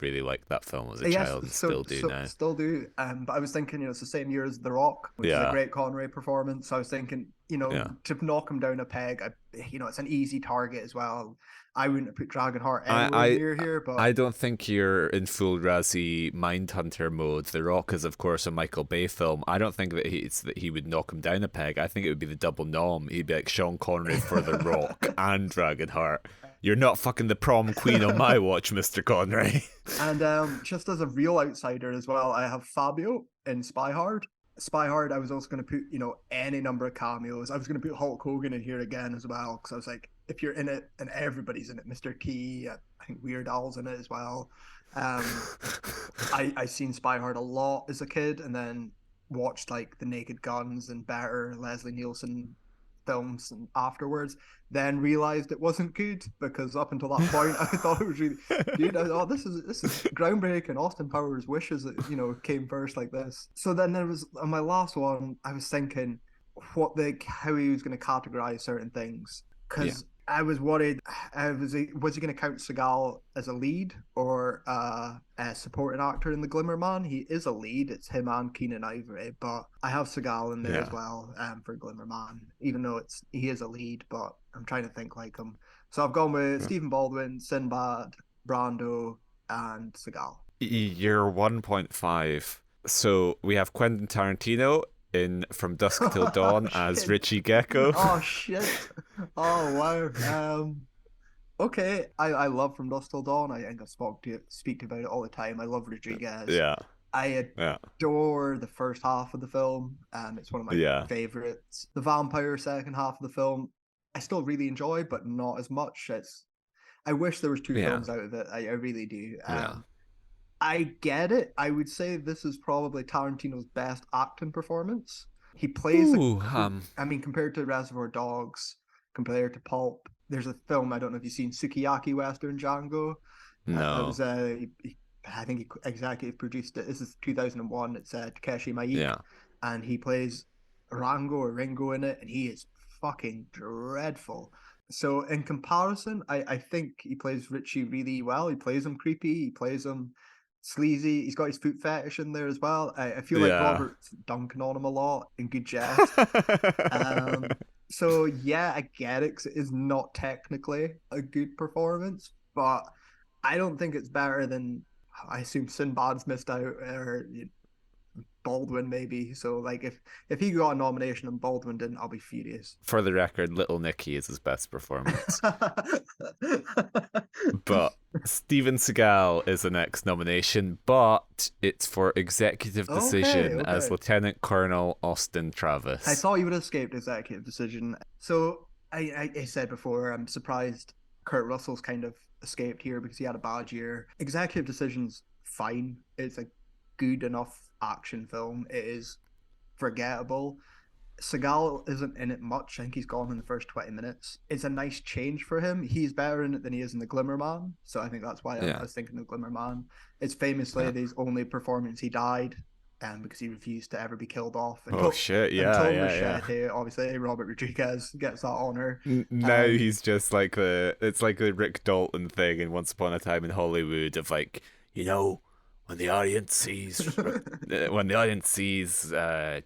really liked that film as a Yes, child and still do now. still do. But I was thinking, it's the same year as The Rock, which is a Yeah. great Connery performance. So I was thinking, Yeah. to knock him down a peg, it's an easy target as well. I wouldn't have put Dragonheart I anywhere I near here, but I don't think you're in full Razzie Mindhunter mode. The Rock is, of course, a Michael Bay film. I don't think that he would knock him down a peg. I think it would be the double nom. He'd be like Sean Connery for The Rock and Dragonheart. You're not fucking the prom queen on my watch, Mr. Connery. and just as a real outsider as well, I have Fabio in Spy Hard. Spy Hard, I was also going to put, any number of cameos. I was going to put Hulk Hogan in here again as well, because I was like, if you're in it, and everybody's in it, Mr. Key, I think Weird Al's in it as well. I seen Spy Hard a lot as a kid, and then watched like the Naked Guns and better Leslie Nielsen films and afterwards, then realized it wasn't good because up until that point I thought it was really good. I thought this is groundbreaking. Austin Powers wishes that came first like this. So then there was on my last one, I was thinking how he was going to categorize certain things because I was worried. Was he going to count Seagal as a lead or a supporting actor in The Glimmer Man? He is a lead. It's him and Keenan Ivory, but I have Seagal in there as well for Glimmer Man, even though he is a lead. But I'm trying to think like him. So I've gone with Stephen Baldwin, Sinbad, Brando, and Seagal. You're 1.5. So we have Quentin Tarantino in From Dusk Till Dawn as Richie Gecko. Oh shit! Oh wow. Okay, I love From Dusk Till Dawn. I think I speak about it all the time. I love Rodriguez. Yeah. I adore the first half of the film. It's one of my favorites. The vampire second half of the film, I still really enjoy, but not as much. I wish there was two films out of it. I really do. I get it. I would say this is probably Tarantino's best acting performance. He plays compared to Reservoir Dogs, compared to Pulp, there's a film, I don't know if you've seen, Sukiyaki Western Django. No. I think he executive produced it. This is 2001. It's Takeshi Miike. And he plays Ringo in it, and he is fucking dreadful. So in comparison, I think he plays Richie really well. He plays him creepy. He plays him sleazy. He's got his foot fetish in there as well. I feel like Robert's dunking on him a lot in good jest. So yeah, I get it, 'cause it is not technically a good performance, but I don't think it's better than, I assume, Sinbad's missed out, or Baldwin maybe. So like if he got a nomination and Baldwin didn't, I'll be furious. For the record, Little Nicky is his best performance. But Steven Seagal is the next nomination, but it's for executive decision as Lieutenant Colonel Austin Travis. I thought you would have escaped executive decision. So I said before, I'm surprised Kurt Russell's kind of escaped here because he had a bad year. Executive decision's fine. It's a good enough action film. It is forgettable. Seagal isn't in it much. I think he's gone in the first 20 minutes. It's a nice change for him. He's better in it than he is in The Glimmer Man. So I think that's why I was thinking of Glimmer Man. It's famously his only performance. He died because he refused to ever be killed off. Obviously, Robert Rodriguez gets that honor. Now he's just like it's like the Rick Dalton thing in Once Upon a Time in Hollywood of like, when the audience sees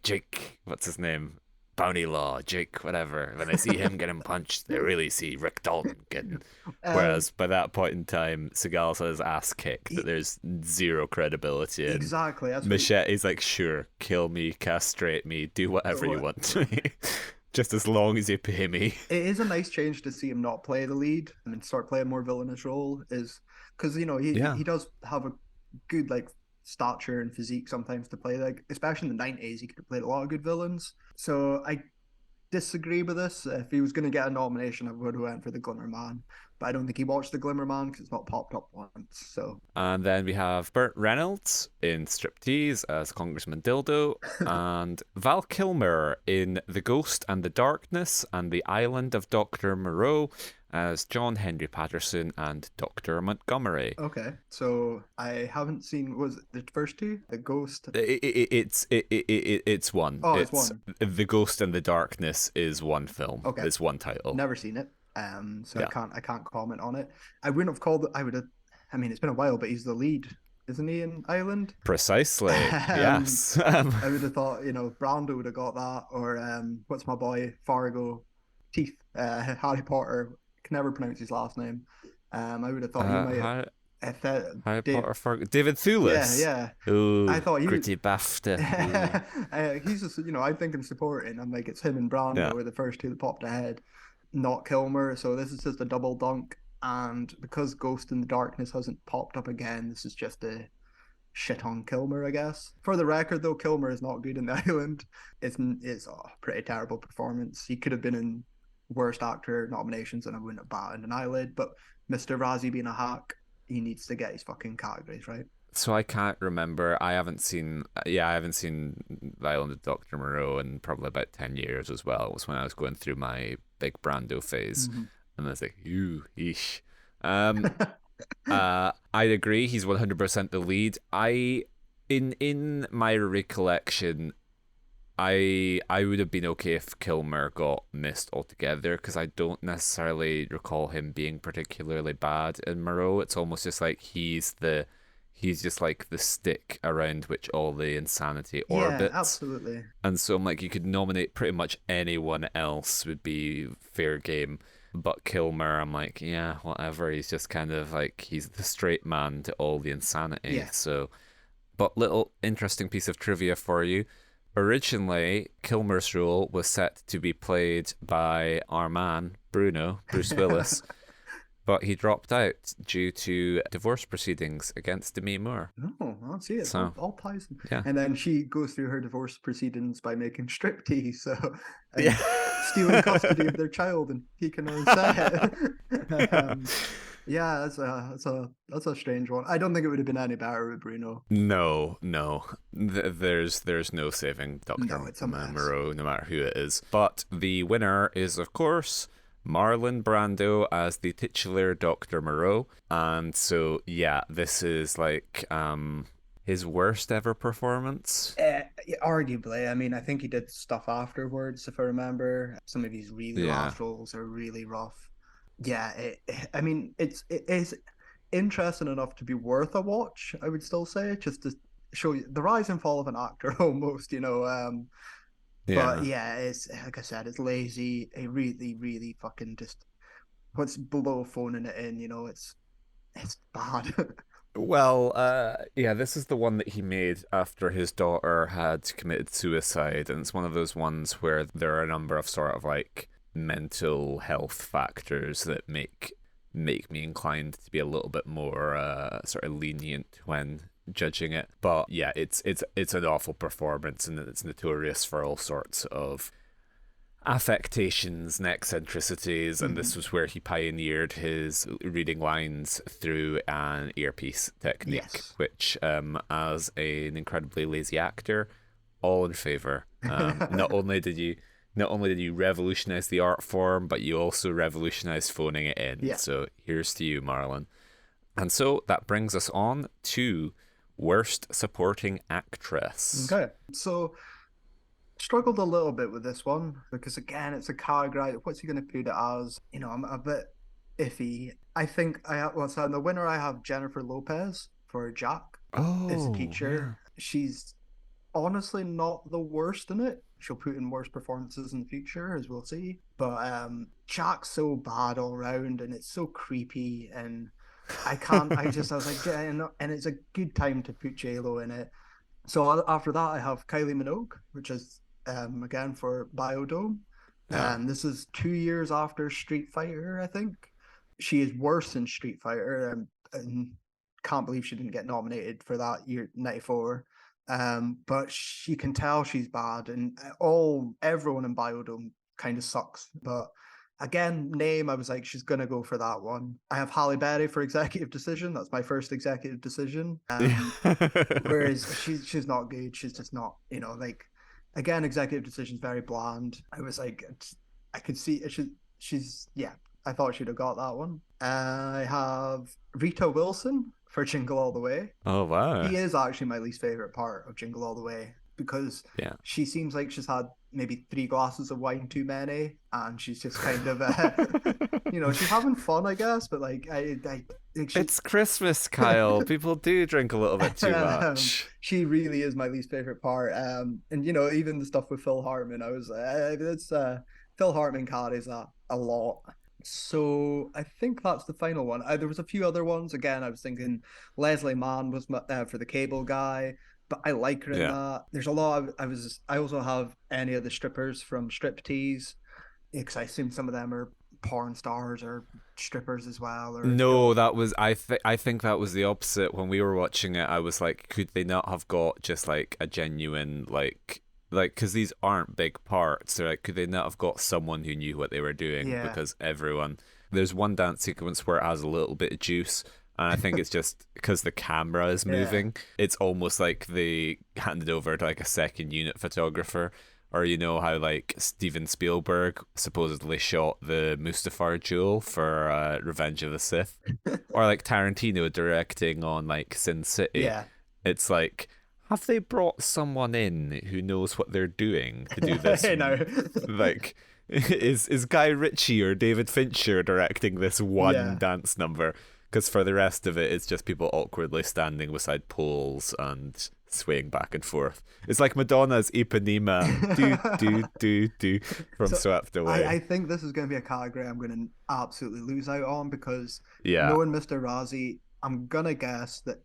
Jake, what's his name, County Law, Jake, whatever. When they see him getting punched, they really see Rick Dalton getting. Um, Whereas by that point in time, Seagal's had his ass kicked. That e- there's zero credibility in. exactly. That's what. Machete's like, sure, kill me, castrate me, do whatever you want to me, just as long as you pay me. It is a nice change to see him not play the lead and start playing a more villainous role. Is because Yeah. he does have a good like stature and physique sometimes to play, like especially in the 90s he could have played a lot of good villains. So I disagree with this. If he was going to get a nomination, I would have went for the Glimmer Man, but I don't think he watched the Glimmer Man because it's not popped up once. So And then we have Burt Reynolds in Striptease as Congressman Dildo, and Val Kilmer in The Ghost and the Darkness and The Island of Dr. Moreau as John Henry Patterson and Dr. Montgomery. okay, so I haven't seen, was it the first two, The Ghost? It's one. Oh, it's one. The Ghost and the Darkness is one film. Okay, It's one title. never seen it. So Yeah. I can't comment on it. I wouldn't have called it. I would have. I mean, it's been a while, but he's the lead, isn't he, in Island? Precisely. Yes. I would have thought, Brando would have got that, or what's my boy Fargo, Teeth, Harry Potter. Can never pronounce his last name. I would have thought he might have. Harry Potter for David Thewlis. Yeah. Ooh, I thought he gritty BAFTA. he's just, I think in supporting, I'm like, it's him and Brando were the first two that popped ahead, not Kilmer. So this is just a double dunk. And because Ghost in the Darkness hasn't popped up again, this is just a shit on Kilmer, I guess. For the record, though, Kilmer is not good in The Island. It's a pretty terrible performance. He could have been in worst actor nominations and I wouldn't have batted an eyelid. But Mr. Razzie being a hack, he needs to get his fucking categories right. So I can't remember. I haven't seen The Island of Dr. Moreau in probably about 10 years as well. It was when I was going through my big Brando phase. Mm-hmm. And I was like, yeesh. I'd agree. He's 100% the lead. In my recollection, I would have been okay if Kilmer got missed altogether because I don't necessarily recall him being particularly bad in Moreau. It's almost just like he's just like the stick around which all the insanity orbits. Yeah, absolutely. And so I'm like, you could nominate pretty much anyone else would be fair game. But Kilmer, I'm like, yeah, whatever. He's just kind of like, he's the straight man to all the insanity. Yeah. So, but little interesting piece of trivia for you. Originally, Kilmer's role was set to be played by our man, Bruce Willis. But he dropped out due to divorce proceedings against Demi Moore. Oh, I'll see it. So, all ties. Yeah. And then she goes through her divorce proceedings by making striptease, so yeah. stealing custody of their child and peeking on set. Yeah, that's a strange one. I don't think it would have been any better with Bruno. No. There's no saving Dr. Moreau, no matter who it is. But the winner is, of course, Marlon Brando as the titular Dr. Moreau. And so, yeah, this is like his worst ever performance. Arguably. I mean, I think he did stuff afterwards, if I remember. Some of these really last roles are really rough. Yeah, it is interesting enough to be worth a watch, I would still say, just to show you the rise and fall of an actor almost, But yeah, it's like I said, it's lazy. It really, really fucking just what's below phoning it in, it's bad. Well, this is the one that he made after his daughter had committed suicide, and it's one of those ones where there are a number of sort of like mental health factors that make me inclined to be a little bit more sort of lenient when judging it. But yeah, it's an awful performance, and it's notorious for all sorts of affectations and eccentricities, and this was where he pioneered his reading lines through an earpiece technique, which as an incredibly lazy actor, all in favor. Not only did you revolutionize the art form, but you also revolutionized phoning it in. Yeah. So here's to you, Marlon. And so that brings us on to Worst Supporting Actress. Okay, so struggled a little bit with this one because again, it's a category. What's he going to put it as? I'm a bit iffy. I think so in the winner I have Jennifer Lopez for Jack as a teacher. Yeah. She's honestly not the worst in it. she'll put in worse performances in the future, as we'll see. But Jack's so bad all around, and it's so creepy, and I can't. I was like, and it's a good time to put J Lo in it. So after that, I have Kylie Minogue, which is again for Biodome. Yeah. This is 2 years after Street Fighter, I think. She is worse than Street Fighter, and can't believe she didn't get nominated for that year, '94. But she can tell she's bad, and everyone in Biodome kind of sucks. But again, name, I was like, she's gonna go for that one. I have Halle Berry for executive decision. That's my first executive decision. Whereas she's not good. She's just not, like, again, executive decision's very bland. I was like, I could see it. She's yeah. I thought she'd have got that one. I have Rita Wilson for Jingle All the Way. Oh wow. She is actually my least favorite part of Jingle All the Way because Yeah. she seems like she's had maybe 3 glasses of wine too many, and she's just kind of, she's having fun, I guess. But like, I think It's Christmas, Kyle. People do drink a little bit too much. She really is my least favorite part. And even the stuff with Phil Hartman, I was, it's Phil Hartman carries that a lot. So I think that's the final one. There was a few other ones. Again, I was thinking Leslie Mann was for the Cable Guy, but I like her in Yeah. that. There's a lot. I also have any of the strippers from Striptease, because I assume some of them are porn stars or strippers as well. Or No, that was I think that was the opposite. When we were watching it, I was like, could they not have got just like a genuine because these aren't big parts. They're like, could they not have got someone who knew what they were doing? Yeah. Because there's one dance sequence where it has a little bit of juice, and I think it's just because the camera is moving. Yeah. It's almost like they handed over to like a second unit photographer. Or how like Steven Spielberg supposedly shot the Mustafar Duel for Revenge of the Sith, or like Tarantino directing on like Sin City. Yeah, it's like, have they brought someone in who knows what they're doing to do this? I know. Like, is Guy Ritchie or David Fincher directing this one dance number? Because for the rest of it, it's just people awkwardly standing beside poles and swaying back and forth. It's like Madonna's Ipanema do from Swept Away. I think this is going to be a category I'm going to absolutely lose out on, because yeah, knowing Mr. Razzie, I'm going to guess that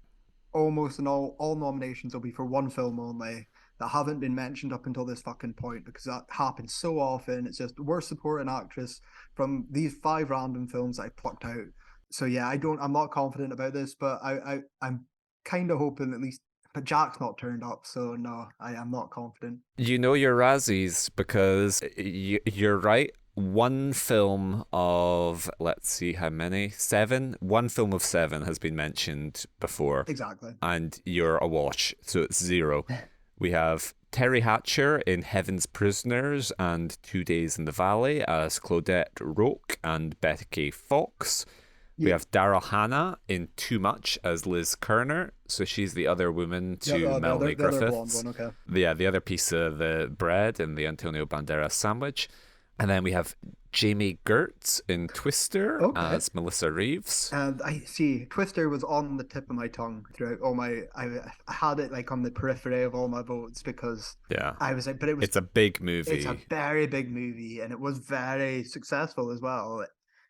almost all nominations will be for one film only that haven't been mentioned up until this fucking point, because that happens so often. It's just worst supporting actress from these 5 random films that I plucked out. So yeah, I'm not confident about this, but I'm kind of hoping at least. But Jack's not turned up, so no, I am not confident. You know your Razzies, because you're right. One film of, let's see how many, 7? One film of 7 has been mentioned before. Exactly. And you're awash, so it's 0. We have Terry Hatcher in Heaven's Prisoners and 2 Days in the Valley as Claudette Roque and Becky Fox. We have Daryl Hannah in Too Much as Liz Kerner. So she's the other woman to Melanie Griffiths. Okay. The other piece of the bread in the Antonio Banderas sandwich. And then we have Jamie Gertz in Twister as Melissa Reeves. And I see Twister was on the tip of my tongue throughout all my. I had it like on the periphery of all my votes, because I was like, but it's a big movie. It's a very big movie, and it was very successful as well.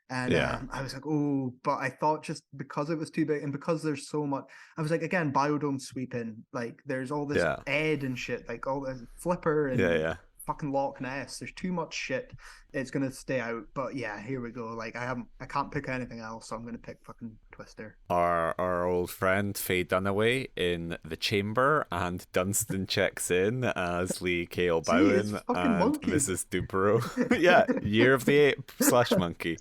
And I was like, oh, but I thought just because it was too big and because there's so much, I was like, again, Biodome sweeping, like there's all this Ed and shit, like all this Flipper and fucking Loch Ness. There's too much shit. It's gonna stay out. But yeah, here we go. Like I can't pick anything else, so I'm gonna pick fucking Twister. Our old friend Faye Dunaway in The Chamber, and Dunstan checks in as Lee Cale Bowen and monkey. Mrs. Dubrow. Yeah, Year of the Ape / Monkey.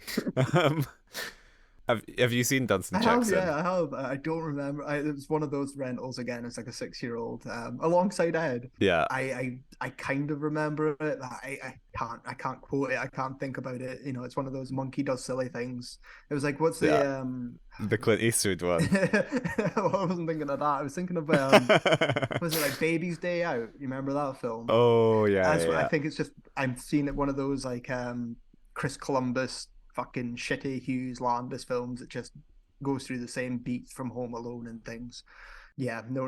Have you seen Dunstan checks in? Yeah, I have. I don't remember. It was one of those rentals again. It's like a 6-year-old alongside Ed. Yeah. I kind of remember it. I can't quote it. I can't think about it. It's one of those monkey does silly things. It was like, what's the Clint Eastwood one? I wasn't thinking of that. I was thinking of was it like Baby's Day Out? You remember that film? Oh yeah. I think it's just I'm seeing it one of those like Chris Columbus fucking shitty Hughes Landis films that just goes through the same beats from Home Alone and things. Yeah, no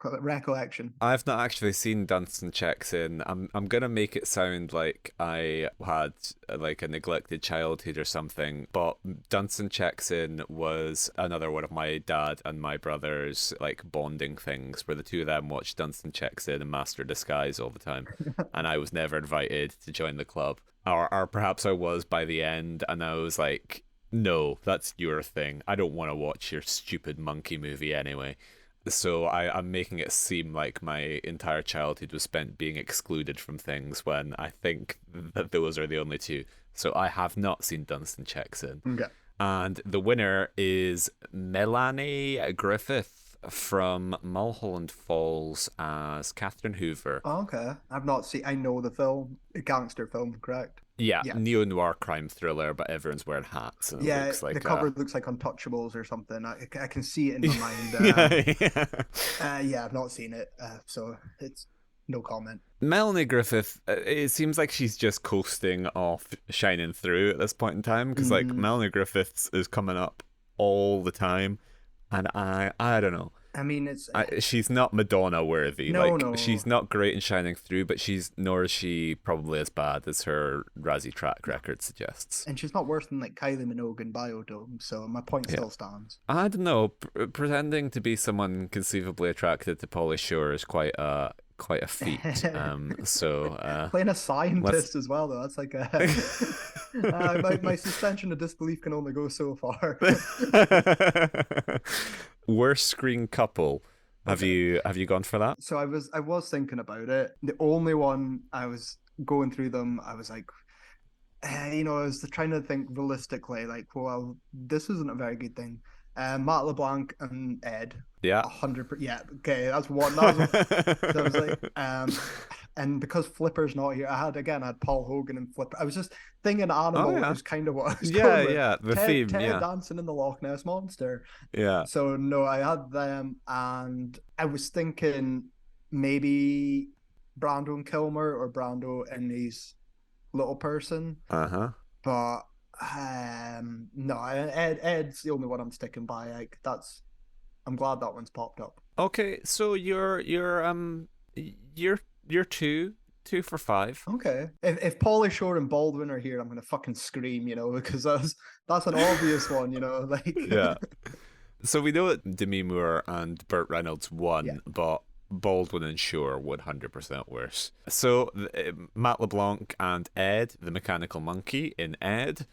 recollection. I've not actually seen Dunstan Checks In. I'm gonna make it sound like I had like a neglected childhood or something, but Dunstan Checks In was another one of my dad and my brother's like bonding things, where the two of them watched Dunstan Checks In and Master Disguise all the time, and I was never invited to join the club, or perhaps I was by the end, and I was like, no, that's your thing. I don't want to watch your stupid monkey movie anyway. So I'm making it seem like my entire childhood was spent being excluded from things when I think that those are the only two. So I have not seen Dunstan Checks In. Okay. And the winner is Melanie Griffith from Mulholland Falls as Catherine Hoover. Oh, okay. I've not seen. I know the film, a gangster film, correct? Yeah, Yeah. neo-noir crime thriller, but everyone's wearing hats. And it Yeah, looks the like cover looks like Untouchables or something. I can see it in my mind. yeah. Yeah, I've not seen it, so it's no comment. Melanie Griffith, it seems like she's just coasting off Shining Through at this point in time, because like Melanie Griffiths is coming up all the time, and I don't know. I mean, She's not Madonna worthy. No, like no. she's not great in Shining Through, but nor is she probably as bad as her Razzie track record suggests. And she's not worse than like Kylie Minogue in Biodome, so my point still stands. I don't know. Pretending to be someone conceivably attracted to Pauly Shore is quite a feat. Playing a scientist as well, though, that's like my suspension of disbelief can only go so far. Worst screen couple. Have you gone for that? So I was thinking about it. The only one I was going through them, I was like, I was trying to think realistically, like, well, this isn't a very good thing. Matt LeBlanc and Ed. Yeah. 100%. Yeah. Okay. That's one. That was, so I was like, and because Flipper's not here, I had Paul Hogan and Flipper. I was just thinking animal was kind of what I was going with. Yeah. The theme. Ted dancing in the Loch Ness Monster. Yeah. So no, I had them, and I was thinking maybe Brando and Kilmer or Brando and his little person. But no, Ed's the only one I'm sticking by. Like I'm glad that one's popped up. Okay, so you're two for five. Okay, if Pauly Shore and Baldwin are here, I'm gonna fucking scream, because that's an obvious one, like yeah. So we know that Demi Moore and Burt Reynolds won, but Baldwin and Shore 100% worse. So Matt LeBlanc and Ed, the mechanical monkey in Ed,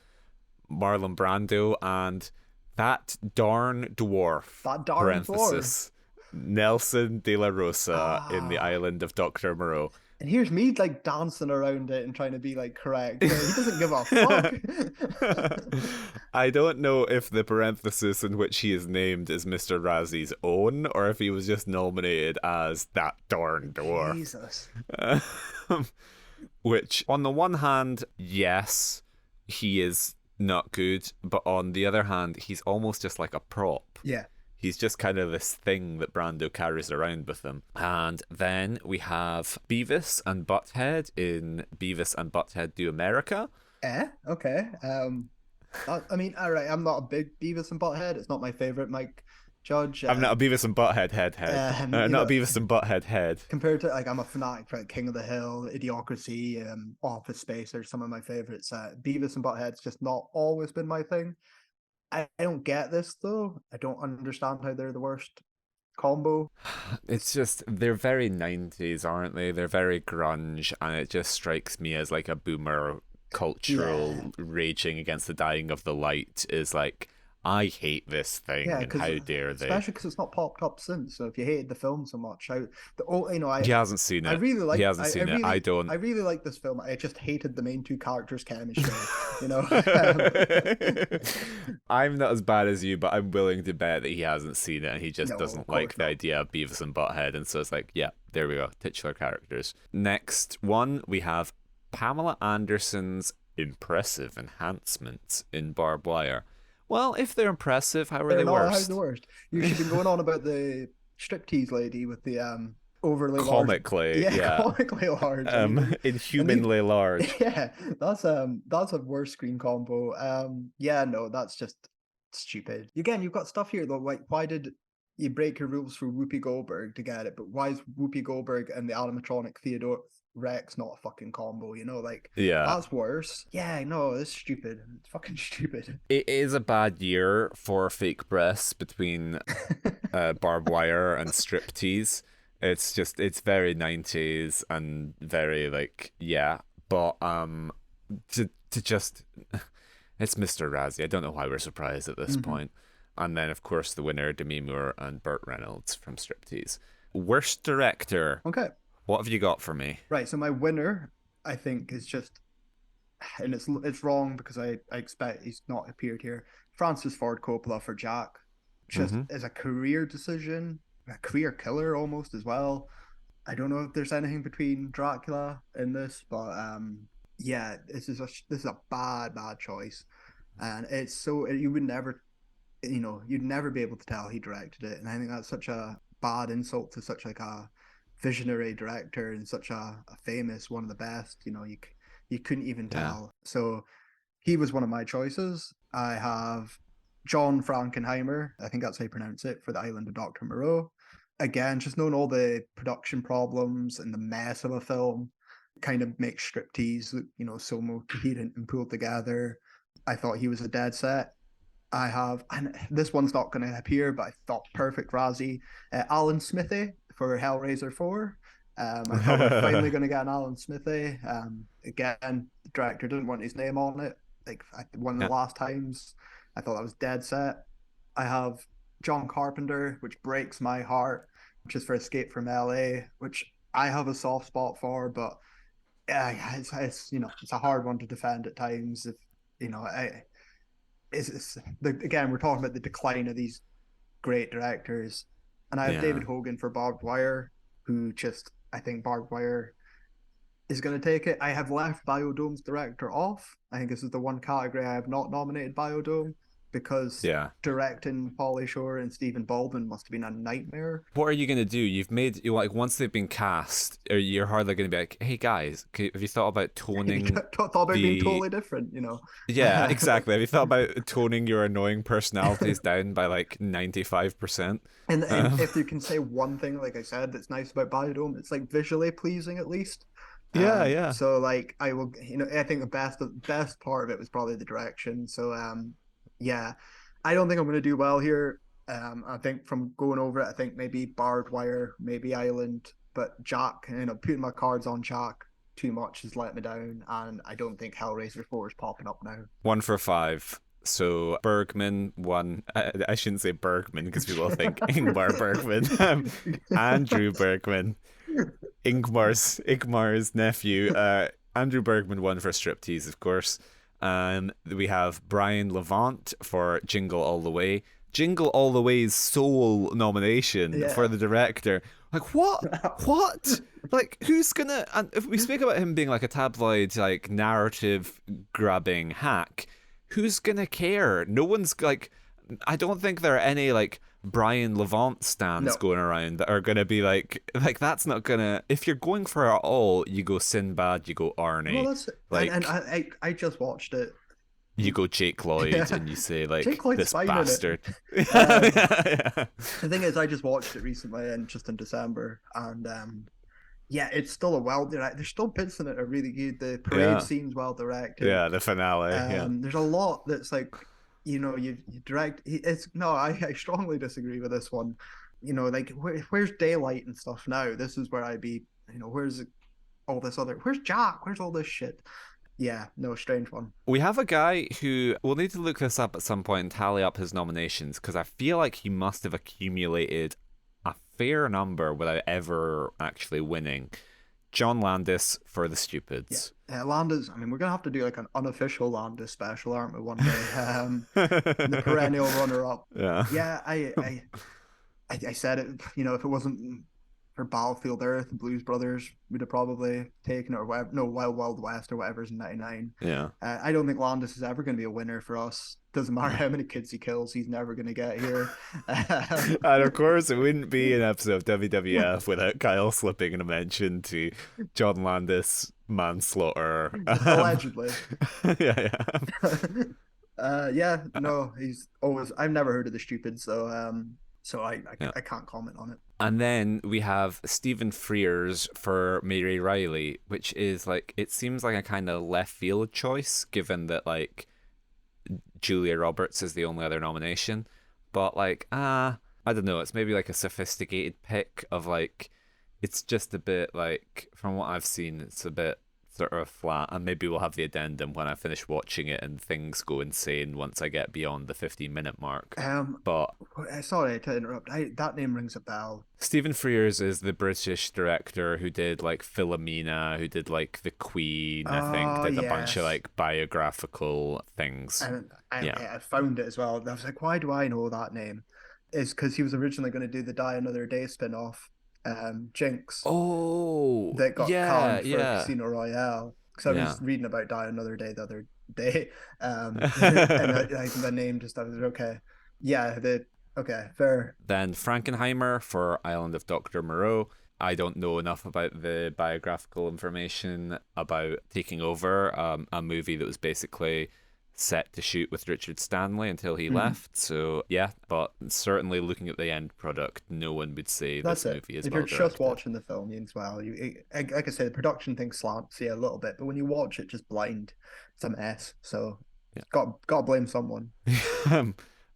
Marlon Brando and that darn dwarf. That darn parenthesis, dwarf. Nelson De La Rosa in The Island of Dr. Moreau. And here's me like dancing around it and trying to be like correct. He doesn't give a fuck. I don't know if the parenthesis in which he is named is Mr. Razzie's own, or if he was just nominated as that darn dwarf. Jesus. Which, on the one hand, yes, he is not good, but on the other hand, he's almost just like a prop. Yeah. He's just kind of this thing that Brando carries around with him. And then we have Beavis and Butthead in Beavis and Butthead Do America. Okay. I mean, all right, I'm not a big Beavis and Butthead. It's not my favorite Mike Judge. I'm not a Beavis and Butthead head. Not a Beavis and Butthead head. Compared to, like, I'm a fanatic for like, King of the Hill, Idiocracy, Office Space are some of my favorites. Beavis and Butthead's just not always been my thing. I don't get this, though. I don't understand how they're the worst combo. It's just, they're very 90s, aren't they? They're very grunge, and it just strikes me as like a boomer cultural raging against the dying of the light is like, I hate this thing, and how dare they? Especially because it's not popped up since. So if you hated the film so much, he hasn't seen it. I really like. He hasn't seen it. I don't. I really like this film. I just hated the main two characters' chemistry. I'm not as bad as you, but I'm willing to bet that he hasn't seen it, and he just doesn't like the idea of Beavis and Butthead, and so it's like, yeah, there we go, titular characters. Next one, we have Pamela Anderson's impressive enhancements in Barbed Wire. Well, if they're impressive, how are they worst? How's the worst? You should be going on about the striptease lady with the overly comically large. Yeah, comically large. Inhumanly large. Yeah, that's a worse screen combo. Yeah, no, that's just stupid. Again, you've got stuff here though. Like, why did you break your rules for Whoopi Goldberg to get it, but why is Whoopi Goldberg and the animatronic Theodore Rex not a fucking combo? You know, like Yeah. that's worse. Yeah, no, it's stupid. It's fucking stupid. It is a bad year for fake breasts between barbed wire and striptease. It's very 90s and very like, yeah. But to just it's Mr. Razzie. I don't know why we're surprised at this point. And then of course the winner, Demi Moore and Burt Reynolds from Striptease. Worst director. Okay. What have you got for me? Right, so my winner, I think, is just, and it's wrong because I expect he's not appeared here. Francis Ford Coppola for Jack, just as a career decision, a career killer almost as well. I don't know if there's anything between Dracula in this, but yeah, this is a bad choice, and it's so you would never, you'd never be able to tell he directed it, and I think that's such a bad insult to such like a visionary director and such a famous one of the best. You couldn't even tell. So he was one of my choices. I have John Frankenheimer, I think that's how you pronounce it, for The Island of Dr. Moreau. Again, just knowing all the production problems and the mess of a film kind of makes Striptease, so more coherent and pulled together. I thought he was a dead set. I have, and this one's not going to appear, but I thought perfect Razzie, Alan Smithy for Hellraiser 4. I thought we're finally going to get an Alan Smithy. Again, the director didn't want his name on it. Like one of the last times, I thought that was dead set. I have John Carpenter, which breaks my heart, which is for Escape from LA, which I have a soft spot for, but it's it's a hard one to defend at times. If again, we're talking about the decline of these great directors, and I have David Hogan for Barbed Wire, who just, I think Barbed Wire is going to take it. I have left Biodome's director off. I think this is the one category I have not nominated Biodome, because directing Pauly Shore and Stephen Baldwin must have been a nightmare. What are you going to do? You've made, like, once they've been cast, you're hardly going to be like, hey guys, have you thought about toning thought about being totally different, Yeah, exactly. Have you thought about toning your annoying personalities down by like 95%? And if you can say one thing, like I said, that's nice about Biodome, it's like visually pleasing at least. Yeah. So like I will, I think the best part of it was probably the direction. So yeah, I don't think I'm going to do well here. I think from going over it, I think maybe Barbed Wire, maybe Island, but Jack, putting my cards on Jack too much has let me down, and I don't think Hellraiser 4 is popping up now. 1 for 5. So Bergman won. I shouldn't say Bergman because people think Ingmar Bergman. Andrew Bergman, Ingmar's nephew. Andrew Bergman won for Striptease, of course. We have Brian Levant for Jingle All the Way. Jingle All the Way's sole nomination for the director. Like, what? Like, who's gonna... And if we speak about him being like a tabloid, like, narrative grabbing hack, who's gonna care? No one's like... I don't think there are any like Brian Levant stands going around that are gonna be like that's not gonna. If you're going for it all, you go Sinbad, you go Arnie. Well, that's like, and I just watched it. You go Jake Lloyd and you say like, this bastard. The thing is, I just watched it recently and just in December, and it's still there's still bits in it are really good. The parade scene's well directed. Yeah, the finale. There's a lot that's like, you direct. I strongly disagree with this one. Like where's daylight and stuff now? This is where I'd be. Where's all this other? Where's Jack? Where's all this shit? Yeah, no, strange one. We have a guy who, we'll need to look this up at some point and tally up his nominations, because I feel like he must have accumulated a fair number without ever actually winning. John Landis for The Stupids. Yeah, Landis, I mean, we're going to have to do like an unofficial Landis special, aren't we, one day? The perennial runner-up. Yeah, I said it, if it wasn't for Battlefield Earth, the Blues Brothers would have probably taken it, or whatever. No, Wild Wild West or whatever's in 99. Yeah. I don't think Landis is ever going to be a winner for us. Doesn't matter how many kids he kills, he's never going to get here. And of course, it wouldn't be an episode of WWF without Kyle slipping in a mention to John Landis manslaughter. Allegedly. Yeah. No, he's always. I've never heard of The Stupid, so so Yeah. I can't comment on it. And then we have Stephen Frears for Mary Riley, which is like, it seems like a kind of left field choice, given that like Julia Roberts is the only other nomination. But like, I don't know, it's maybe like a sophisticated pick of like, it's just a bit like, from what I've seen, it's a bit sort of flat. And maybe we'll have the addendum when I finish watching it and things go insane once I get beyond the 15-minute mark. But Sorry to interrupt. That name rings a bell. Stephen Frears is the British director who did like Philomena, who did like The Queen, I think, Oh did a bunch of yes, like biographical things. and Yeah. I found it as well. I was like, why do I know that name? Is because he was originally going to do the Die Another Day spin-off, Jinx, Oh, that got yeah, canned for yeah, Casino Royale. Because I yeah. was reading about Die Another Day the other day, and like the name just I was like, okay, yeah, okay, fair. Then Frankenheimer for Island of Dr. Moreau. I don't know enough about the biographical information about taking over a movie that was basically set to shoot with Richard Stanley until he Mm. left. So, yeah, but certainly looking at the end product, no one would say That's this it. movie is If you're well just directed. watching the film as well, like I say, the production thing slants you a little bit, but when you watch it just blind, it's a mess. So got to blame someone. Yeah.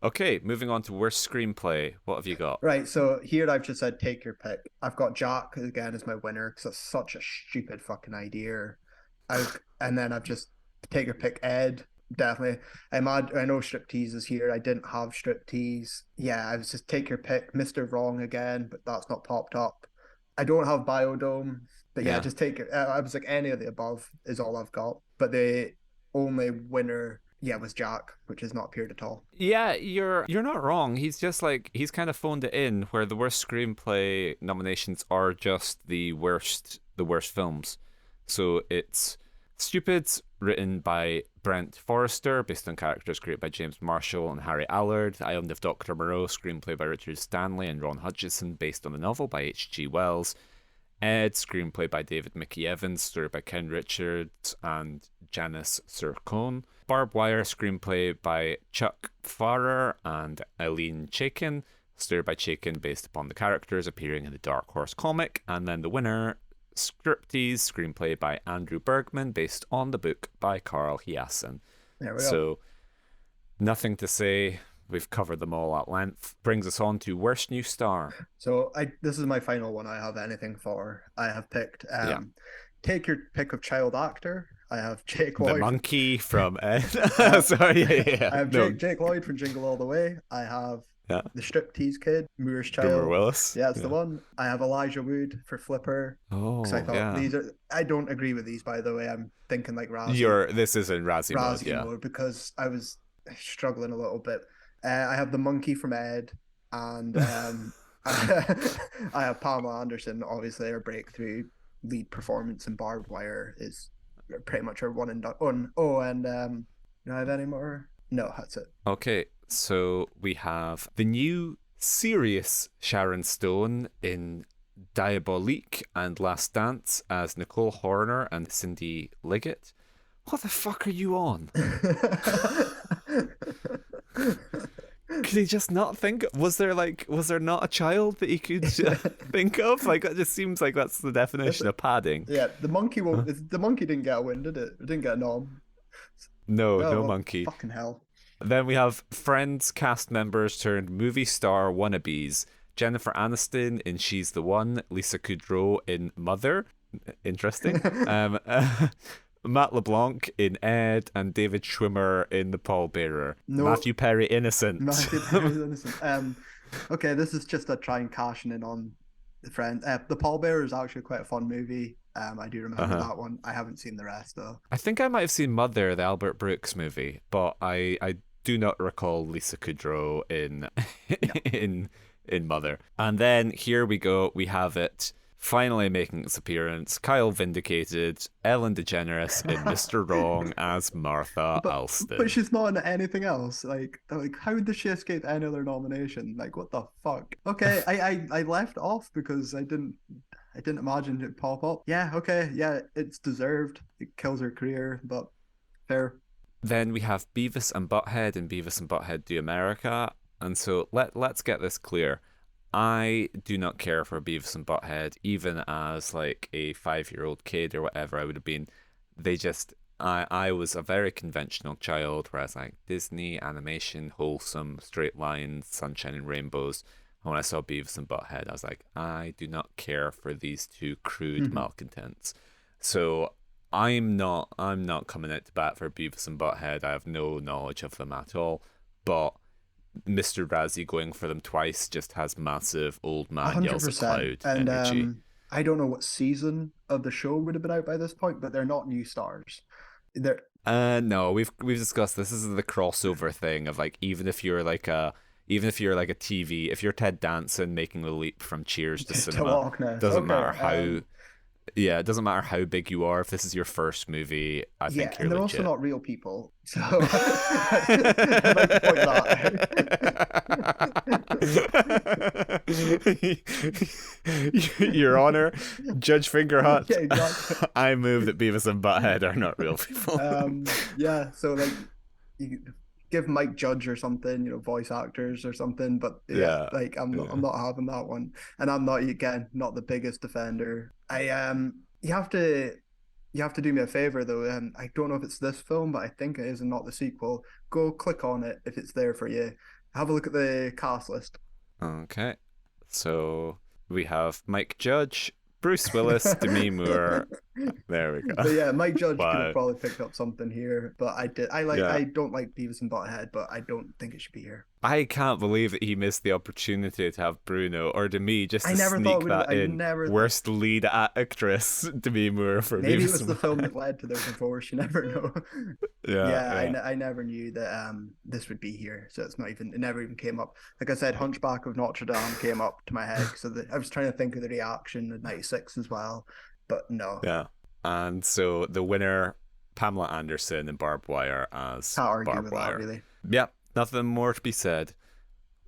Okay, moving on to worst screenplay. What have you got? Right, so here I've just said take your pick. I've got Jack again as my winner because that's such a stupid fucking idea. And then I've just take your pick. Ed, definitely. I know Striptease is here. I didn't have Striptease. Yeah, I was just take your pick. Mr. Wrong again, but that's not popped up. I don't have Biodome, but yeah, Yeah. just take it. I was like any of the above is all I've got. But the only winner, yeah, was Jack, which has not appeared at all. Yeah, you're not wrong. He's just like he's kind of phoned it in where the worst screenplay nominations are just the worst films. So it's Stupid, written by Brent Forrester, based on characters created by James Marshall and Harry Allard. Island of Dr. Moreau, screenplay by Richard Stanley and Ron Hutchinson, based on the novel by H.G. Wells. Ed, screenplay by David Mickey Evans, story by Ken Richards and Janice Sircone. Barbed Wire, screenplay by Chuck Farrer and Eileen Chaikin, story by Chaikin based upon the characters appearing in the Dark Horse comic. And then the winner, Striptease, screenplay by Andrew Bergman, based on the book by Carl Hiaasen. There we go. So, nothing to say. We've covered them all at length. Brings us on to worst new star. So this is my final one I have anything for. I have picked Yeah. take your pick of child actor. I have Jake The Lloyd. monkey from Ed. Yeah. Sorry, yeah. I have No, Jake Lloyd from Jingle All the Way. I have yeah. the Striptease Kid, Moore's Boomer Child. Willis. Yeah, that's the Yeah. one. I have Elijah Wood for Flipper because I Oh, thought yeah. these are. I don't agree with these, by the way. I'm thinking like This is in Razzie mode, Razzie yeah. mode because I was struggling a little bit. I have the monkey from Ed, and I have Pamela Anderson. Obviously, her breakthrough lead performance in Barbed Wire is pretty much her one and done. Oh, and do I have any more? No, that's it. Okay, so we have the new serious Sharon Stone in Diabolique and Last Dance as Nicole Horner and Cindy Liggett. What the fuck are you on? Could he just not think? Was there not a child that he could think of? Like, that just seems like that's the definition of padding. Yeah, the monkey won't. The monkey didn't get a win, did it? It didn't get a nom. No, Oh no well, monkey. fucking hell. Then we have Friends cast members turned movie star wannabes. Jennifer Aniston in She's the One, Lisa Kudrow in Mother. Interesting. Matt LeBlanc in Ed, and David Schwimmer in The Pallbearer. No, Matthew Perry innocent. Matthew Perry's innocent. Okay, this is just a try and cashing in on the friend. The Pallbearer is actually quite a fun movie. I do remember that one. I haven't seen the rest though. I think I might have seen Mother, the Albert Brooks movie, but I do not recall Lisa Kudrow in in Mother. And then here we go. We have it finally making its appearance. Kyle Vindicated, Ellen DeGeneres in Mr. Wrong as Martha Alston. But she's not in anything else. Like how did she escape any other nomination? Like, what the fuck? Okay, I left off because I didn't imagine it pop up. Yeah, okay, yeah, it's deserved. It kills her career, but fair. Then we have Beavis and Butthead in Beavis and Butthead Do America. And so let's get this clear. I do not care for Beavis and Butthead, even as like a 5-year-old kid or whatever I would have been. They just I was a very conventional child, whereas like Disney animation, wholesome, straight lines, sunshine and rainbows. And when I saw Beavis and Butthead, I was like, I do not care for these two crude malcontents. So I'm not coming out to bat for Beavis and Butthead. I have no knowledge of them at all. But Mr. Razzie going for them twice just has massive old man yells at 100%. cloud And energy. I don't know what season of the show would have been out by this point, but they're not new stars. They're No, we've discussed this. This is the crossover thing of like even if you're like a TV, if you're Ted Danson making the leap from Cheers to to cinema, Loch Ness. doesn't Okay. matter how yeah, it doesn't matter how big you are. If this is your first movie, I Yeah, think you're and they're also legit. not real people. So I'd like to point that out. Your Honor, Judge Fingerhut, Yeah, exactly. I move that Beavis and Butthead are not real people. Yeah, so like you give Mike Judge or something, voice actors or something, but yeah, Yeah, like I'm not having that one. And I'm not, again, not the biggest defender. You have to do me a favor though. I don't know if it's this film, but I think it is, and not the sequel. Go click on it if it's there for you. Have a look at the cast list. Okay, so we have Mike Judge, Bruce Willis, Demi Moore. There we But go. yeah, Mike Judge could have Wow. probably picked up something here, but Yeah. I don't like Beavis and Butthead, but I don't think it should be here. I can't believe that he missed the opportunity to have Bruno or Demi just I to never thought sneak it would. that I in. never. Worst lead actress, Demi Moore for Maybe it Beavis was and the film that Butthead. led to their divorce. You never know. Yeah. I never knew that this would be here, so it never even came up. Like I said, Hunchback of Notre Dame came up to my head, so I was trying to think of the reaction in '96 as well, but no, Yeah. And so the winner, Pamela Anderson and Barbed Wire as can't argue Barbed with Wire. that really. Yep, nothing more to be said.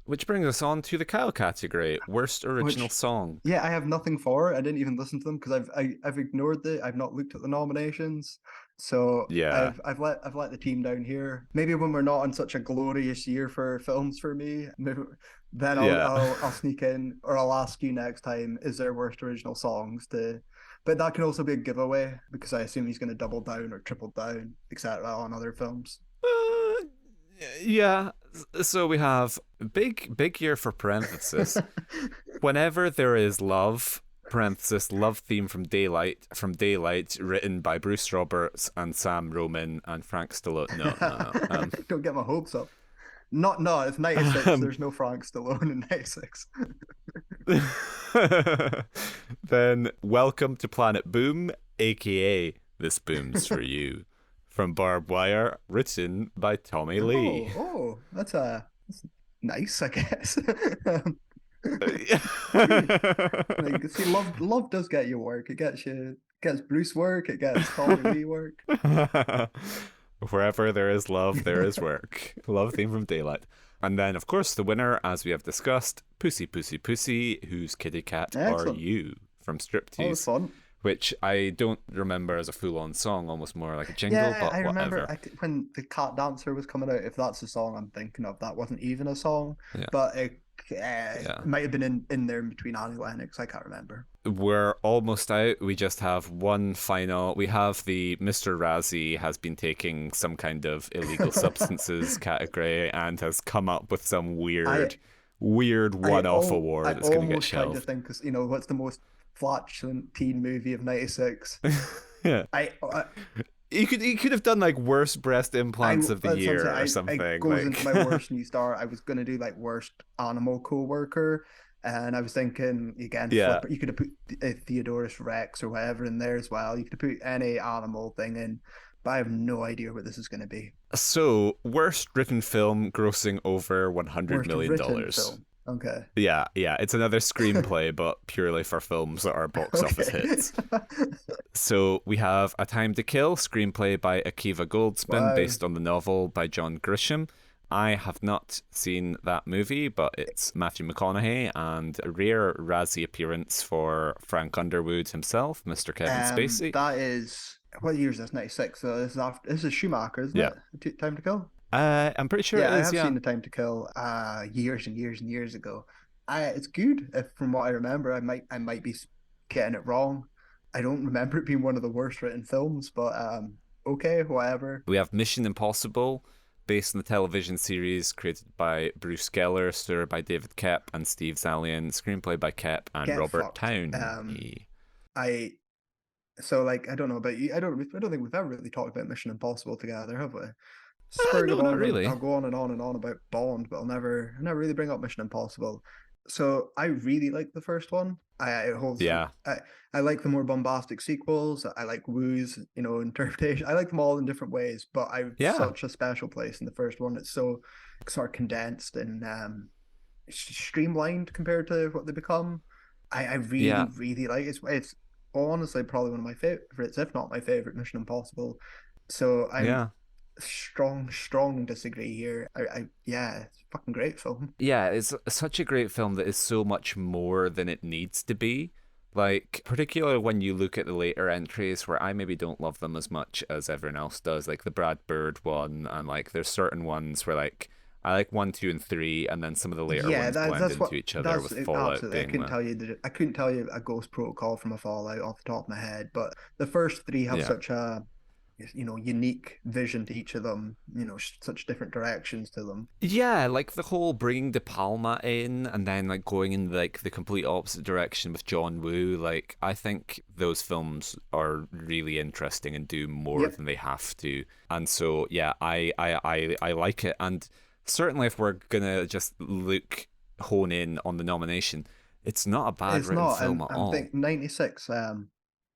Which brings us on to the Kyle category, worst original song. Yeah, I have nothing for it. I didn't even listen to them because I've ignored I've not looked at the nominations. So Yeah. I've let the team down here. Maybe when we're not on such a glorious year for films for me, then I'll sneak in, or I'll ask you next time, is there worst original songs to, but that can also be a giveaway because I assume he's going to double down or triple down, etc. on other films. Yeah. So we have big year for parenthesis. Whenever there is love, parenthesis, love theme from Daylight, written by Bruce Roberts and Sam Roman and Frank Stallone. No. Don't get my hopes up. No, it's '96. There's no Frank Stallone in '96. Then Welcome to Planet Boom, aka This Boom's for You, from Barbed Wire, written by Tommy Lee. That's nice, I guess. Like, see, love does get you work. It gets Bruce work. It gets Tommy Lee work. Wherever there is love, there is work. Love theme from Daylight. And then, of course, the winner, as we have discussed, Pussy Pussy Pussy, Whose Kitty Cat Excellent. Are You? From Oh, it's Striptease, fun. which I don't remember as a full-on song, almost more like a jingle, Yeah, but I remember whatever. when the Cat Dancer was coming out. If that's the song I'm thinking of, that wasn't even a song, Yeah. but it might have been in there in between Annie Lennox. I can't remember. We're almost out. We just have one final. We have the Mr. Razzie has been taking some kind of illegal substances category and has come up with some weird one-off award that's going to get tried to shelved. think, because what's the most flatulent teen movie of '96? Yeah. He could have done like worst breast implants of the year or something. It goes into my worst new star. I was gonna do like worst animal co-worker, and I was thinking again, you could have put Theodorus Rex or whatever in there as well. You could have put any animal thing in, but I have no idea what this is going to be. So, worst written film grossing over $100 Worst million. written film. Okay. Yeah, it's another screenplay, but purely for films that are box office hits. So we have A Time to Kill, screenplay by Akiva Goldsman, based on the novel by John Grisham. I have not seen that movie, but it's Matthew McConaughey and a rare Razzie appearance for Frank Underwood himself, Mr. Kevin Spacey. That is what year is this? 96. So this is Schumacher, isn't Yeah. it? Time to Kill. I'm pretty sure it Yeah, I is. have seen Yeah. The Time to Kill years and years and years ago. It's good. If from what I remember, I might be getting it wrong. I don't remember it being one of the worst written films, but okay, whatever. We have Mission Impossible, based on the television series created by Bruce Geller, story by David Koepp and Steve Zalian, screenplay by Koepp and Get Robert fucked. Downey. I so like I don't know about you. I don't think we've ever really talked about Mission Impossible together, have we? Spur of the No, not moment, really. I'll go on and on and on about Bond, but I'll never really bring up Mission Impossible. So I really like the first one. I holds Yeah. I like the more bombastic sequels. I like Wu's, interpretation. I like them all in different ways, but I've Yeah. such a special place in the first one. It's so sort of condensed and streamlined compared to what they become. I really, Yeah. really like it. It's honestly probably one of my favorites, if not my favorite Mission Impossible. So I'm Yeah. strong disagree here. Yeah, it's a fucking great film. Yeah, it's such a great film that is so much more than it needs to be. Like, particularly when you look at the later entries where I maybe don't love them as much as everyone else does, like the Brad Bird one, and like there's certain ones where like I like one, two, and three, and then some of the later Yeah, ones blend that's what into each other that's with it, Fallout absolutely. being the I couldn't tell you a Ghost Protocol from a Fallout off the top of my head, but the first three have yeah. such a unique vision to each of them. Such different directions to them. Yeah, like the whole bringing De Palma in and then like going in like the complete opposite direction with John Woo. Like I think those films are really interesting and do more Yep, than they have to. And so yeah, I like it. And certainly if we're gonna just hone in on the nomination, it's not a bad it's written not, film and at I'm all. think 96.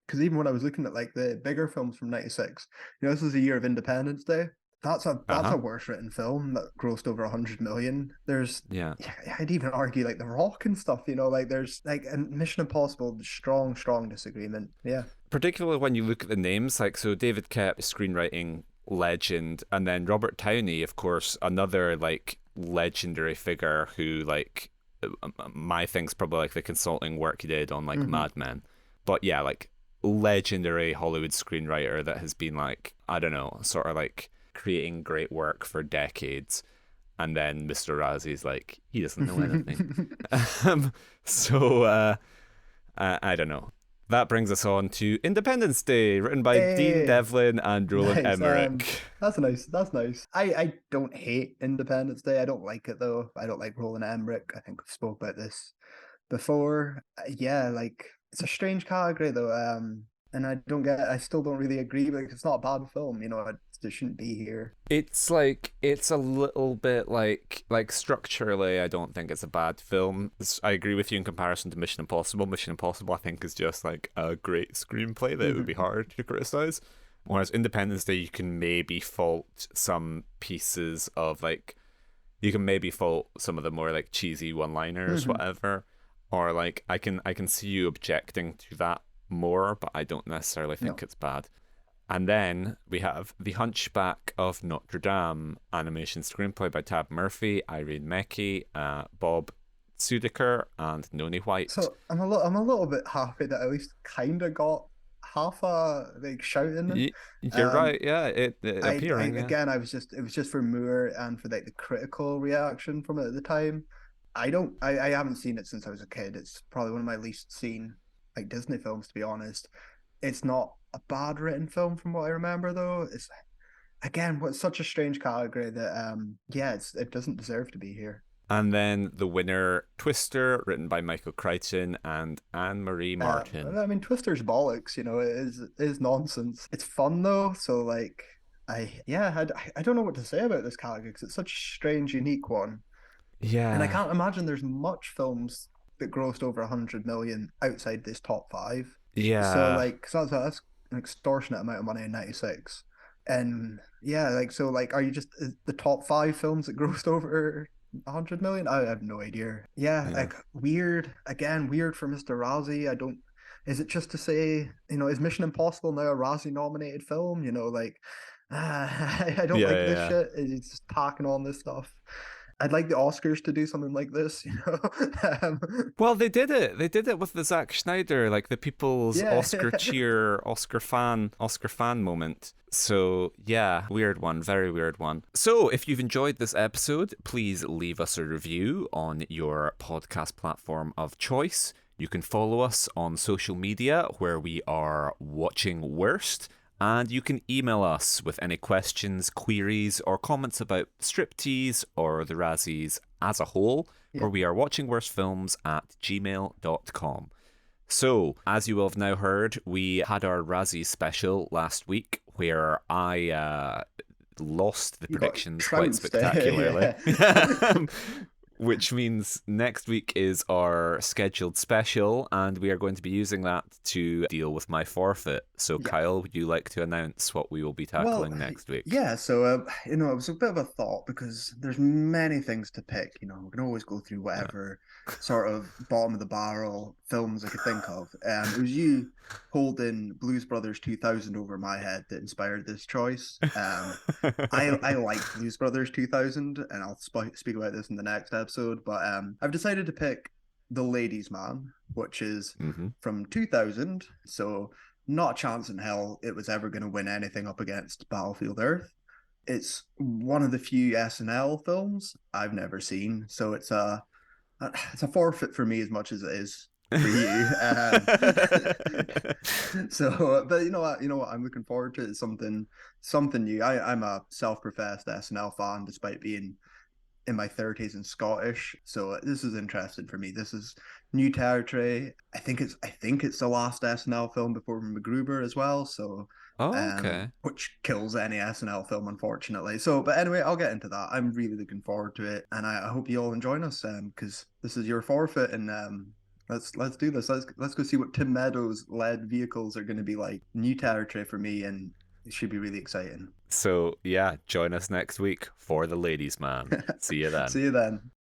Because even when I was looking at like the bigger films from 96, this is a year of Independence Day. That's a Uh-huh. worse written film that grossed over 100 million. There's Yeah. yeah, I'd even argue like The Rock and stuff, like there's like and Mission Impossible, strong disagreement. Yeah. Particularly when you look at the names, like so David Koepp, screenwriting legend, and then Robert Downey, of course, another like legendary figure who like my thing's probably like the consulting work he did on like Hmm. Mad Men, but yeah, like legendary Hollywood screenwriter that has been like I don't know, sort of like creating great work for decades. And then Mr. Razzie's like, he doesn't know anything. um, so I don't know. That brings us on to Independence Day, written by Dean Hey, Devlin and Roland nice. Emmerich. That's nice. That's nice. I don't hate Independence Day. I don't like it though. I don't like Roland Emmerich. I think we spoke about this before. Yeah, like it's a strange category though. And I still don't really agree. Like it's not a bad film. It shouldn't be here. It's like it's a little bit like structurally, I don't think it's a bad film. I agree with you in comparison to Mission Impossible. Mission Impossible, I think, is just like a great screenplay that it would be Hmm. hard to criticize. Whereas Independence Day, you can maybe fault some pieces of like you can maybe fault some of the more like cheesy one-liners, Hmm. whatever, or like I can see you objecting to that more, but I don't necessarily think No. it's bad. And then we have The Hunchback of Notre Dame, animation screenplay by Tab Murphy, Irene Mecchi, Bob Sudiker, and Noni White. So I'm a little bit happy that I at least kind of got half a like shout in it. You're Um, right, yeah, it I appearing, yeah. again, it was just for Moore and for like the critical reaction from it at the time. I haven't seen it since I was a kid. It's probably one of my least seen like Disney films, to be honest. It's not a bad written film from what I remember though. It's again what's such a strange category that yeah, it doesn't deserve to be here. And then the winner, Twister, written by Michael Crichton and Anne Marie Martin. I mean, Twister's bollocks. It is nonsense. It's fun though, so like, I don't know what to say about this category because it's such a strange, unique one, and I Yeah, can't imagine there's much films that grossed over 100 million outside this top five. So yeah, like, so that's an extortionate amount of money in '96, and yeah, like, so like, are you just the top five films that grossed over 100 million? I have no idea. Yeah, yeah, like weird again, weird for Mr. Razzie. I don't. Is it just to say, is Mission Impossible now a Razzie nominated film? Like, I don't yeah, like yeah, this yeah. shit. It's just packing on this stuff. I'd like the Oscars to do something like this, Well, they did it. They did it with the Zack Schneider, like the people's Yeah. Oscar cheer, Oscar fan moment. So, yeah, weird one, very weird one. So, if you've enjoyed this episode, please leave us a review on your podcast platform of choice. You can follow us on social media where we are Watching Worst. And you can email us with any questions, queries, or comments about Striptease or the Razzies as a whole, where we are watchingworstfilms@gmail.com. So, as you will have now heard, we had our Razzie special last week where I lost the You got predictions quite trounced, spectacularly. yeah. Which means next week is our scheduled special, and we are going to be using that to deal with my forfeit. So, Yeah. Kyle, would you like to announce what we will be tackling next week? Yeah, so it was a bit of a thought because there's many things to pick. We can always go through Yeah. whatever sort of bottom of the barrel films I could think of. It was you holding Blues Brothers 2000 over my head that inspired this choice. I like Blues Brothers 2000, and I'll speak about this in the next episode. But I've decided to pick The Ladies' Man, which is from 2000. So not a chance in hell it was ever going to win anything up against Battlefield Earth. It's one of the few SNL films I've never seen, so it's a forfeit for me as much as it is for you. So, but you know what I'm looking forward to is something new. I'm a self-professed SNL fan, despite being in my 30s and Scottish. So this is interesting for me. This is new territory. I think it's the last SNL film before MacGruber as well. So Oh, okay. which kills any SNL film, unfortunately. So, but anyway, I'll get into that. I'm really looking forward to it, and I hope you all join us, because this is your forfeit, and let's do this. Let's go see what Tim Meadows led vehicles are going to be like. New territory for me, and it should be really exciting. So, yeah, join us next week for The Ladies' Man. See you then. See you then.